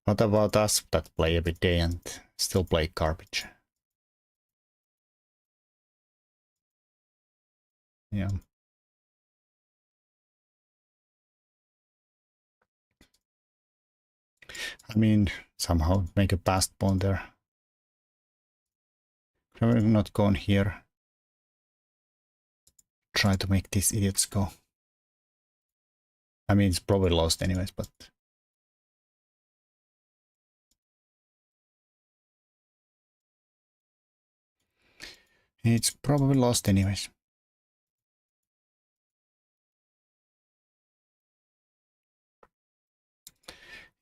What about us that play every day and still play garbage? Yeah. I mean, somehow make a passed pawn there. Probably not going here. Try to make these idiots go. I mean, it's probably lost anyways, but... It's probably lost anyways.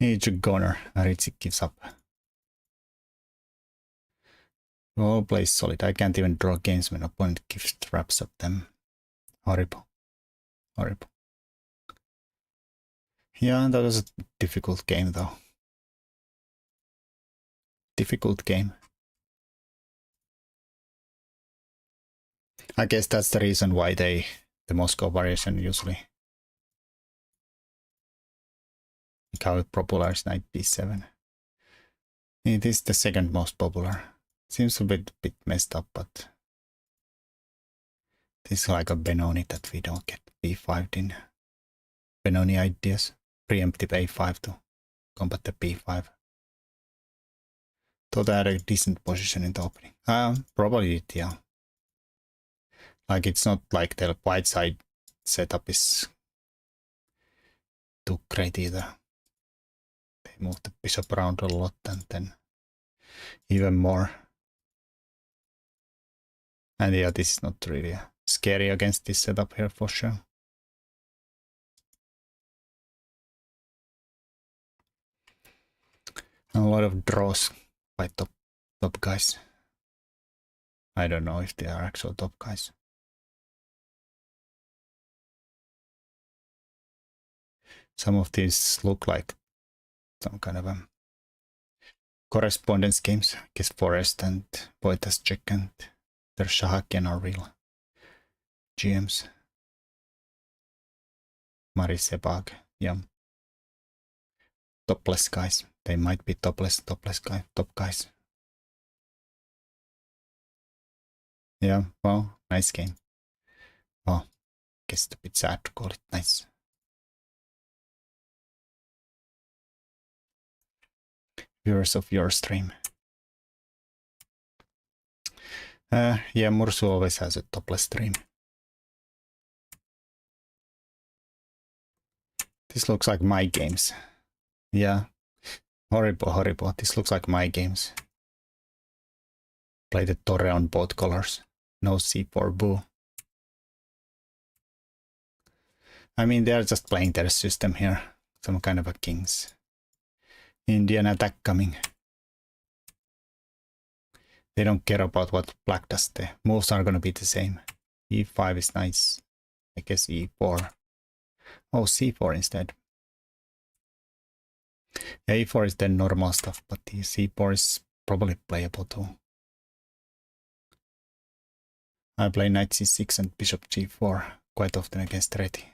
It's a goner. Aritzik gives up. All plays solid. I can't even draw games when opponent gives traps at them. Horrible. Horrible. Yeah, that was a difficult game though. Difficult game. I guess that's the reason why the Moscow variation usually. Like how popular is knight b7. It is the second most popular. Seems a bit messed up, but this is like a Benoni that we don't get b5'd in. Benoni ideas. Preemptive a5 to combat the b5. Thought I had a decent position in the opening. Probably it, yeah. Like it's not like the white side setup is too great either. They move the bishop around a lot and then even more. And yeah, this is not really scary against this setup here for sure. And a lot of draws by top guys. I don't know if they are actual top guys. Some of these look like some kind of correspondence games. I guess Forest and Wojtas Czech and Shahakian are real GMs. Mari Sebag, yeah. Topless guys. They might be top guys. Yeah, well, nice game. Well, guess it's a bit sad to call it nice. Viewers of your stream. Yeah, Mursu always has a topless stream. This looks like my games. Yeah. Horrible. This looks like my games. Play the Torre on both colors. No c4 boo. I mean, they're just playing their system here. Some kind of a king's Indian attack coming. They don't care about what black does. The moves are gonna be the same. e5 is nice. I guess e4. Oh, c4 instead. Yeah, e4 is the normal stuff, but the c4 is probably playable too. I play knight c6 and bishop g4 quite often against Reti.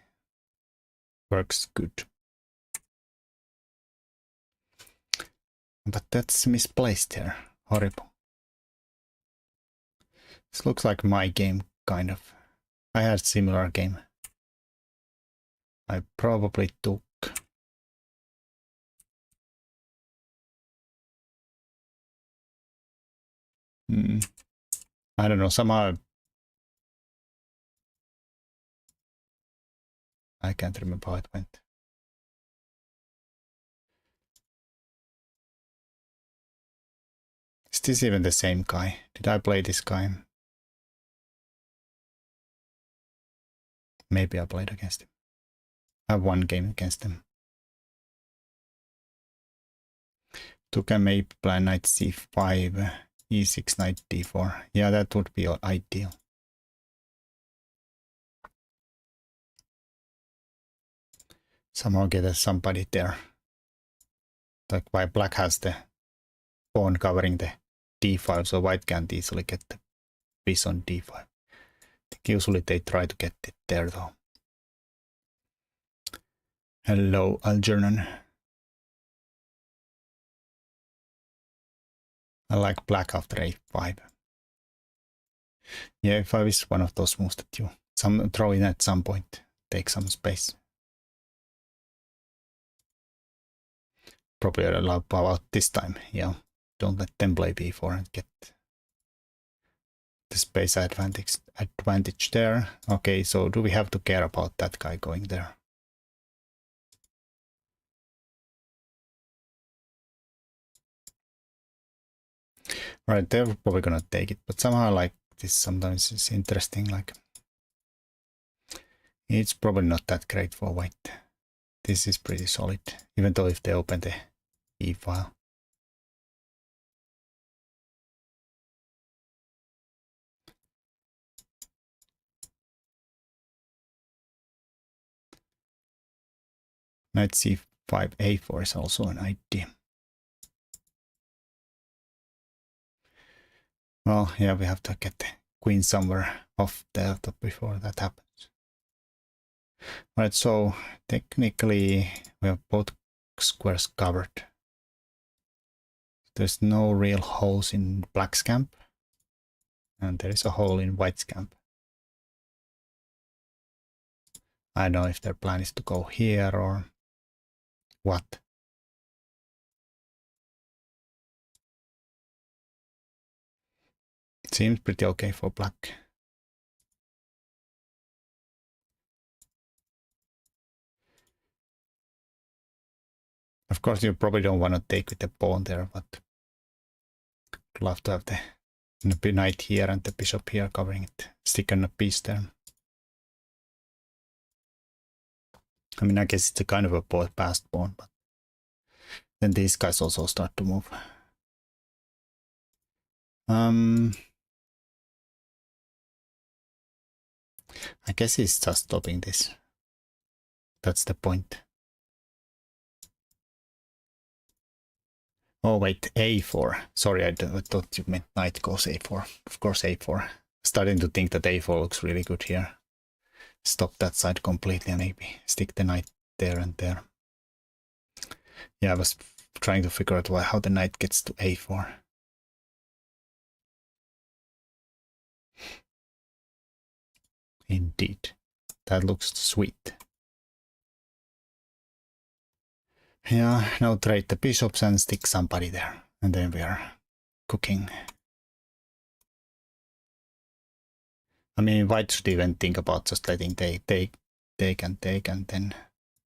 Works good. But that's misplaced here. Horrible. This looks like my game, kind of. I had similar game. I probably took... I don't know, somehow... I can't remember how it went. Is this even the same guy? Did I play this guy? Maybe I played against him. have one game against them. Took a maybe plan knight c5, e6, knight d4. Yeah, that would be ideal. Somehow get somebody there. Like why black has the pawn covering the d5, so white can't easily get the piece on d5. I think usually they try to get it there though. Hello, Algernon. I like black after a5. Yeah, a5 is one of those moves that you throw in at some point, take some space. Probably allow about this time, yeah. Don't let them play b4 and get the space advantage there. Okay, so do we have to care about that guy going there? Right, they're probably gonna take it, but somehow like this sometimes is interesting, like it's probably not that great for white. This is pretty solid, even though if they open the e file. Knight c5, a4 is also an idea. Well, yeah, we have to get the queen somewhere off there before that happens. Right, so technically we have both squares covered. There's no real holes in black's camp, and there is a hole in white's camp. I don't know if their plan is to go here or what. It seems pretty okay for black. Of course, you probably don't want to take with the pawn there, but I'd love to have the knight here and the bishop here covering it, sticking a piece there. I mean, I guess it's a kind of a passed pawn, but then these guys also start to move. I guess he's just stopping this. That's the point. Oh wait, a4. Sorry, I thought you meant knight goes a4. Of course a4. Starting to think that a4 looks really good here. Stop that side completely and maybe stick the knight there and there. Yeah, I was trying to figure out how the knight gets to a4. Indeed. That looks sweet. Yeah, now trade the bishops and stick somebody there. And then we are cooking. I mean, white should even think about just letting take and then...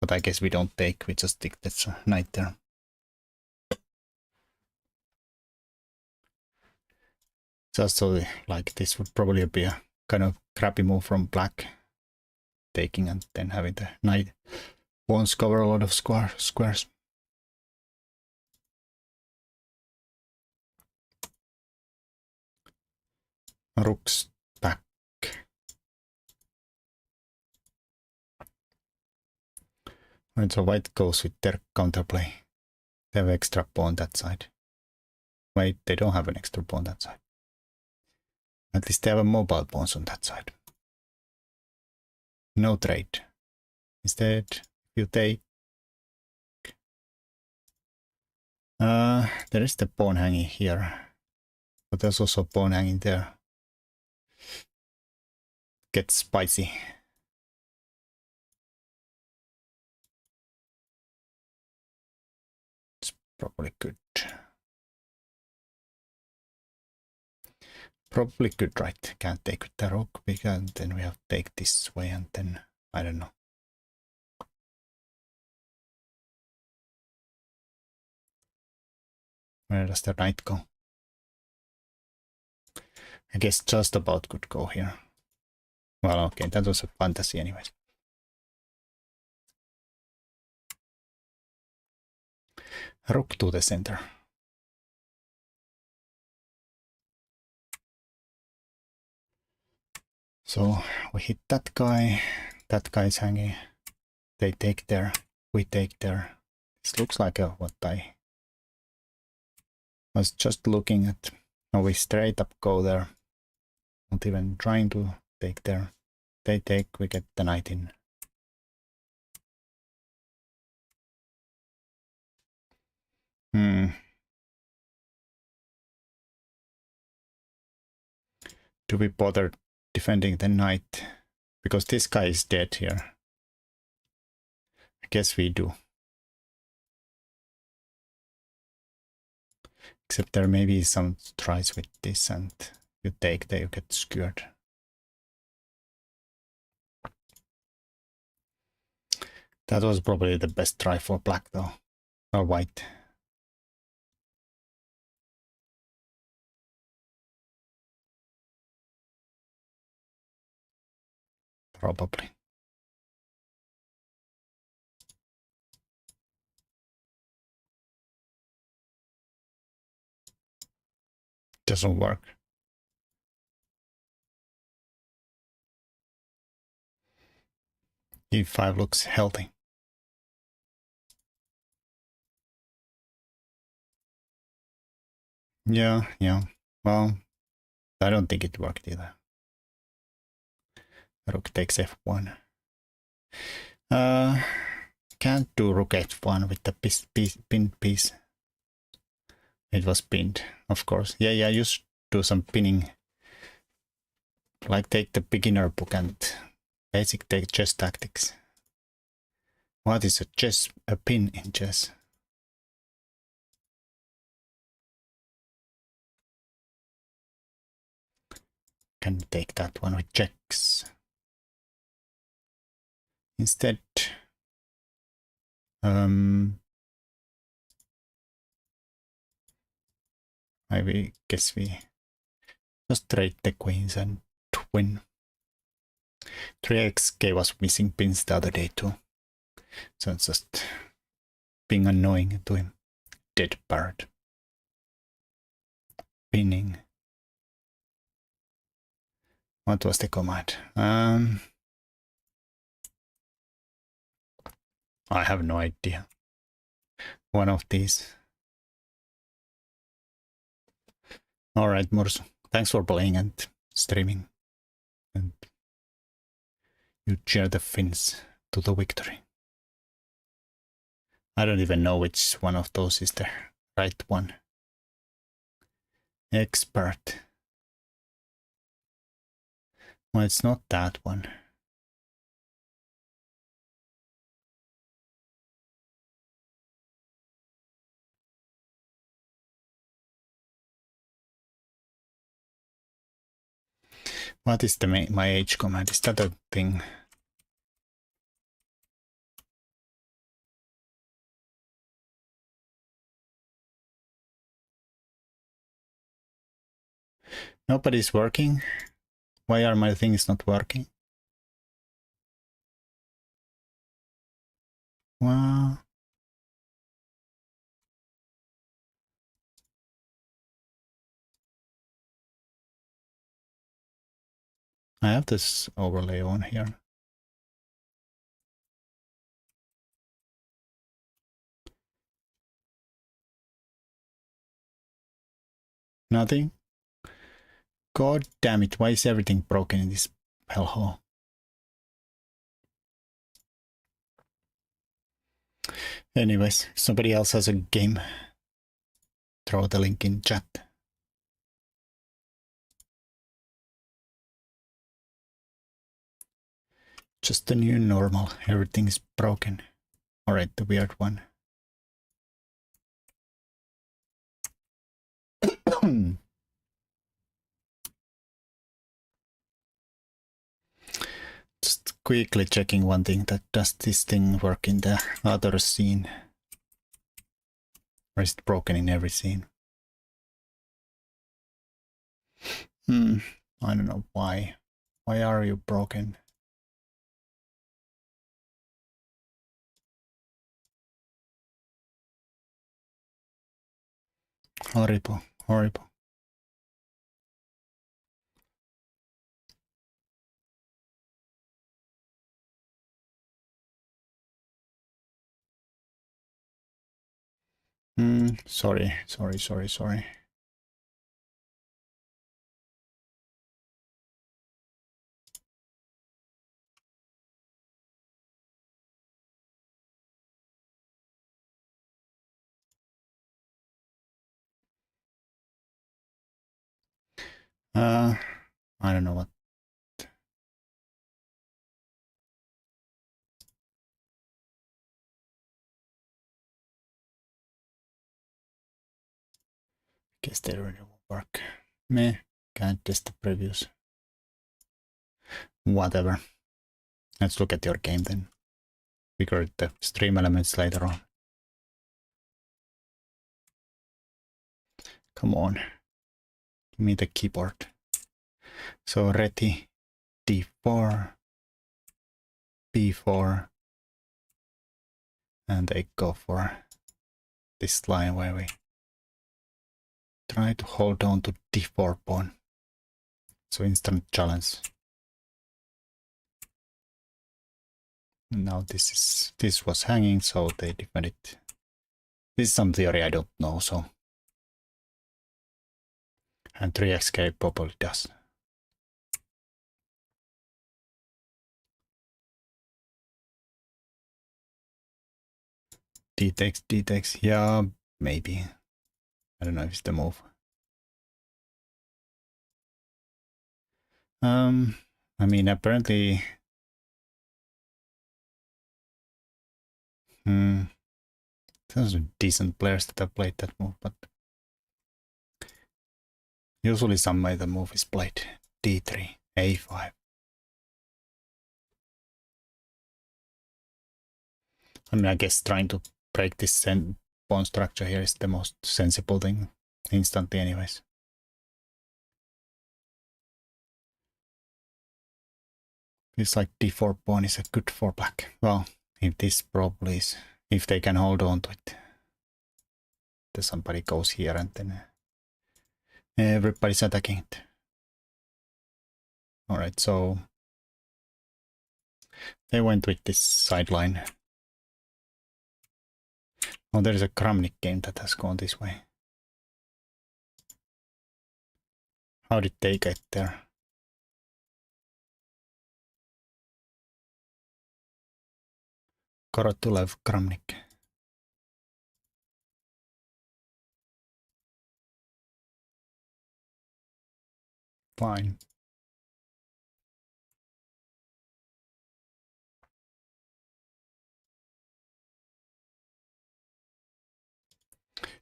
But I guess we don't take, we just stick this knight there. Just so, like, this would probably be a kind of crappy move from black. Taking and then having the knight pawns cover a lot of squares. Rook's back. Right, so white goes with their counterplay. They have extra pawn that side. Wait, they don't have an extra pawn that side. At least they have a mobile pawns on that side. No trade. Instead, you take... there is the pawn hanging here. But there's also a pawn hanging there. Gets spicy. It's probably good. Probably good, right? Can't take with the rook because then we have to take this way and then I don't know. Where does the knight go? I guess just about could go here. Well, okay, that was a fantasy anyways. Rook to the center. So we hit that guy. That guy's hanging. They take there. We take there. This looks like what I was just looking at. No, we straight up go there. Not even trying to take there. They take, we get the knight in. Do we bother defending the knight? Because this guy is dead here. I guess we do. Except there may be some tries with this and you take there, you get skewered. That was probably the best try for black though. Or white. Probably. Doesn't work. E5 looks healthy. Yeah. Well, I don't think it worked either. Rook takes f1. Can't do rook f1 with the pinned piece. It was pinned, of course. Yeah, you should do some pinning. Like take the beginner book and basic chess tactics. What is a pin in chess? Can take that one with checks. Instead, I guess we just trade the queens and win. 3x gave us missing pins the other day too. So it's just being annoying to him. Dead bird. Pinning. What was the command? I have no idea. One of these. Alright, Mursu. Thanks for playing and streaming. And you cheer the Finns to the victory. I don't even know which one of those is the right one. Expert. Well, it's not that one. What is my H command? Is that a thing? Nobody's working. Why are my things not working? Well, I have this overlay on here. Nothing? God damn it, why is everything broken in this hellhole? Anyways, if somebody else has a game, throw the link in chat. Just the new normal, everything is broken. Alright, the weird one. Just quickly checking one thing, that does this thing work in the other scene? Or is it broken in every scene? I don't know why. Why are you broken? Horrible, horrible. Sorry. I don't know what. Guess they really won't work. Meh, can't test the previews. Whatever. Let's look at your game then. Figure out the stream elements later on. Come on. Give me the keyboard. So ready, D4, B4, and they go for this line where we try to hold on to D4 pawn. So instant challenge. Now this was hanging, so they defended. This is some theory I don't know, so. And 3xk probably does. D takes, yeah, maybe. I don't know if it's the move. I mean, apparently, there's decent players that have played that move, but usually some way the move is played. D3, A5. I mean, I guess trying to break this pawn structure here is the most sensible thing, instantly anyways. Feels like D4 pawn is a good for black. Well, if this probably is, if they can hold on to it. Then somebody goes here and then everybody's attacking it. Alright, so they went with this sideline. Oh, there is a Kramnik game that has gone this way. How did they get there? Korotulev Kramnik. Fine.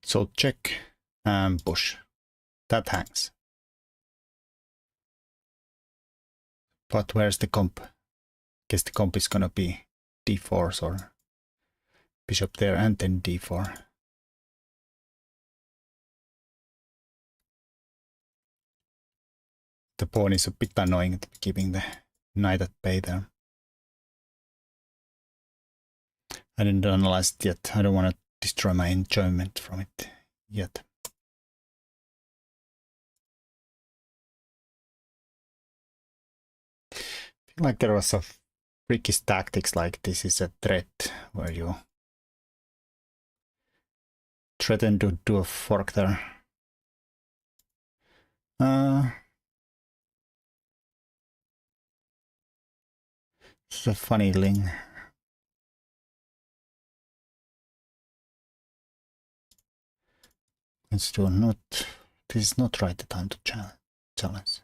So check and push. That hangs. But where's the comp? Guess the comp is gonna be D4s or bishop there and then D4. The pawn is a bit annoying, keeping the knight at bay there. I didn't analyze it yet. I don't want to destroy my enjoyment from it yet. I feel like there was some freaky tactics like this is a threat where you threaten to do a fork there. It's a funny thing. Let's do not. This is not right the time to challenge.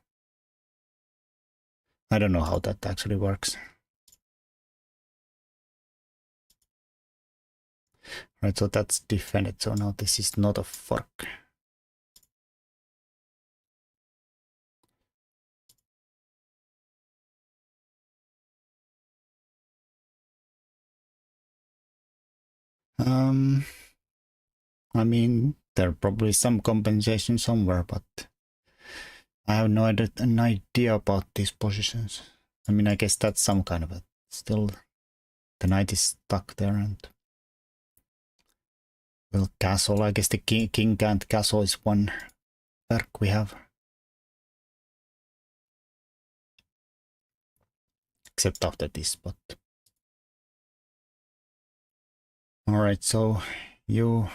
I don't know how that actually works. Right, so that's defended. So now this is not a fork. I mean, there probably some compensation somewhere, but I have no an idea about these positions. I mean, I guess that's some kind of a still the knight is stuck there and Well, castle, I guess the king can't castle is one perk we have. Except after this spot. Alright, so you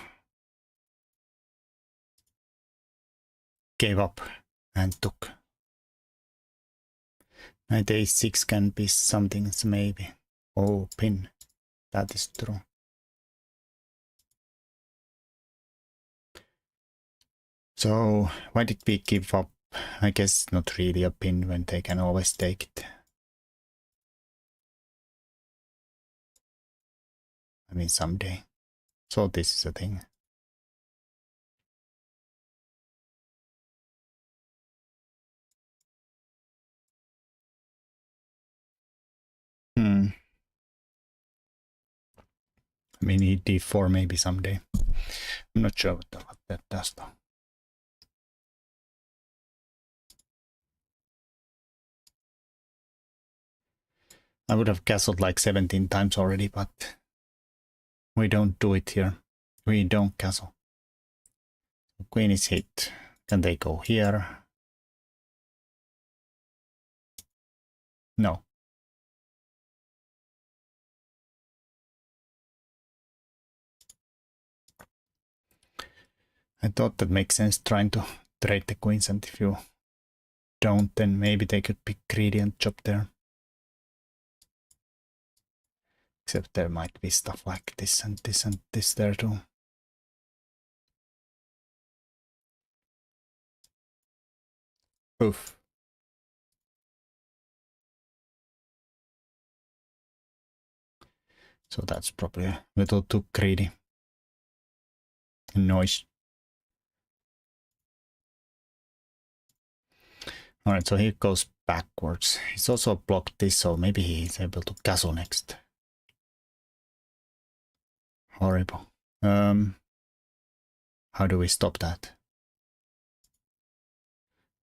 gave up and took. Knight a6 can be something, maybe. Oh, pin. That is true. So, why did we give up? I guess not really a pin when they can always take it. I mean, someday. So this is a thing. I mean, d4 maybe someday. I'm not sure what that does though. I would have castled like 17 times already, but we don't do it here. We don't castle. Queen is hit. Can they go here? No. I thought that makes sense trying to trade the queens, and if you don't, then maybe they could be greedy and chop there. Except there might be stuff like this and this and this there too. Oof. So that's probably a little too greedy. Noise. Alright, so he goes backwards. He's also blocked this, so maybe he's able to castle next. Horrible. How do we stop that?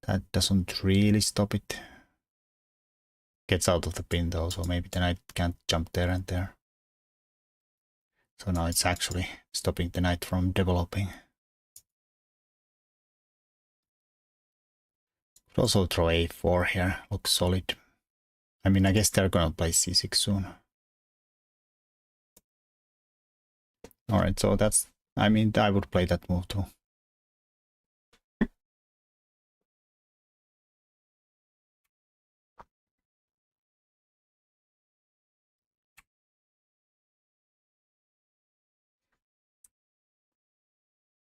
That doesn't really stop it. Gets out of the pin though, so maybe the knight can't jump there and there. So now it's actually stopping the knight from developing. Could also throw a4 here, looks solid. I mean, I guess they're gonna play c6 soon. Alright, so that's, I mean, I would play that move too.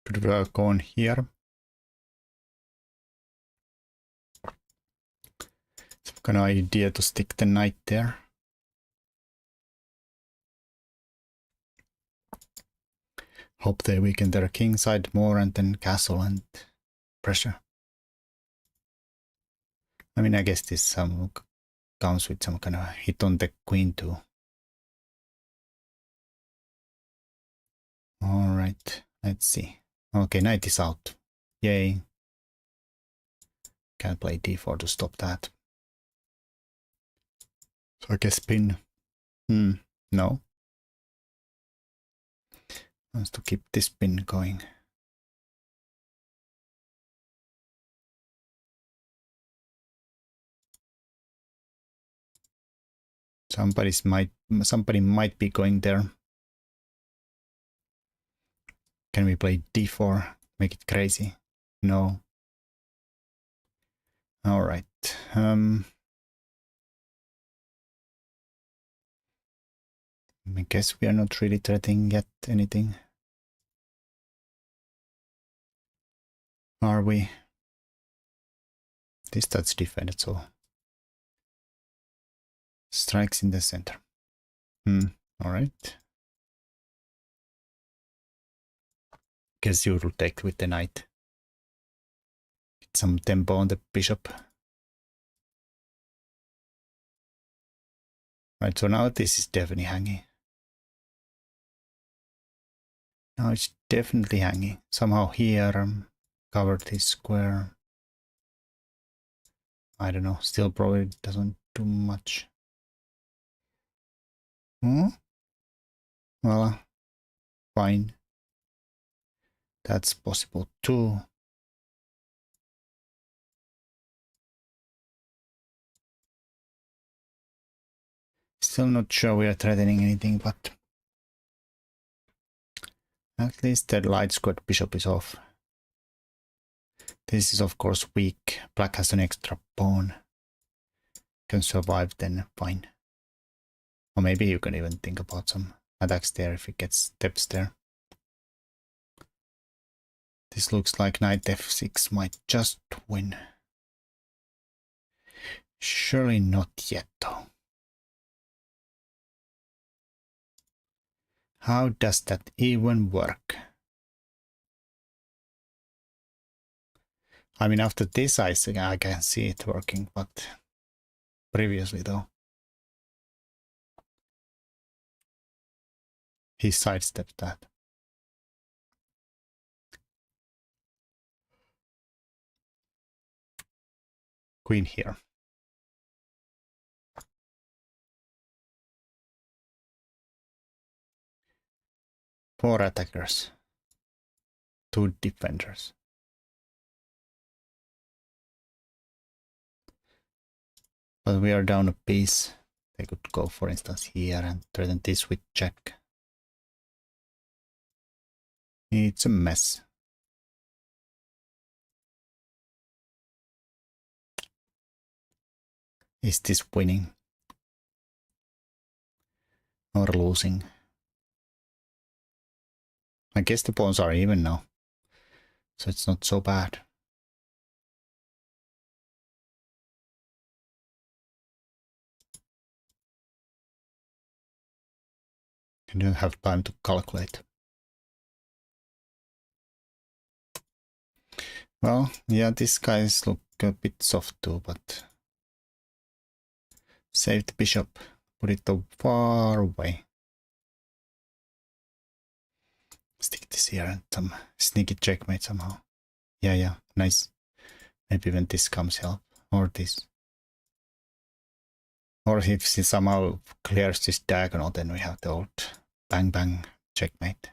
Could work on here. Some kind of idea to stick the knight there. Hope they weaken their king side more and then castle and pressure. I mean, I guess this comes with some kind of hit on the queen too. Alright, let's see. Okay, knight is out. Yay. Can't play d4 to stop that. So I guess pin. No. Wants to keep this pin going. Somebody might be going there. Can we play d4? Make it crazy? No. Alright. I guess we are not really threatening yet anything. Are we? This touch defended, so strikes in the center. Alright. Guess you will take with the knight. Get some tempo on the bishop. Right, so now this is definitely hanging. Now it's definitely hanging. Somehow here covered this square. I don't know, still probably doesn't do much. Well, fine. That's possible too. Still not sure we are threatening anything, but at least the light squad bishop is off. This is of course weak. Black has an extra pawn. Can survive then, fine. Or maybe you can even think about some attacks there if it gets steps there. This looks like knight f6 might just win. Surely not yet though. How does that even work? I mean, after this I can see it working, but previously though. He sidestepped that. Queen here. 4 attackers. 2 defenders. But we are down a piece. They could go, for instance, here and threaten this with check. It's a mess. Is this winning? Or losing? I guess the pawns are even now. So it's not so bad. You don't have time to calculate. Well, yeah, these guys look a bit soft too, but save the bishop. Put it far away. Stick this here and some sneaky checkmate somehow. Yeah, nice. Maybe even this comes help. Or this. Or if he somehow clears this diagonal, then we have the old bang bang checkmate.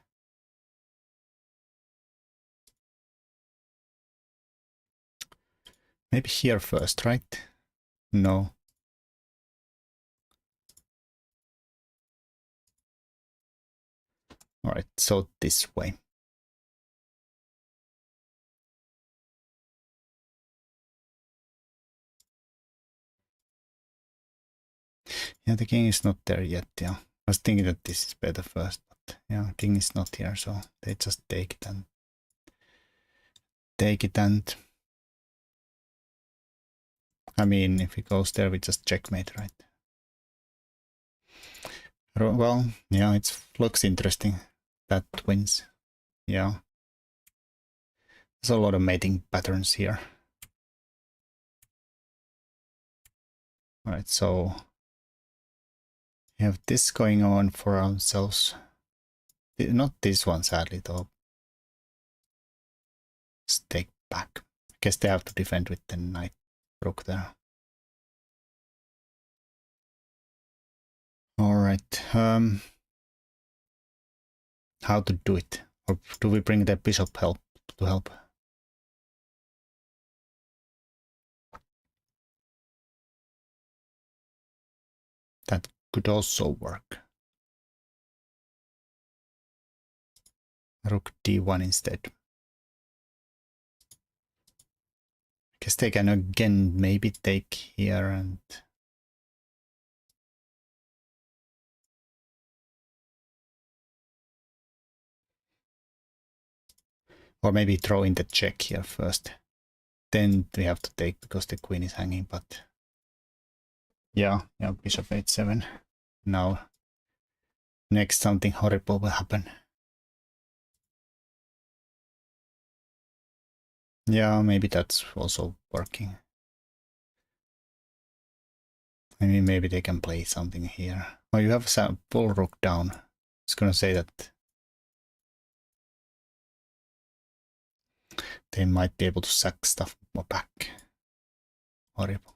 Maybe here first, right? No. Alright, so this way. Yeah, the king is not there yet, yeah. I was thinking that this is better first, but yeah, king is not here, so they just take it and I mean, if he goes there, we just checkmate, right? Well, yeah, it looks interesting. That wins. Yeah. There's a lot of mating patterns here. Alright, so we have this going on for ourselves. Not this one, sadly, though. Let's take back. I guess they have to defend with the knight rook there. Alright, how to do it? Or do we bring the bishop to help? That could also work. Rook d1 instead. I guess they can again maybe take here and... Or maybe throw in the check here first. Then we have to take because the queen is hanging, but... Yeah, bishop h7. Now, next something horrible will happen. Yeah, maybe that's also working. I mean, maybe they can play something here. Oh, you have a full rook down. I was gonna say that they might be able to sack stuff more back. Horrible.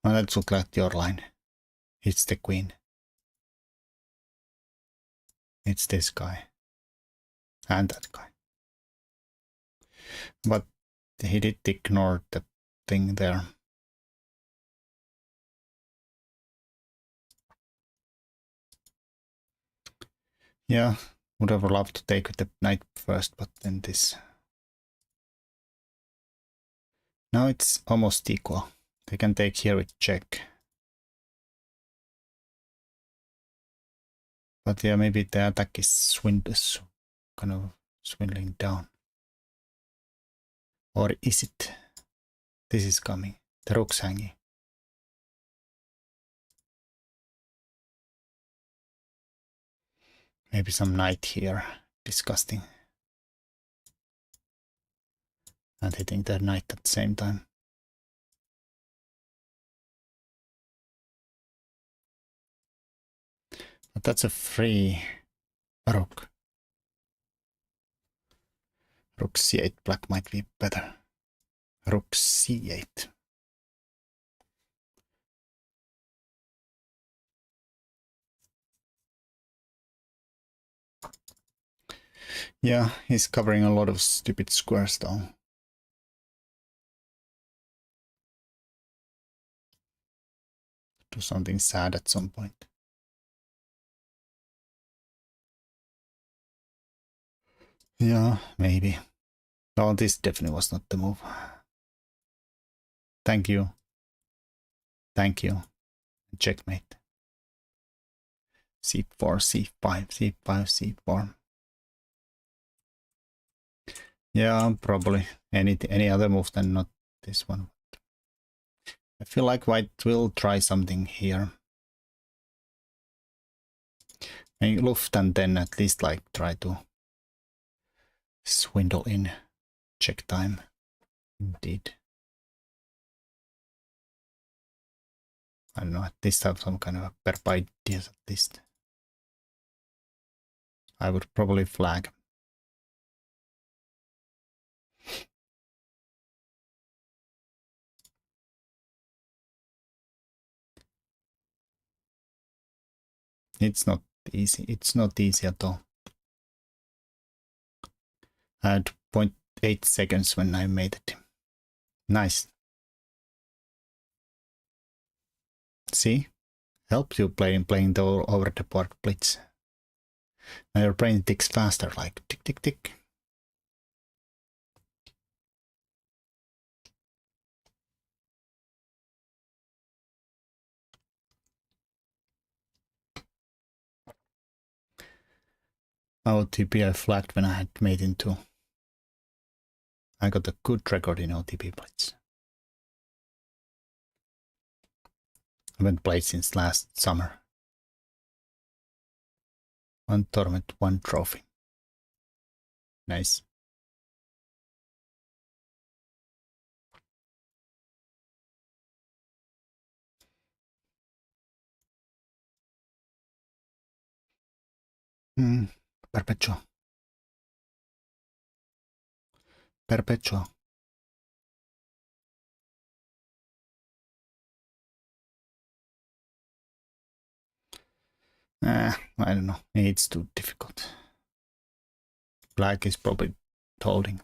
Well, let's look at your line. It's the queen. It's this guy. And that guy. But he did ignore the thing there. Yeah, would have loved to take the knight first, but then this. Now it's almost equal. They can take here with check. But yeah, maybe the attack is kind of swindling down. Or is it? This is coming. The rook's hanging. Maybe some knight here. Disgusting. And hitting the knight at the same time. But that's a free rook. Rook c8 black might be better. Rook c8. Yeah, he's covering a lot of stupid squares though. Do something sad at some point. Yeah, maybe. Oh, this definitely was not the move. Thank you. Thank you. Checkmate. c4, c5, c5, c4. Yeah, probably any other move than not this one. I feel like white will try something here. And Luft and then at least like try to swindle in check time. Indeed. I don't know, at least have some kind of a perp ideas at least. I would probably flag. It's not easy. It's not easy at all. I had 0.8 seconds when I made it. Nice. See? Helps you playing the over the board blitz. Now your brain ticks faster, like tick tick tick. OTP I flagged when I had made into. I got a good record in OTP blitz. I haven't played since last summer. 1 tournament, 1 trophy. Nice. Perpetual. Perpetual. I don't know. It's too difficult. Black is probably holding.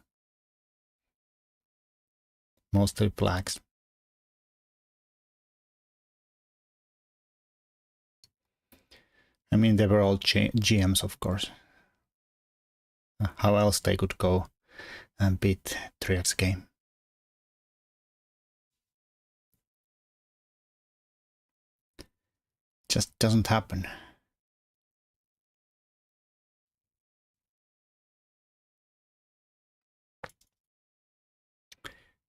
Mostly blacks. I mean, they were all GMs, of course. How else they could go and beat 3x game? Just doesn't happen.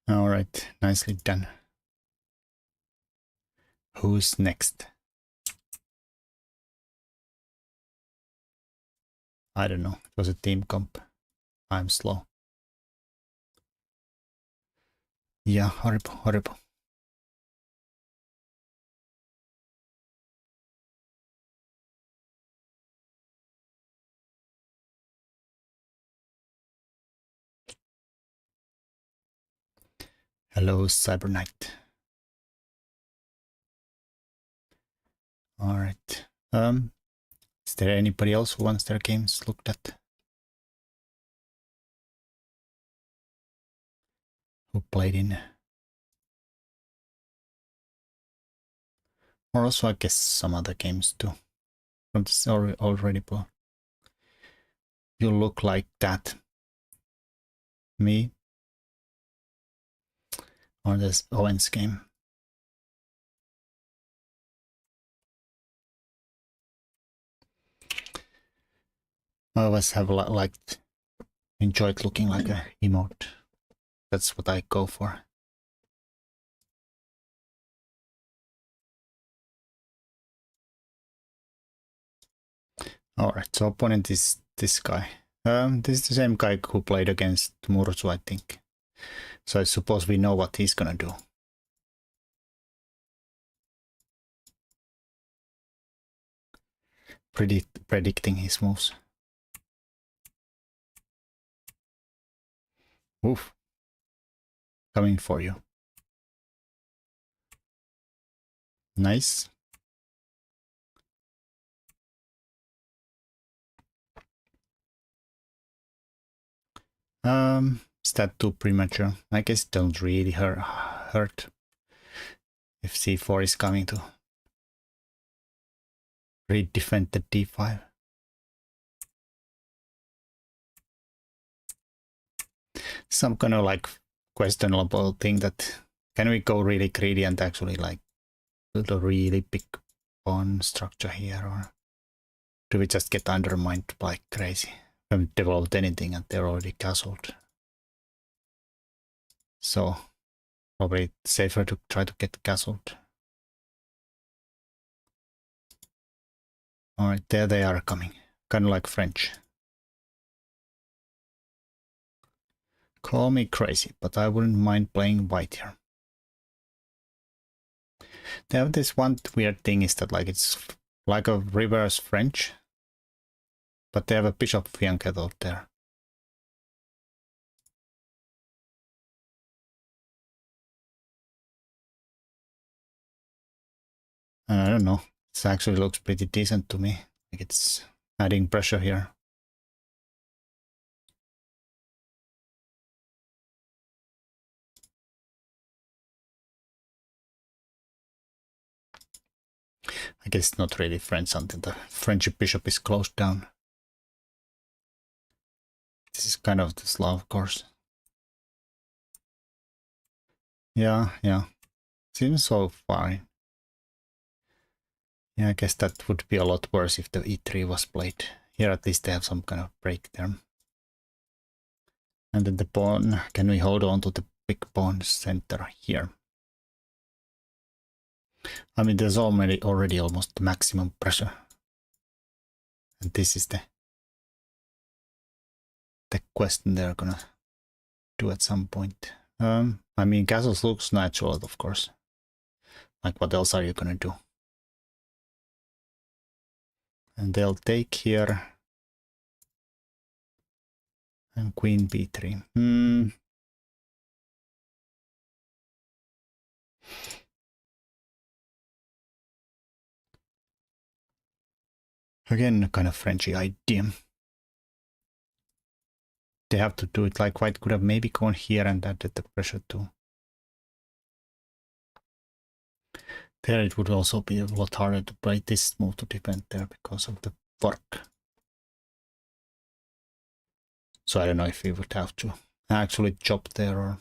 All right, nicely done. Who's next? I don't know. It was a team comp. I'm slow. Yeah, horrible, horrible. Hello, Cyber Knight. All right. Is there anybody else who wants their games looked at? Who played in? Or also I guess some other games too. From this already played. You look like that. Me? Or this Owen's game? I always have liked, enjoyed looking like a emote. That's what I go for. Alright, so opponent is this guy. This is the same guy who played against Murzu, I think. So I suppose we know what he's gonna do. Predicting his moves. Oof. Coming for you. Nice. Is that too premature? I guess it don't really hurt if c4 is coming to redefend the d5. Some kind of like questionable thing that can we go really greedy and actually like build a really big pawn structure here, or do we just get undermined like crazy? We haven't developed anything and they're already castled. So probably safer to try to get castled. Alright, there they are coming. Kind of like French. Call me crazy, but I wouldn't mind playing white here. They have this one weird thing is that like it's like a reverse French, but they have a bishop fianchet out there. And I don't know, it actually looks pretty decent to me. Like it's adding pressure here. I guess it's not really French until the French bishop is closed down. This is kind of the Slav course. Yeah. Seems so fine. Yeah, I guess that would be a lot worse if the e3 was played. Here at least they have some kind of break there. And then the pawn, can we hold on to the big pawn center here? I mean, there's already almost maximum pressure. And this is the question they're gonna do at some point. I mean, castles looks natural, of course. Like, what else are you gonna do? And they'll take here. And queen b3. Again, kind of Frenchy idea. They have to do it like white could have maybe gone here and added the pressure too. There it would also be a lot harder to play this move to defend there because of the fork. So I don't know if we would have to actually chop there or...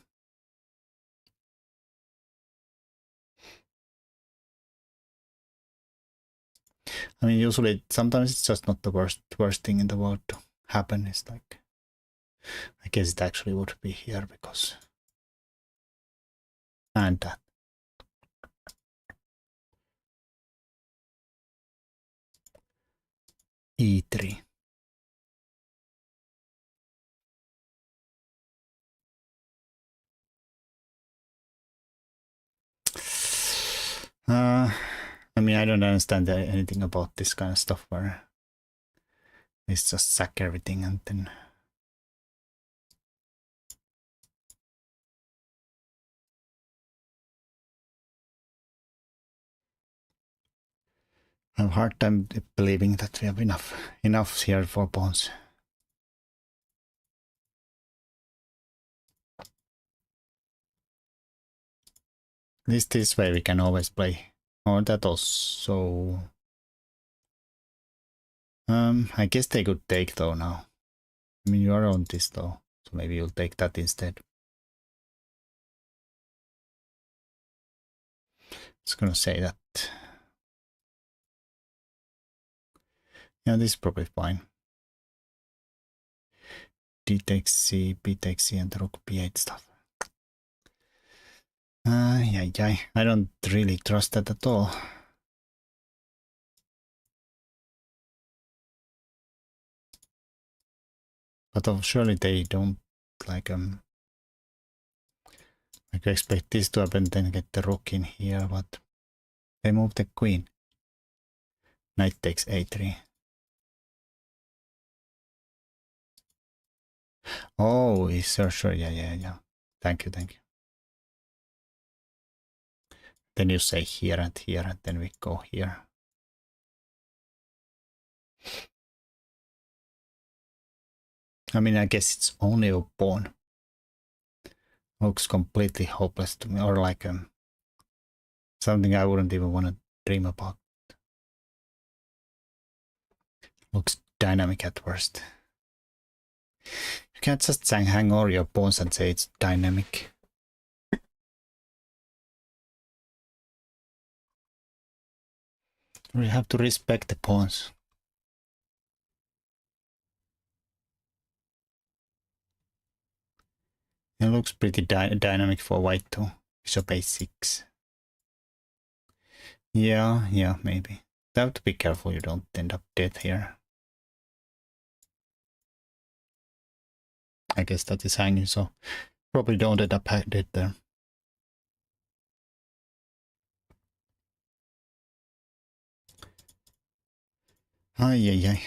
I mean, usually, sometimes it's just not the worst thing in the world to happen. It's like, I guess it actually would be here because... And that. e3. I mean, I don't understand anything about this kind of stuff where it's just sack everything and then... I have a hard time believing that we have enough here for pawns. At least this way we can always play. Or that also. I guess they could take though now. I mean, you are on this though, so maybe you'll take that instead. Just gonna say that. Yeah, this is probably fine. D takes C, B takes C, and the rook B8 stuff. Yeah, I don't really trust that at all. But surely they don't like expect this to happen, then get the rook in here, but they move the queen. Knight takes A3. Oh, sure, yeah. Thank you. Then you say here, and then we go here. I mean, I guess it's only a pawn. Looks completely hopeless to me, or like something I wouldn't even want to dream about. Looks dynamic at worst. You can't just hang all your pawns and say it's dynamic. We have to respect the pawns. It looks pretty dynamic for white too. Bishop A6. Yeah, maybe. You have to be careful you don't end up dead here. I guess that is hanging, so probably don't end up dead there. Ay.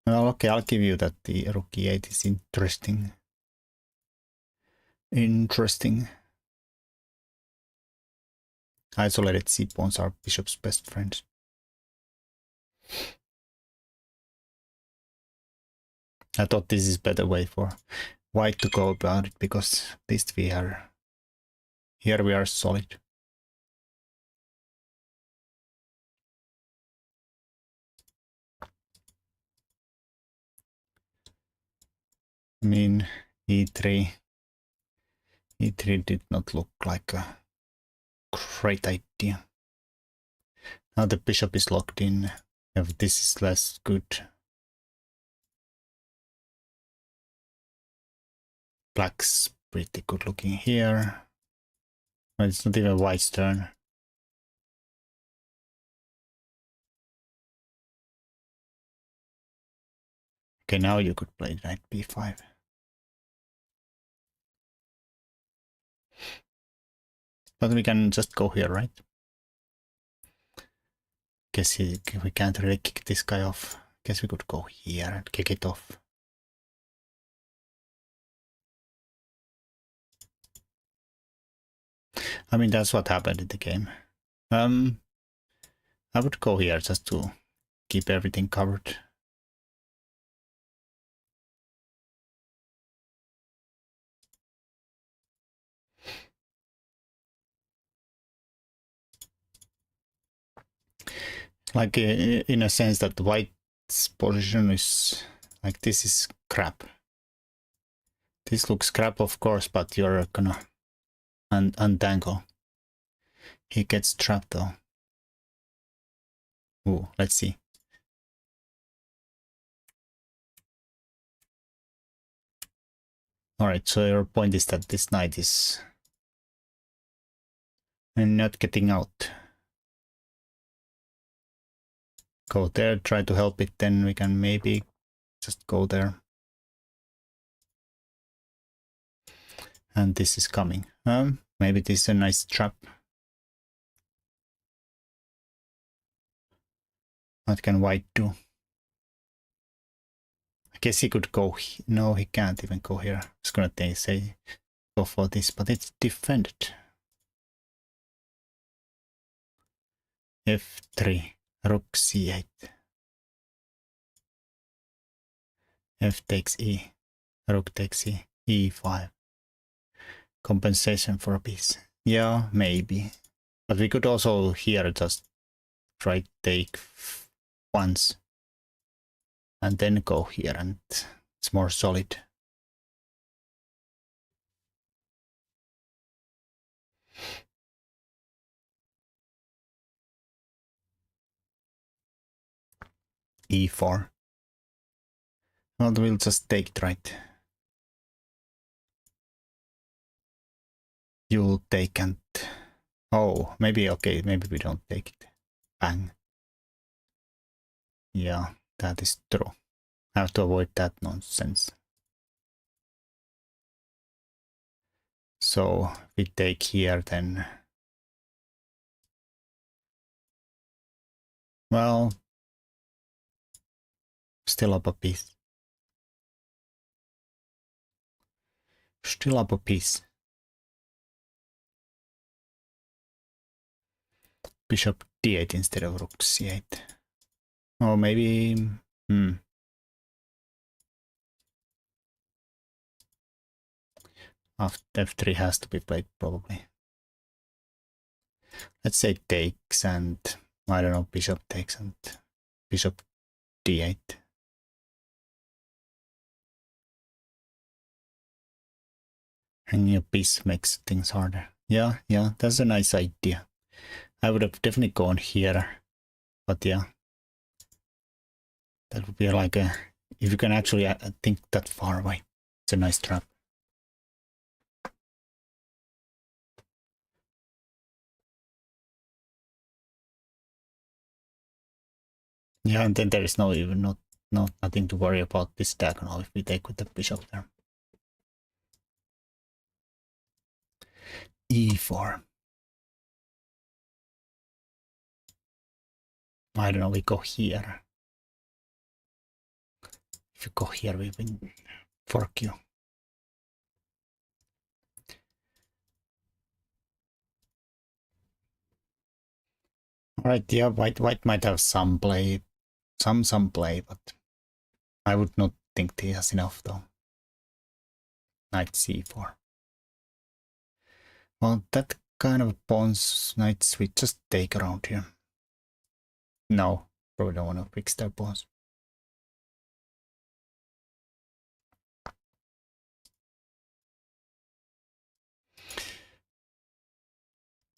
Well, okay, I'll give you that the rook e8 is interesting. Isolated c-pawns are bishop's best friends. I thought this is better way for white to go about it, because at least we are here, we are solid. I mean, e3 did not look like a great idea. Now the bishop is locked in. If this is less good. Black's pretty good looking here. But it's not even white's turn. Okay, now you could play knight b5. But we can just go here, right? Guess we can't really kick this guy off. Guess we could go here and kick it off. I mean, that's what happened in the game. I would go here just to keep everything covered. Like in a sense that white's position is like, this is crap. This looks crap, of course, but you're gonna untangle. He gets trapped though. Ooh, let's see. Alright, so your point is that this knight is not getting out. Go there, try to help it, then we can maybe just go there. And this is coming. Maybe this is a nice trap. What can white do? I guess he could go. No, he can't even go here. I was gonna say go for this, but it's defended. f3, rook c8. F takes e, rook takes e, e5. Compensation for a piece. Yeah, maybe. But we could also here just try take once and then go here, and it's more solid. e4. Well, we'll just take it, right? You'll take and... Oh, maybe, okay, maybe we don't take it. Bang. Yeah, that is true. I have to avoid that nonsense. So, we take here then... Well... Still up a piece. Still up a piece. Bishop d8 instead of rook c8. Or maybe... f3 has to be played probably. Let's say takes and... I don't know, bishop takes and bishop d8. Hanging a piece makes things harder. Yeah, that's a nice idea. I would have definitely gone here, but yeah. That would be like a... If you can actually think that far away, it's a nice trap. Yeah, and then there is nothing to worry about this diagonal if we take with the bishop there. e4. I don't know, we go here. If you go here, we win. Fork you. Alright, yeah, white might have some play, some play, but I would not think he has enough though. Knight c4. Well, that kind of pawns knights we just take around here. No, probably don't want to fix their pawns.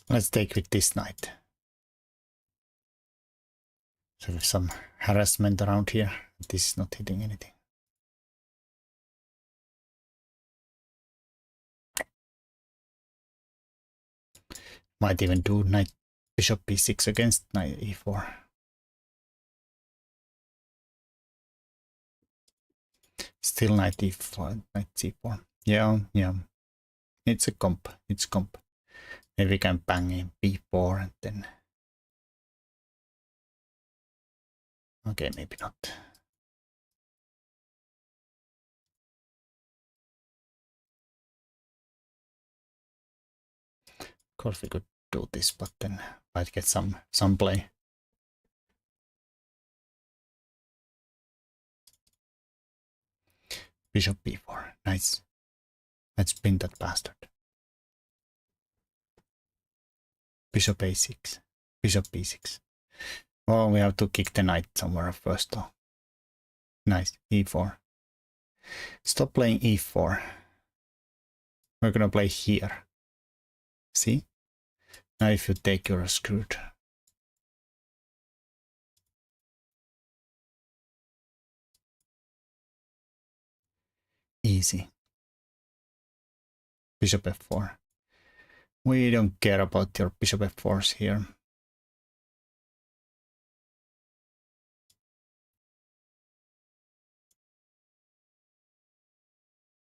Let's take with this knight. So with some harassment around here, this is not hitting anything. Might even do knight bishop b6 against knight e4. Still knight e4, knight c4. Yeah. It's a comp. It's comp. Maybe we can bang in b4 and then... Okay, maybe not. Of course we could do this, but then might get some play. Bishop b4. Nice. Let's pin that bastard. Bishop a6. Bishop b6. Oh, we have to kick the knight somewhere first though. Nice. e4. Stop playing e4. We're gonna play here. See? Now if you take, you're screwed. Easy. Bishop f4. We don't care about your bishop f4s here.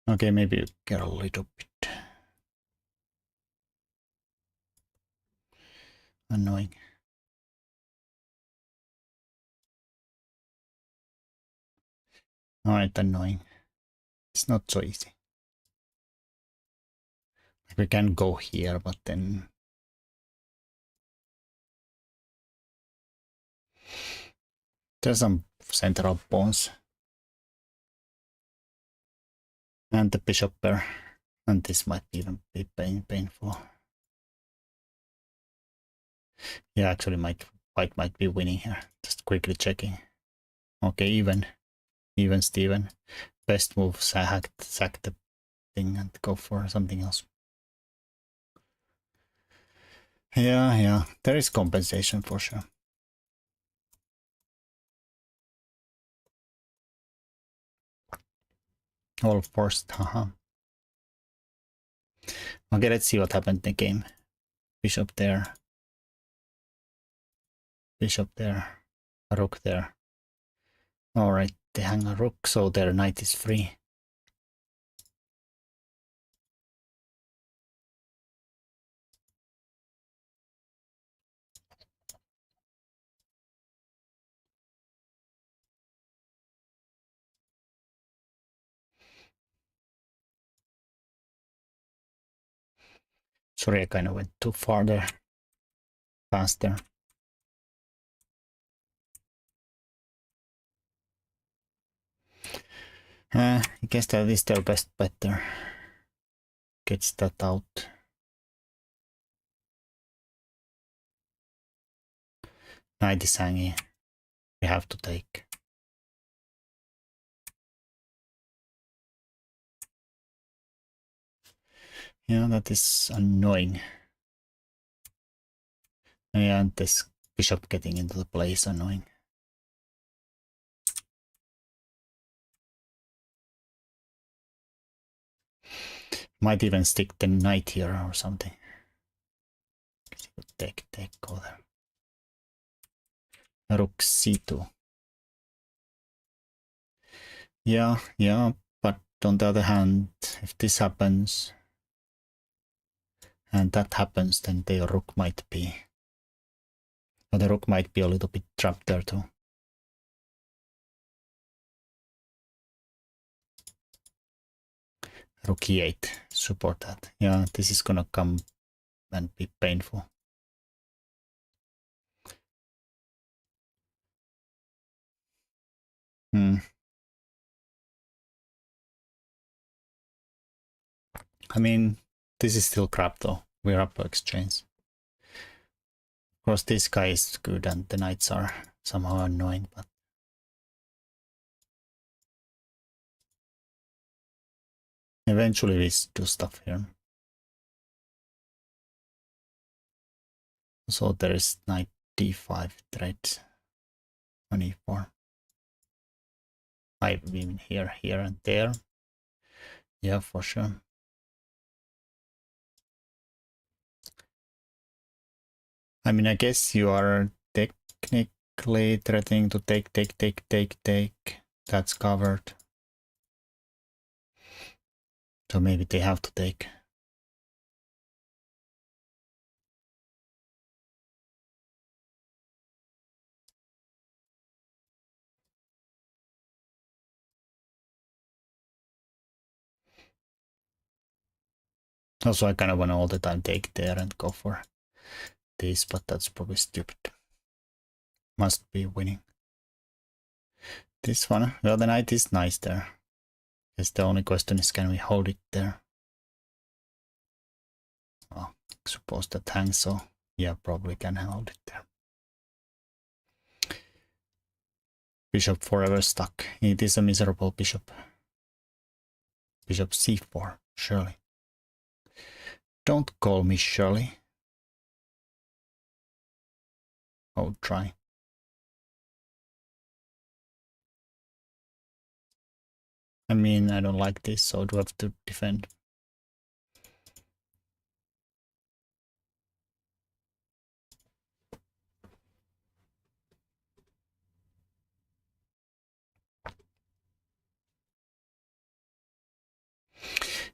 Okay, maybe you care a little bit. Annoying. Alright, annoying. It's not so easy. We can go here, but then... There's some central pawns. And the bishop pair. And this might even be painful. Yeah, actually white might be winning here. Just quickly checking. Okay, even Steven. Best move, sack the thing and go for something else. Yeah, there is compensation for sure. All forced, haha. Okay, let's see what happened in the game. Bishop there. Bishop there. Rook there. Alright, they hang a rook, so their knight is free. Sorry, I kind of went too far there. Faster. I guess that is their best bet there. Gets that out. Knight is hanging. We have to take. Yeah, that is annoying. And this bishop getting into the play is annoying. Might even stick the knight here or something. Take, go there. Rook c2. Yeah, but on the other hand, if this happens and that happens, then the rook might be, or the rook might be a little bit trapped there too. Rook e8, support that. Yeah, this is gonna come and be painful. I mean, this is still crap though. We're up for exchange. Of course, this guy is good and the knights are somehow annoying, but eventually we do stuff here. So there is knight d5 threat on e4. I mean here and there. Yeah, for sure. I mean, I guess you are technically threatening to take. That's covered. So maybe they have to take. Also, I kind of want to all the time take there and go for this, but that's probably stupid. Must be winning. This one, well, the knight is nice there. Guess the only question is, can we hold it there? Well, suppose that hangs, so yeah, probably can hold it there. Bishop forever stuck. It is a miserable bishop. Bishop c4, Shirley. Don't call me Shirley. Oh, try. I mean, I don't like this, so do I have to defend?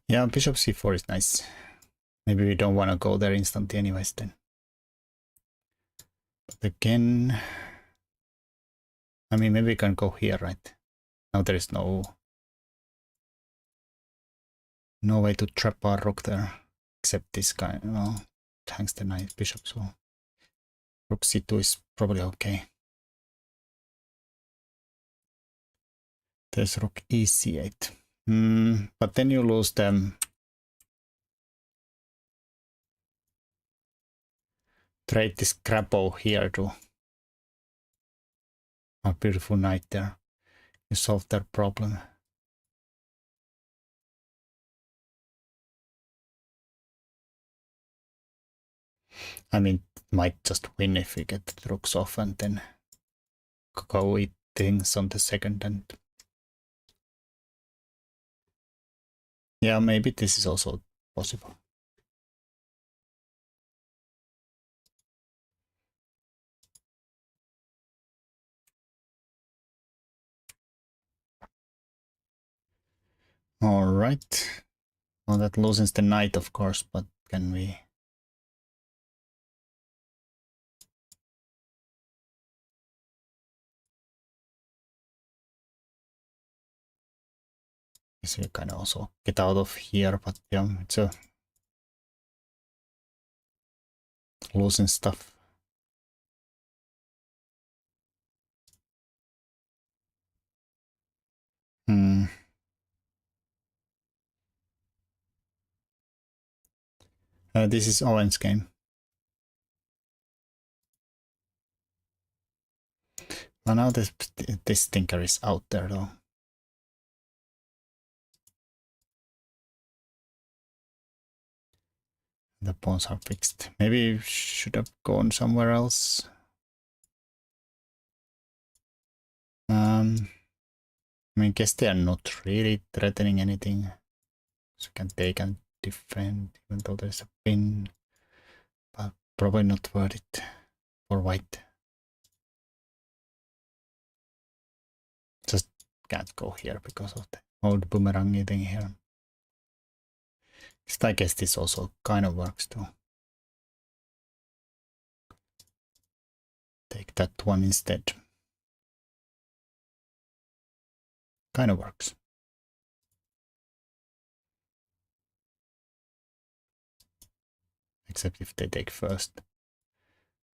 Yeah, bishop c4 is nice. Maybe we don't want to go there instantly anyways then. But again, I mean, maybe we can go here, right? Now there is no way to trap our rook there, except this guy. Well, it hangs the knight bishop, so rook c2 is probably okay. There's rook e8. But then you lose them. Trade this crappo here to a beautiful knight there. You solve their problem. I mean, might just win if we get the rooks off and then go eat things on the second and yeah, maybe this is also possible. All right. Well, that loosens the knight, of course, but can we? Guess we can also get out of here, but yeah, it's a losing stuff. This is Owen's game. Well, now this thinker is out there though. The pawns are fixed. Maybe should have gone somewhere else. I mean, guess they are not really threatening anything. So you can take and defend, even though there's a pin. But probably not worth it for white. Just can't go here because of the old boomerang thing here. I guess this also kind of works too. Take that one instead. Kind of works. Except if they take first.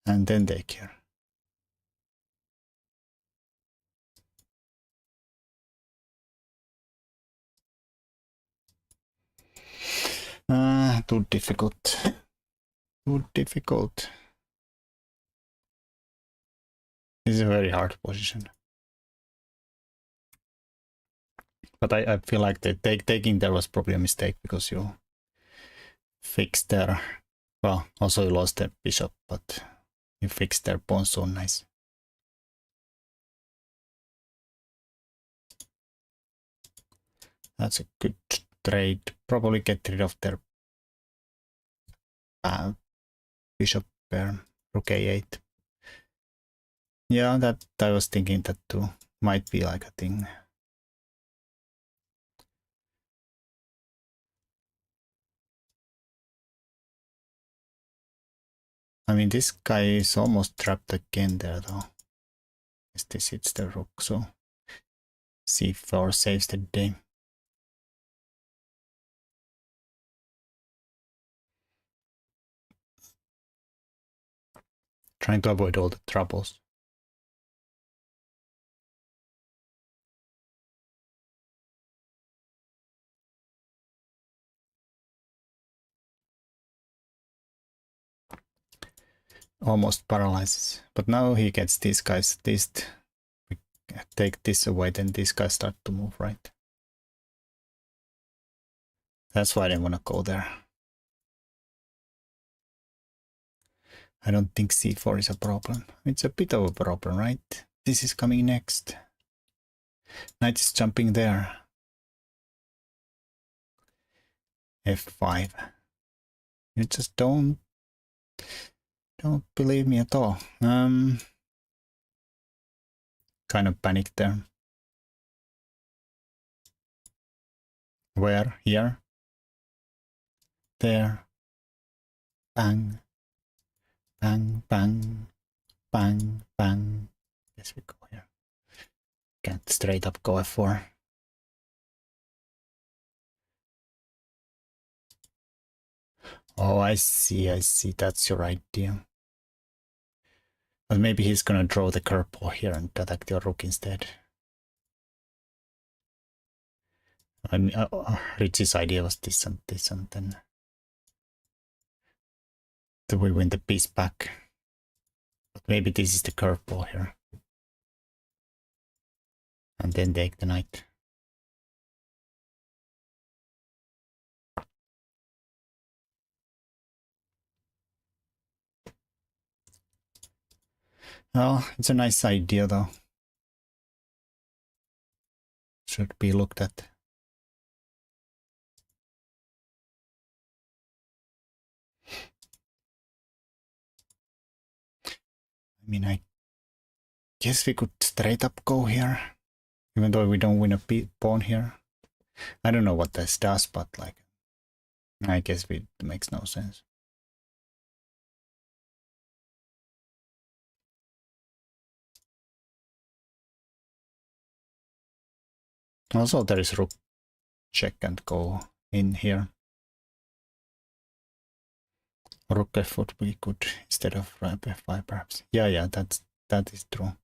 And then take here. Too difficult. Too difficult. This is a very hard position. But I feel like the taking there was probably a mistake because you fixed their... Well, also you lost the bishop, but you fixed their pawn so nice. That's a good trade. Probably get rid of their bishop pair, rook a8. Yeah, that I was thinking that too. Might be like a thing. I mean, this guy is almost trapped again there though. This hits the rook, so c4 saves the day. Trying to avoid all the troubles. Almost paralyzes. But now he gets these guys, we take this away, then these guys start to move, right? That's why I didn't want to go there. I don't think c4 is a problem. It's a bit of a problem, right? This is coming next. Knight is jumping there. f5. You just don't believe me at all. Kind of panicked there. Where? Here? There? Bang. Bang, bang. Bang, bang. Yes, we go here. Can't straight up go f4. Oh, I see. That's your idea. But maybe he's gonna draw the curveball here and attack your rook instead. I mean, Richie's idea was this and then we win the piece back. But maybe this is the curveball here. And then take the knight. Well, it's a nice idea though. Should be looked at. I mean, I guess we could straight up go here, even though we don't win a pawn here. I don't know what this does, but like, I guess it makes no sense. Also, there is rook check and go in here. Rook f would be good instead of f5 perhaps. Yeah, that is true.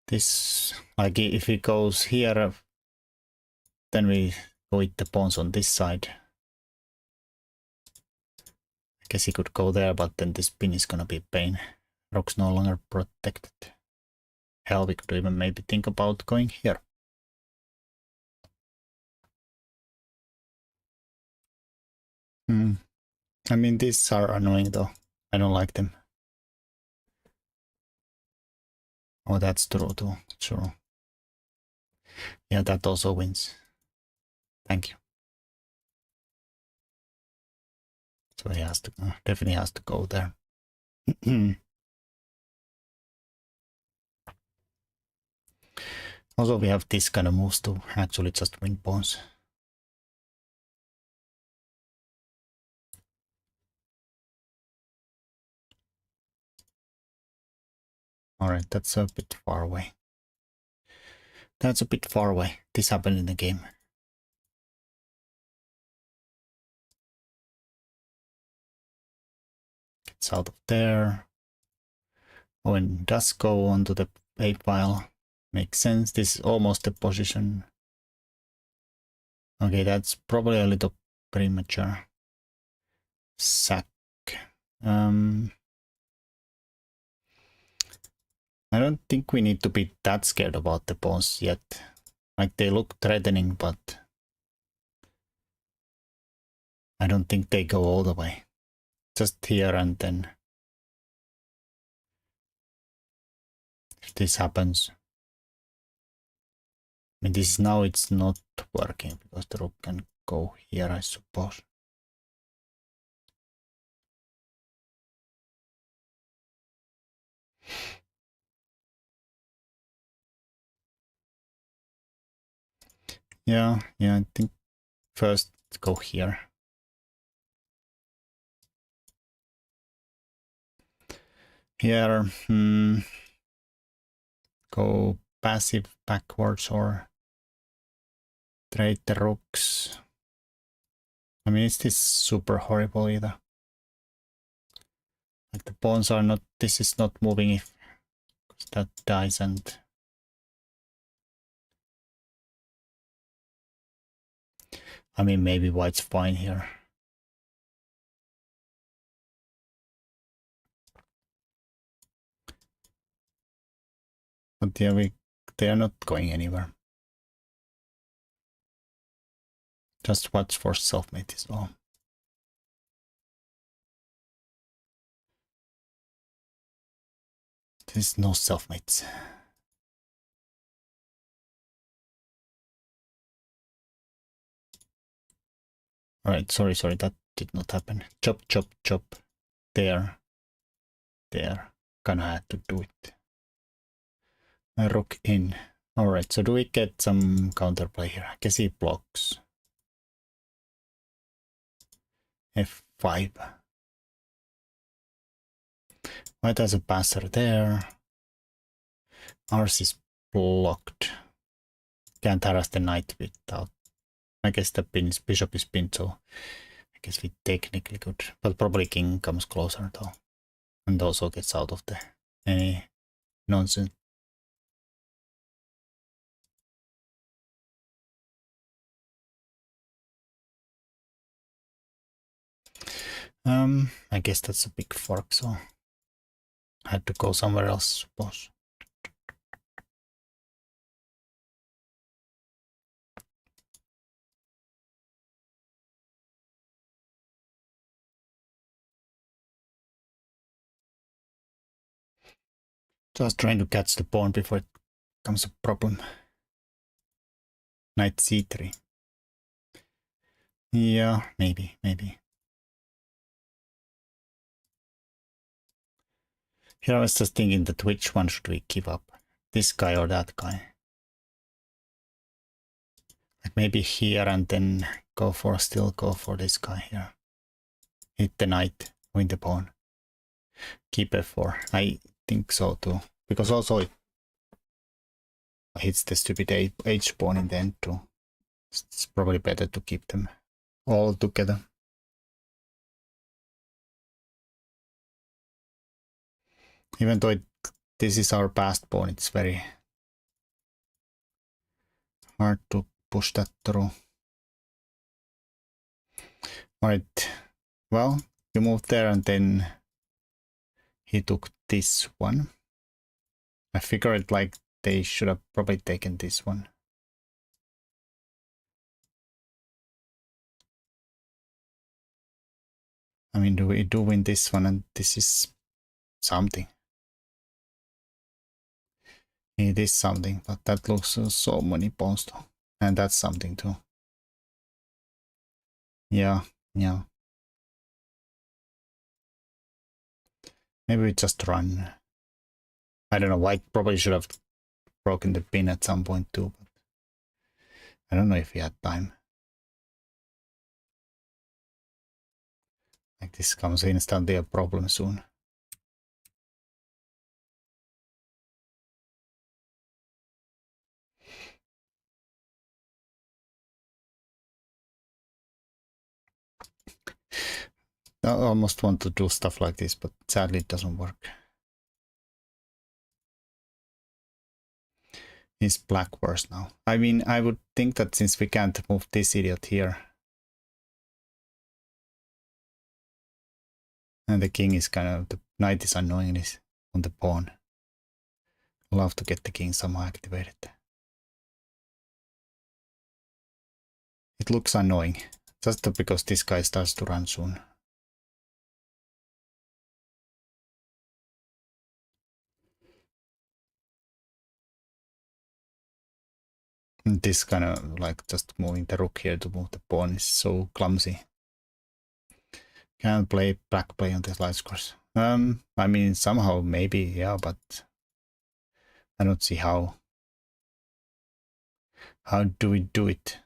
This, like, if he goes here, then we go with the pawns on this side. I guess he could go there, but then this pin is gonna be a pain. Rook's no longer protected. Hell, we could even maybe think about going here. I mean, these are annoying though. I don't like them. Oh, that's true too. Sure. Yeah, that also wins. Thank you. So he has to, definitely has to go there. Also, we have this kind of moves to actually just win pawns. Alright, that's a bit far away. That's a bit far away. This happened in the game. Gets out of there. Oh, and does go onto the A file. Makes sense. This is almost the position. Okay, that's probably a little premature. Sack. I don't think we need to be that scared about the pawns yet. Like, they look threatening, but I don't think they go all the way. Just here and then. If this happens. I mean, this now it's not working because the rook can go here, I suppose. Yeah, I think first go here. Here, go passive backwards or trade the rooks. I mean, is this super horrible either? Like, the pawns are not, this is not moving if that dies, and I mean, maybe white's fine here. But yeah, they are not going anywhere. Just watch for selfmate is all. There's no selfmates. Alright, sorry, that did not happen. Chop. There. Gonna have to do it. A rook in. Alright, so do we get some counterplay here? I guess he blocks. F5. White has a passer there. Ours is blocked. Can't harass the knight without. I guess the bishop is pinned, so I guess we technically could. But probably king comes closer though. And also gets out of the any nonsense. I guess that's a big fork, so I had to go somewhere else, suppose. Just trying to catch the pawn before it becomes a problem. Knight c3. Yeah, maybe. Here I was just thinking that which one should we give up? This guy or that guy? Like maybe here and then still go for this guy here. Hit the knight, win the pawn. Keep f4. I think so too. Because also it hits the stupid h pawn in the end too. It's probably better to keep them all together. Even though this is our passed pawn, it's very hard to push that through. Alright, well, you moved there and then he took this one. I figured like they should have probably taken this one. I mean, we do win this one and this is something. It is something, but that looks so many pawns though. And that's something too. Yeah. Maybe we just run. I don't know, White probably should have broken the pin at some point too, but I don't know if he had time. Like this comes instantly a problem soon. I almost want to do stuff like this, but sadly it doesn't work. Is black worse now? I mean, I would think that since we can't move this idiot here, and the king is kind of, the knight is annoying this on the pawn. Love to get the king somehow activated. It looks annoying, just because this guy starts to run soon. And this kind of like just moving the rook here to move the pawn is so clumsy. Can't play black play on this light scores. I mean, somehow maybe, yeah, but I don't see how. How do we do it?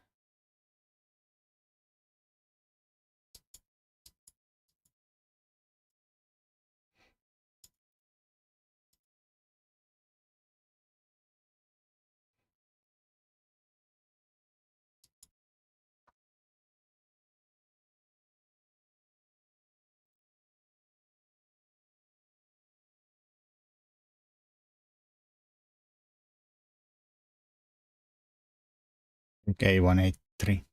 Okay, 183.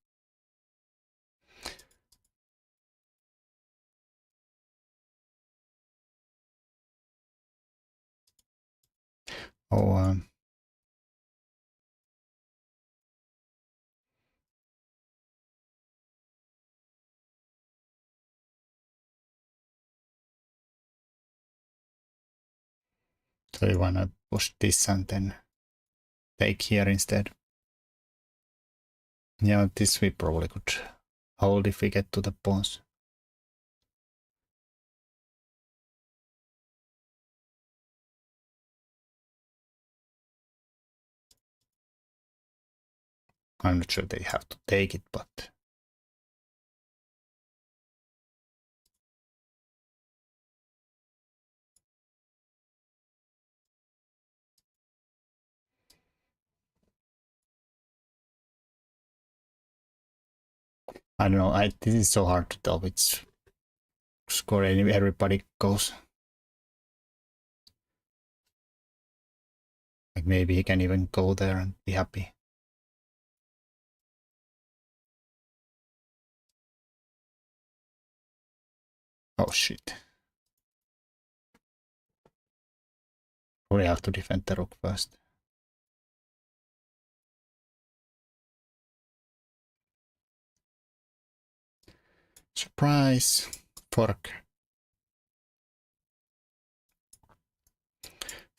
Oh, so you wanna push this and then take here instead. Yeah, this we probably could hold if we get to the pawns. I'm not sure they have to take it, but I don't know. This is so hard to tell which score everybody goes. Like maybe he can even go there and be happy. Oh shit. We have to defend the rook first. Surprise! Fork.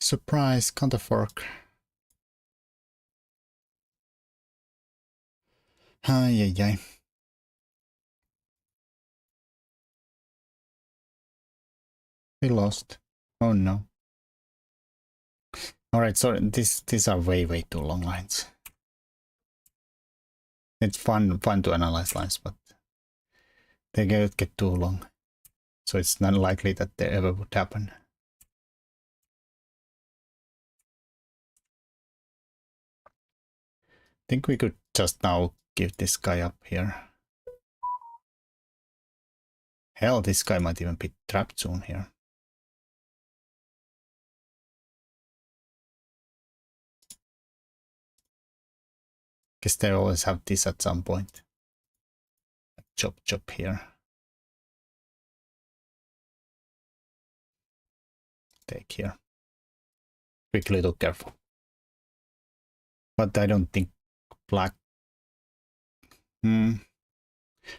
Surprise! Counter fork. Ay, ay, ay. We lost. Oh no. Alright, so these are way too long lines. It's fun to analyze lines, but they get too long. So it's not likely that they ever would happen. I think we could just now give this guy up here. Hell, this guy might even be trapped soon here. Guess they always have this at some point. Chop here. Take here. Quickly look careful. But I don't think black... I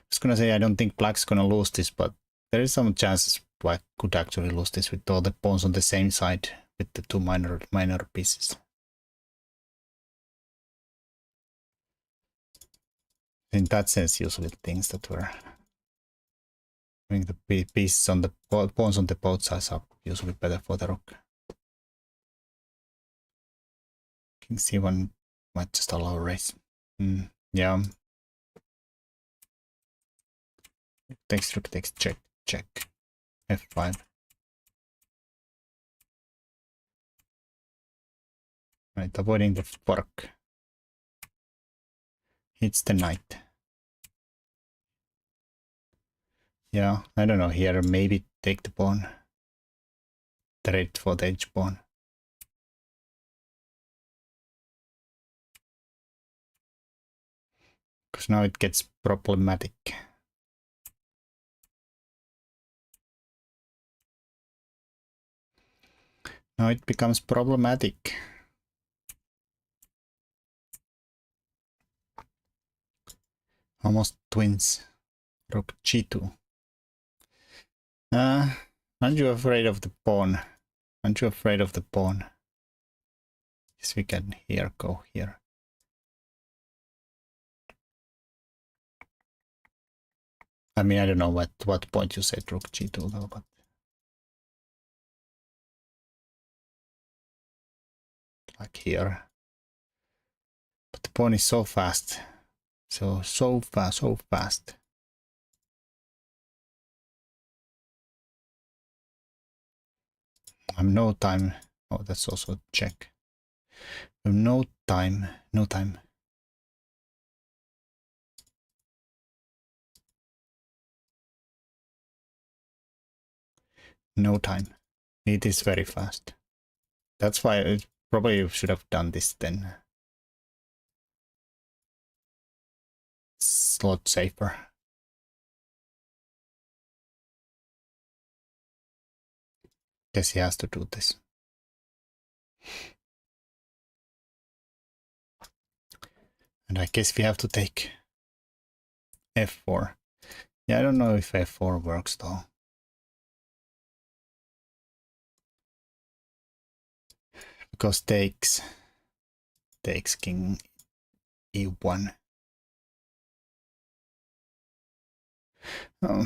was gonna say I don't think black's gonna lose this, but there is some chances black could actually lose this with all the pawns on the same side with the two minor pieces. In that sense, usually things that were having the pieces on the pawns on the both sides are usually better for the rook. King c1 might just allow a race. Yeah. Takes rook takes check. f5. Right, avoiding the fork. Hits the knight. Yeah, I don't know here. Maybe take the pawn. Trade for the edge pawn. Because now it gets problematic. Now it becomes problematic. Almost twins. Rook g2. Aren't you afraid of the pawn? Aren't you afraid of the pawn? Yes, we can here go here. I mean, I don't know what point you said rook g2 though, but like here. But the pawn is so fast. So fast. I have no time. Oh, that's also a check. I have no time. No time. No time. It is very fast. That's why I probably should have done this then. It's a lot safer. Guess he has to do this. And I guess we have to take f4. Yeah, I don't know if f4 works though. Because takes king e1. Oh,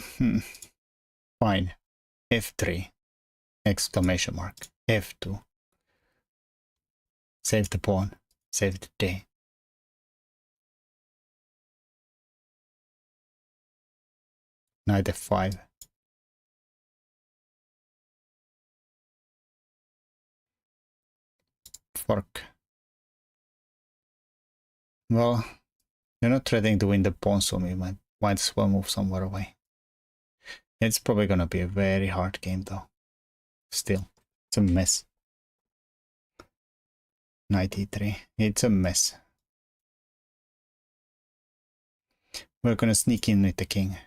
fine. f3. Exclamation mark. f2. Save the pawn. Save the day. Knight f5. Fork. Well, you're not threatening to win the pawn, so we might as well move somewhere away. It's probably gonna be a very hard game though. Still, it's a mess. Knight e3. It's a mess. We're gonna sneak in with the king.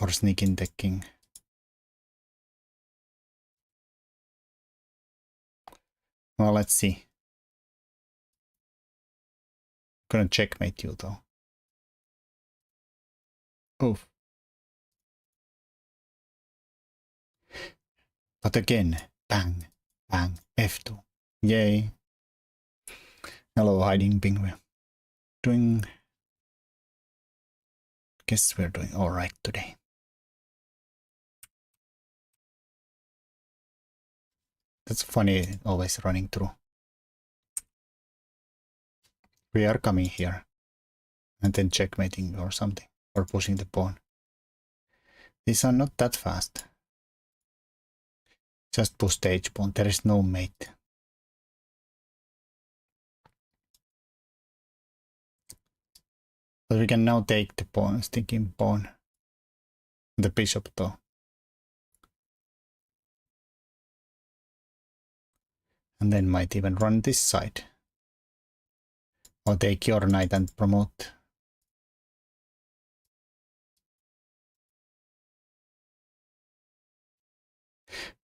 or sneaking the king. Well, let's see. Gonna checkmate you though. Oof. But again, bang, bang, F2. Yay. Hello, hiding penguin. Guess we're doing alright today. That's funny, always running through. We are coming here. And then checkmating or something. Or pushing the pawn. These are not that fast. Just push the h-pawn. There is no mate. But we can now take the pawn, stinking pawn. The bishop though. And then might even run this side. Or take your knight and promote.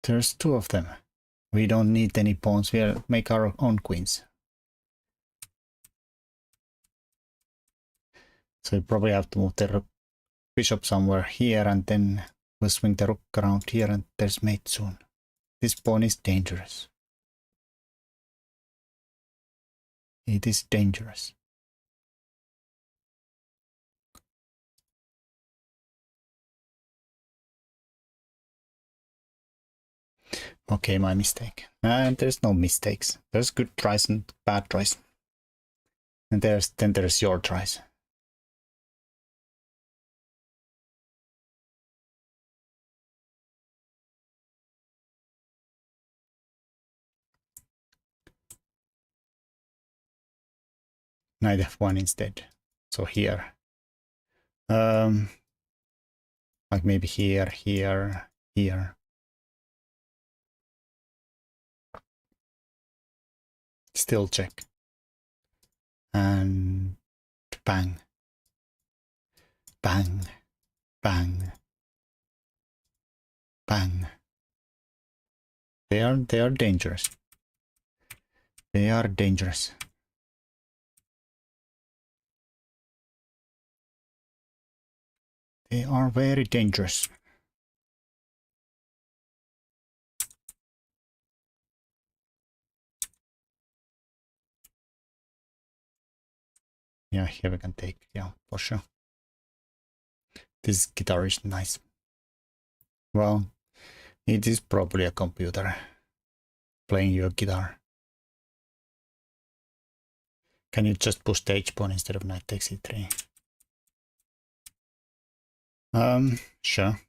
There's two of them. We don't need any pawns. We'll make our own queens. So we probably have to move the bishop somewhere here, and then we'll swing the rook around here, and there's mate soon. This pawn is dangerous. It is dangerous. Okay, my mistake. And there's no mistakes. There's good tries and bad tries. And then there's your tries. Knight f1 instead. So here. Like maybe here, here, here. Still check. And bang. Bang. Bang. Bang. They are dangerous. They are dangerous. They are very dangerous. Yeah, here we can take, yeah, for sure. This guitar is nice. Well, it is probably a computer playing your guitar. Can you just push the h-pawn instead of knight takes e3? Sure.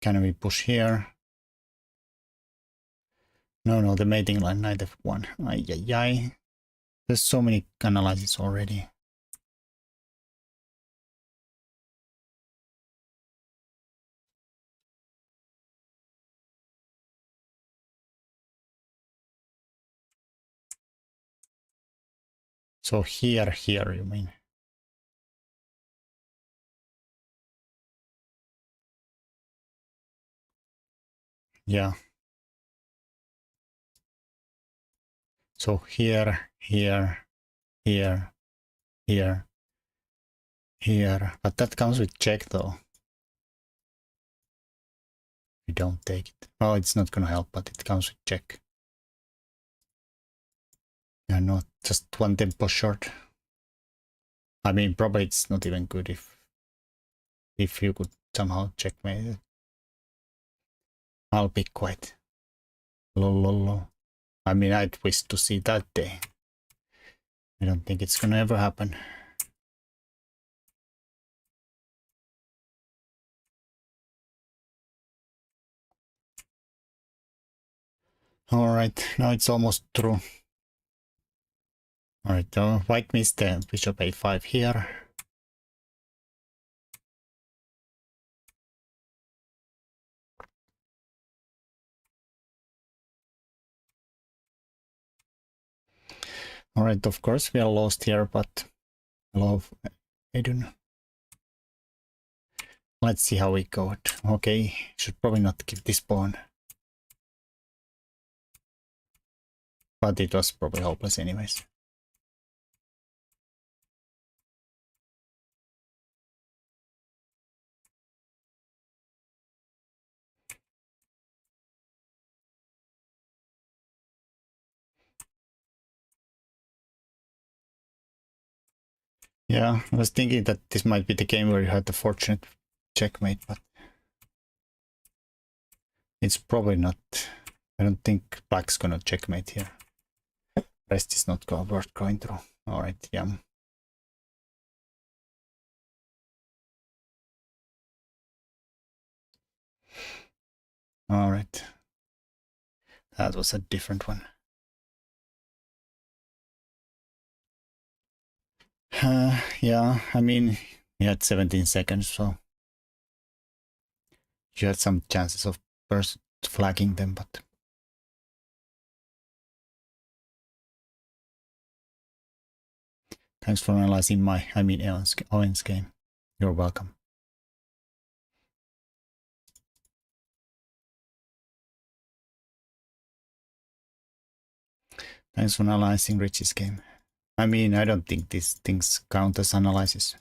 Can we push here? No, the mating line, knight f1. Ay, ay, ay. There's so many analyses already. So here, you mean? Yeah. So here, here, here, here, here. But that comes with check though. We don't take it. Well, it's not gonna help, but it comes with check. Yeah, not just one tempo short. I mean, probably it's not even good if you could somehow checkmate it. I'll be quiet. Lol. I mean, I'd wish to see that day. I don't think it's gonna ever happen. Alright, now it's almost through. Alright, white missed the bishop a5 here. Alright, of course we are lost here, but hello, Aiden. Let's see how we got. Okay, should probably not give this pawn. But it was probably hopeless anyways. Yeah, I was thinking that this might be the game where you had the fortunate checkmate, but it's probably not. I don't think black's gonna checkmate here. Rest is not worth going through. Alright, yeah. Alright. That was a different one. Yeah, I mean, you had 17 seconds, so you had some chances of first flagging them, but thanks for analyzing Owen's game. You're welcome. Thanks for analyzing Richie's game. I mean, I don't think these things count as analysis.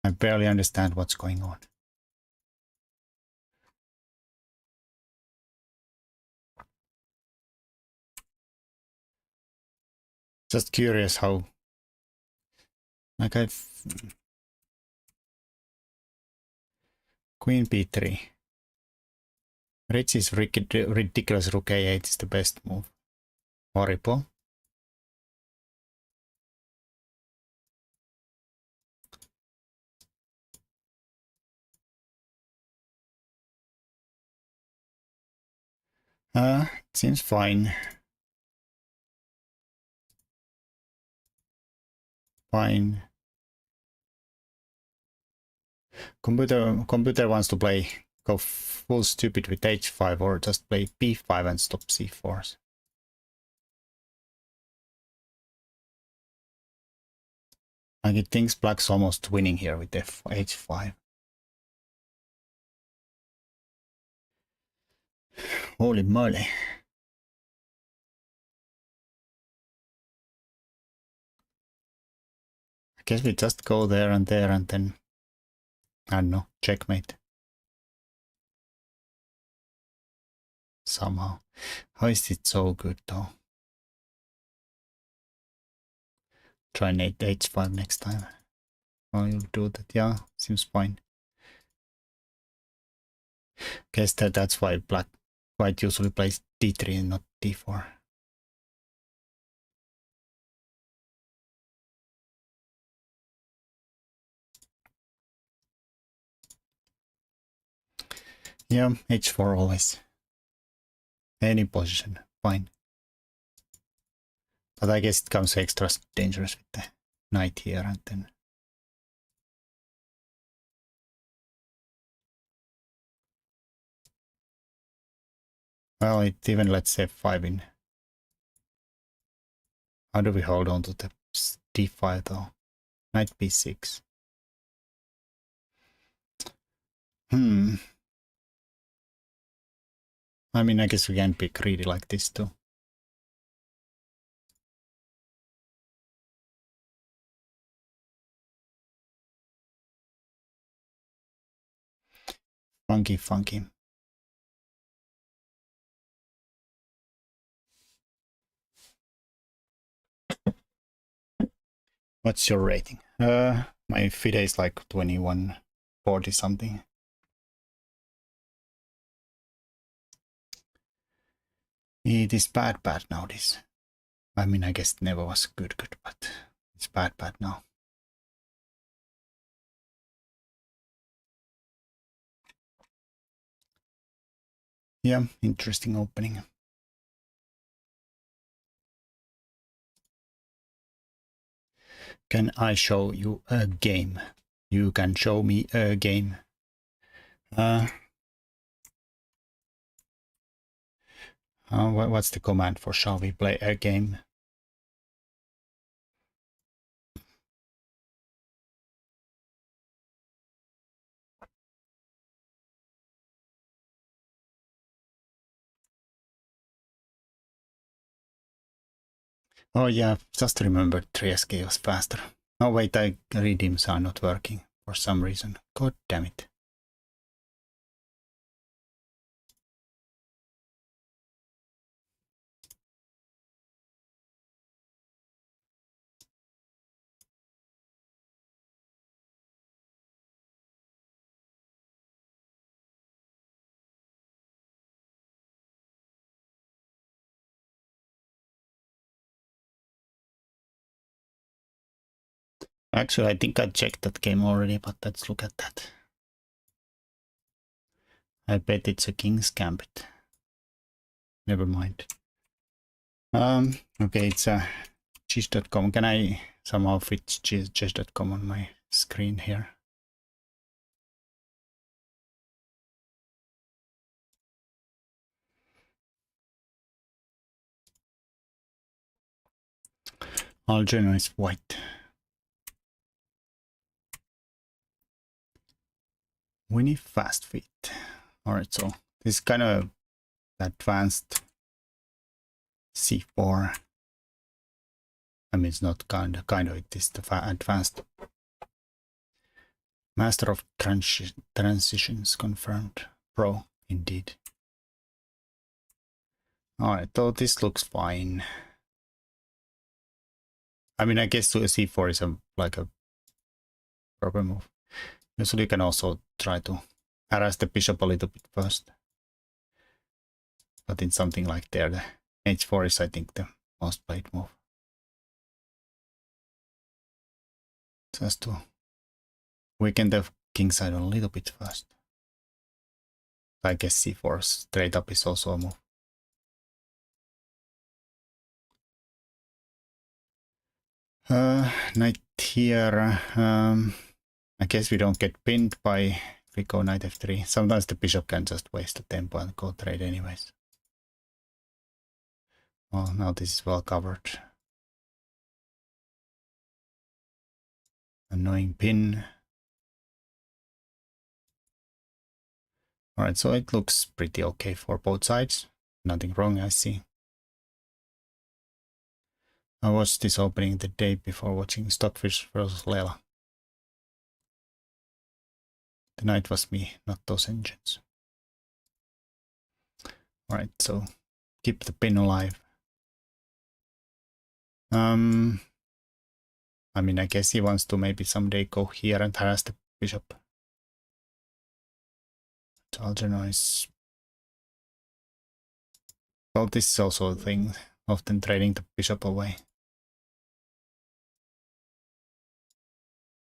I barely understand what's going on. Just curious how, like Queen B3. Richie's ridiculous rook A8 is the best move. Horrible. It seems fine. Fine. Computer wants to go full stupid with h5 or just play b5 and stop c4s. Like it thinks black's almost winning here with h5. Holy moly. I guess we just go there and then, I don't know, checkmate. Somehow. How is it so good though? Try Nate h5 next time. Oh, you'll do that. Yeah, seems fine. Guess that's why white usually plays d3 and not d4. Yeah, h4 always. Any position, fine. But I guess it comes extra dangerous with the knight here and then. Well, it even lets f5 in. How do we hold on to the d5 though? Knight b6. I mean, I guess we can be greedy like this too. Funky. What's your rating? My FIDE is like 2140 something. It is bad now, this. I mean, I guess it never was good, but it's bad now. Yeah, interesting opening. Can I show you a game? You can show me a game. What's the command for shall we play a game? Oh yeah, just remembered 3SK was faster. Oh wait, redeems are not working for some reason. God damn it. Actually, I think I checked that game already, but let's look at that. I bet it's a King's Gambit. Never mind. Okay, it's a chess.com. Can I somehow fit chess.com on my screen here? Algernon is white. Winnie fast feet. Alright, so this is kind of advanced c4. I mean, it's not kind of, it is the advanced. Master of transitions confirmed. Pro, indeed. Alright, so this looks fine. I mean, I guess c4 is like a proper move. Usually you can also try to harass the bishop a little bit first. But in something like there, the h4 is, I think, the most played move. Just to weaken the king side a little bit first. I guess c4 straight up is also a move. Knight here. I guess we don't get pinned by if we go knight f3. Sometimes the bishop can just waste the tempo and go trade anyways. Well, now this is well covered. Annoying pin. Alright, so it looks pretty okay for both sides. Nothing wrong, I see. I watched this opening the day before watching Stockfish vs. Lela. The knight was me, not those engines. Alright, so keep the pin alive. I mean, I guess he wants to maybe someday go here and harass the bishop. Algernon is... Well, this is also a thing, often trading the bishop away.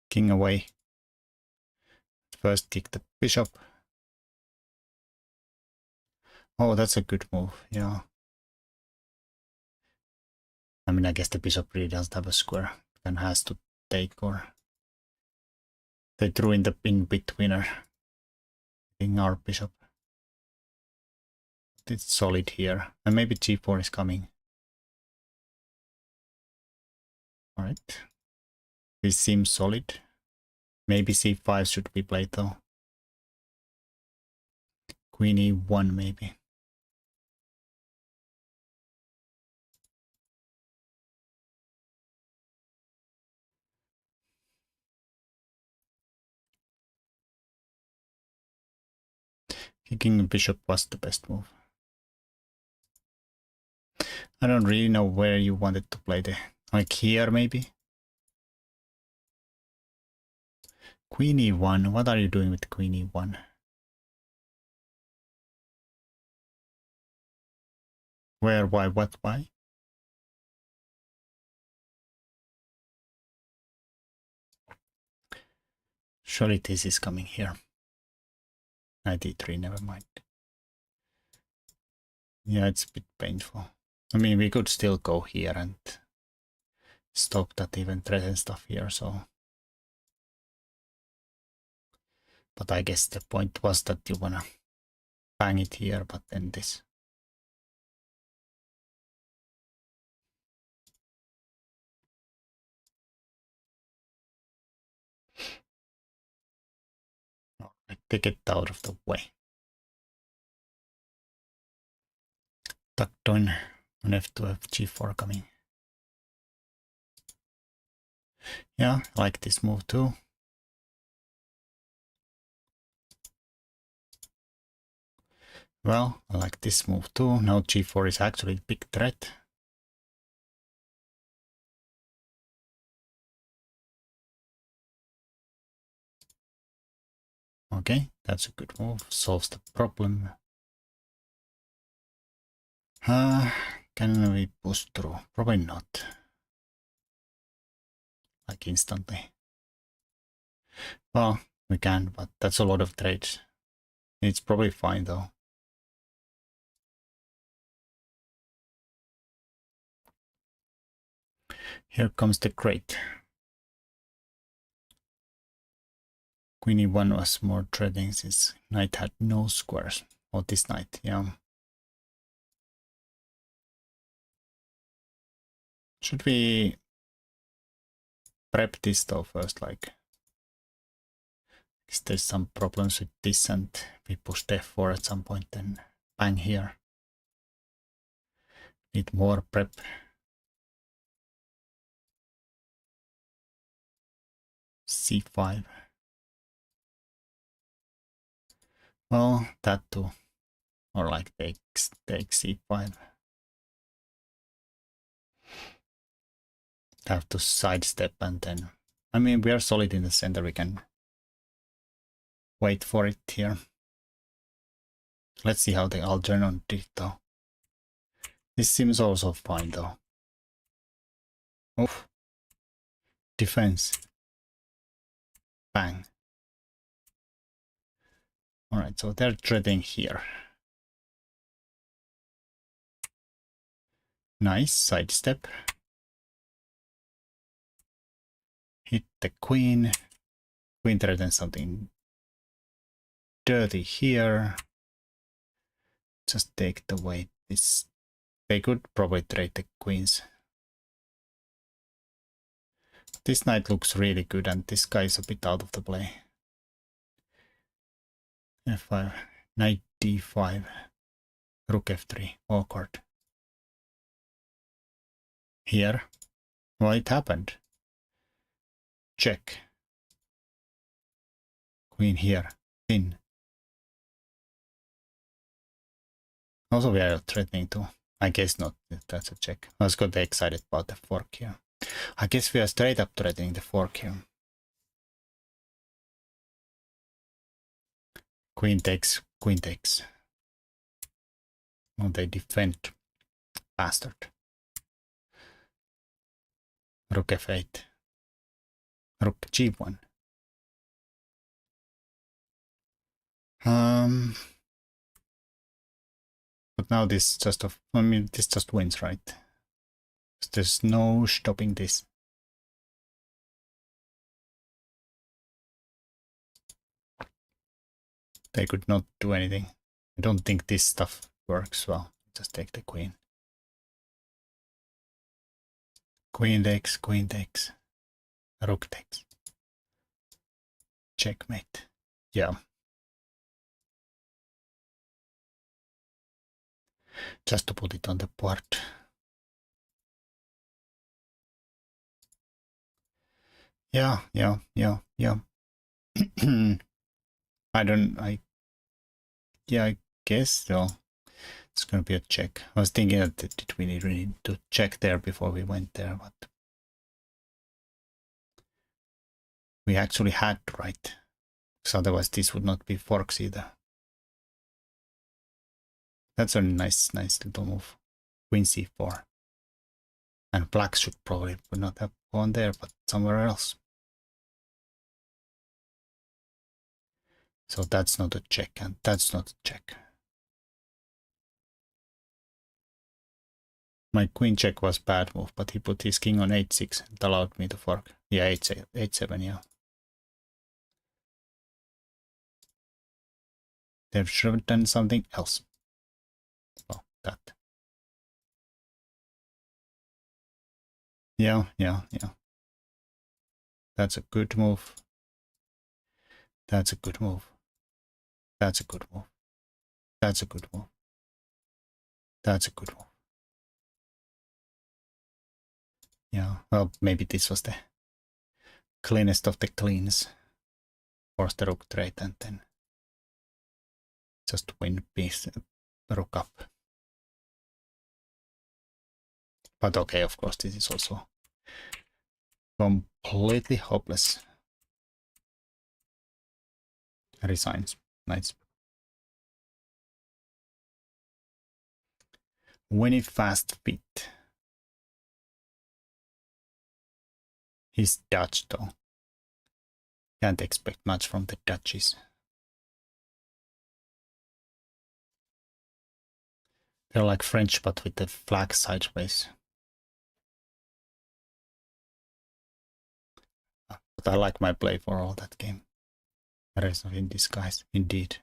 King away. First kick the bishop. Oh, that's a good move, yeah. I mean, I guess the bishop really doesn't have a square and has to take, or they threw in the in-betweener, hitting our bishop. It's solid here, and maybe g4 is coming. Alright. This seems solid. Maybe c5 should be played though. Queen e1 maybe. Kicking bishop was the best move. I don't really know where you wanted to play the... Like here maybe? Queen e1, what are you doing with queen e1? Where, why, what, why? Surely this is coming here. Knight e3, never mind. Yeah, it's a bit painful. I mean, we could still go here and stop that even threat and stuff here, so... But I guess the point was that you wanna bang it here, but then this. Take it out of the way. Tucked on f2, g4 coming. Yeah, I like this move too. Well, I like this move too. Now g4 is actually a big threat. Okay, that's a good move. Solves the problem. Can we push through? Probably not. Like instantly. Well, we can, but that's a lot of trades. It's probably fine though. Here comes the crate. Queen e1 was more threatening since knight had no squares. Or this knight, yeah. Should we prep this though first, like, is there some problems with this and we pushed f4 at some point, then bang here. Need more prep. c5. Well, that too. Or like take c5. Have to sidestep and then, I mean, we are solid in the center, we can wait for it here. Let's see how the Algernon did though. This seems also fine though. Oof. Defense. Bang. Alright, so they're threading here. Nice, sidestep. Hit the queen. Queen threatens something dirty here. Just take the weight. They could probably trade the queens. This knight looks really good and this guy is a bit out of the play. f5, knight d5, rook f3, awkward. Here, what happened? Check. Queen here, thin. Also we are threatening to, I guess not, that's a check. I was got excited about the fork here. I guess we are straight up threatening the fork here. Queen takes, queen takes. Oh, they defend. Bastard. Rook f8. Rook g1. But now this just this just wins, right? There's no stopping this. They could not do anything. I don't think this stuff works well. Just take the queen. Queen takes, rook takes. Checkmate. Yeah. Just to put it on the board. Yeah. I guess so. It's gonna be a check. I was thinking that did we really need to check there before we went there, but we actually had to, right? Because otherwise this would not be forks either. That's a nice little move. Queen c4. And black should probably would not have gone there, but somewhere else. So that's not a check, and that's not a check. My queen check was bad move, but he put his king on h6 and allowed me to fork. Yeah, h7, yeah. They should have done something else. Well, that. Yeah. That's a good move. That's a good move. That's a good move. That's a good move. That's a good move. Yeah, well, maybe this was the cleanest of the cleans. Force the rook trade and then just win piece rook up. But okay, of course, this is also completely hopeless. Resigns. Nice. Winnie fast feet. He's Dutch though. Can't expect much from the Dutchies. They're like French but with the flag sideways. But I like my play for all that game. Rest of in disguise, indeed.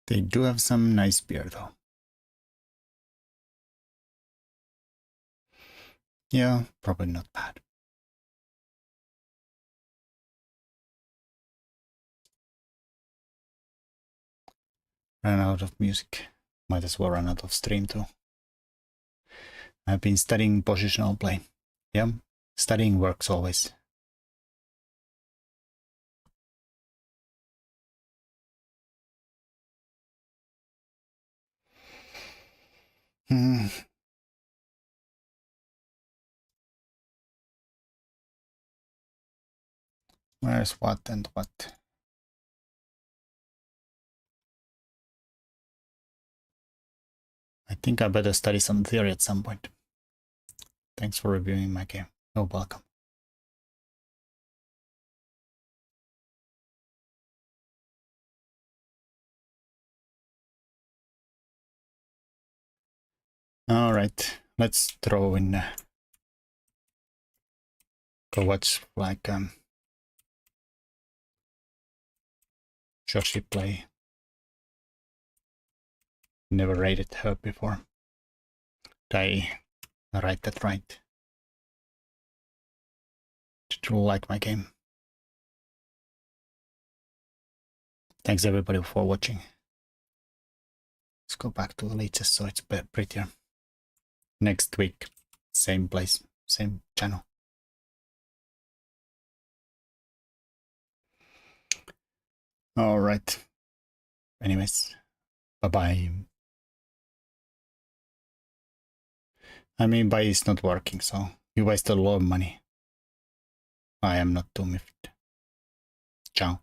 They do have some nice beer though. Yeah, probably not bad. Ran out of music. Might as well run out of stream too. I've been studying positional play. Yeah, studying works always. Where's what and what? I think I better study some theory at some point. Thanks for reviewing my game. You're welcome. All right, let's throw in. Go watch like Joshi play. Never rated her before. Did I write that right? Did you like my game? Thanks everybody for watching. Let's go back to the latest so it's prettier. Next week, same place, same channel. All right. Anyways, bye-bye. I mean, buy is not working, so you wasted a lot of money. I am not too miffed. Ciao.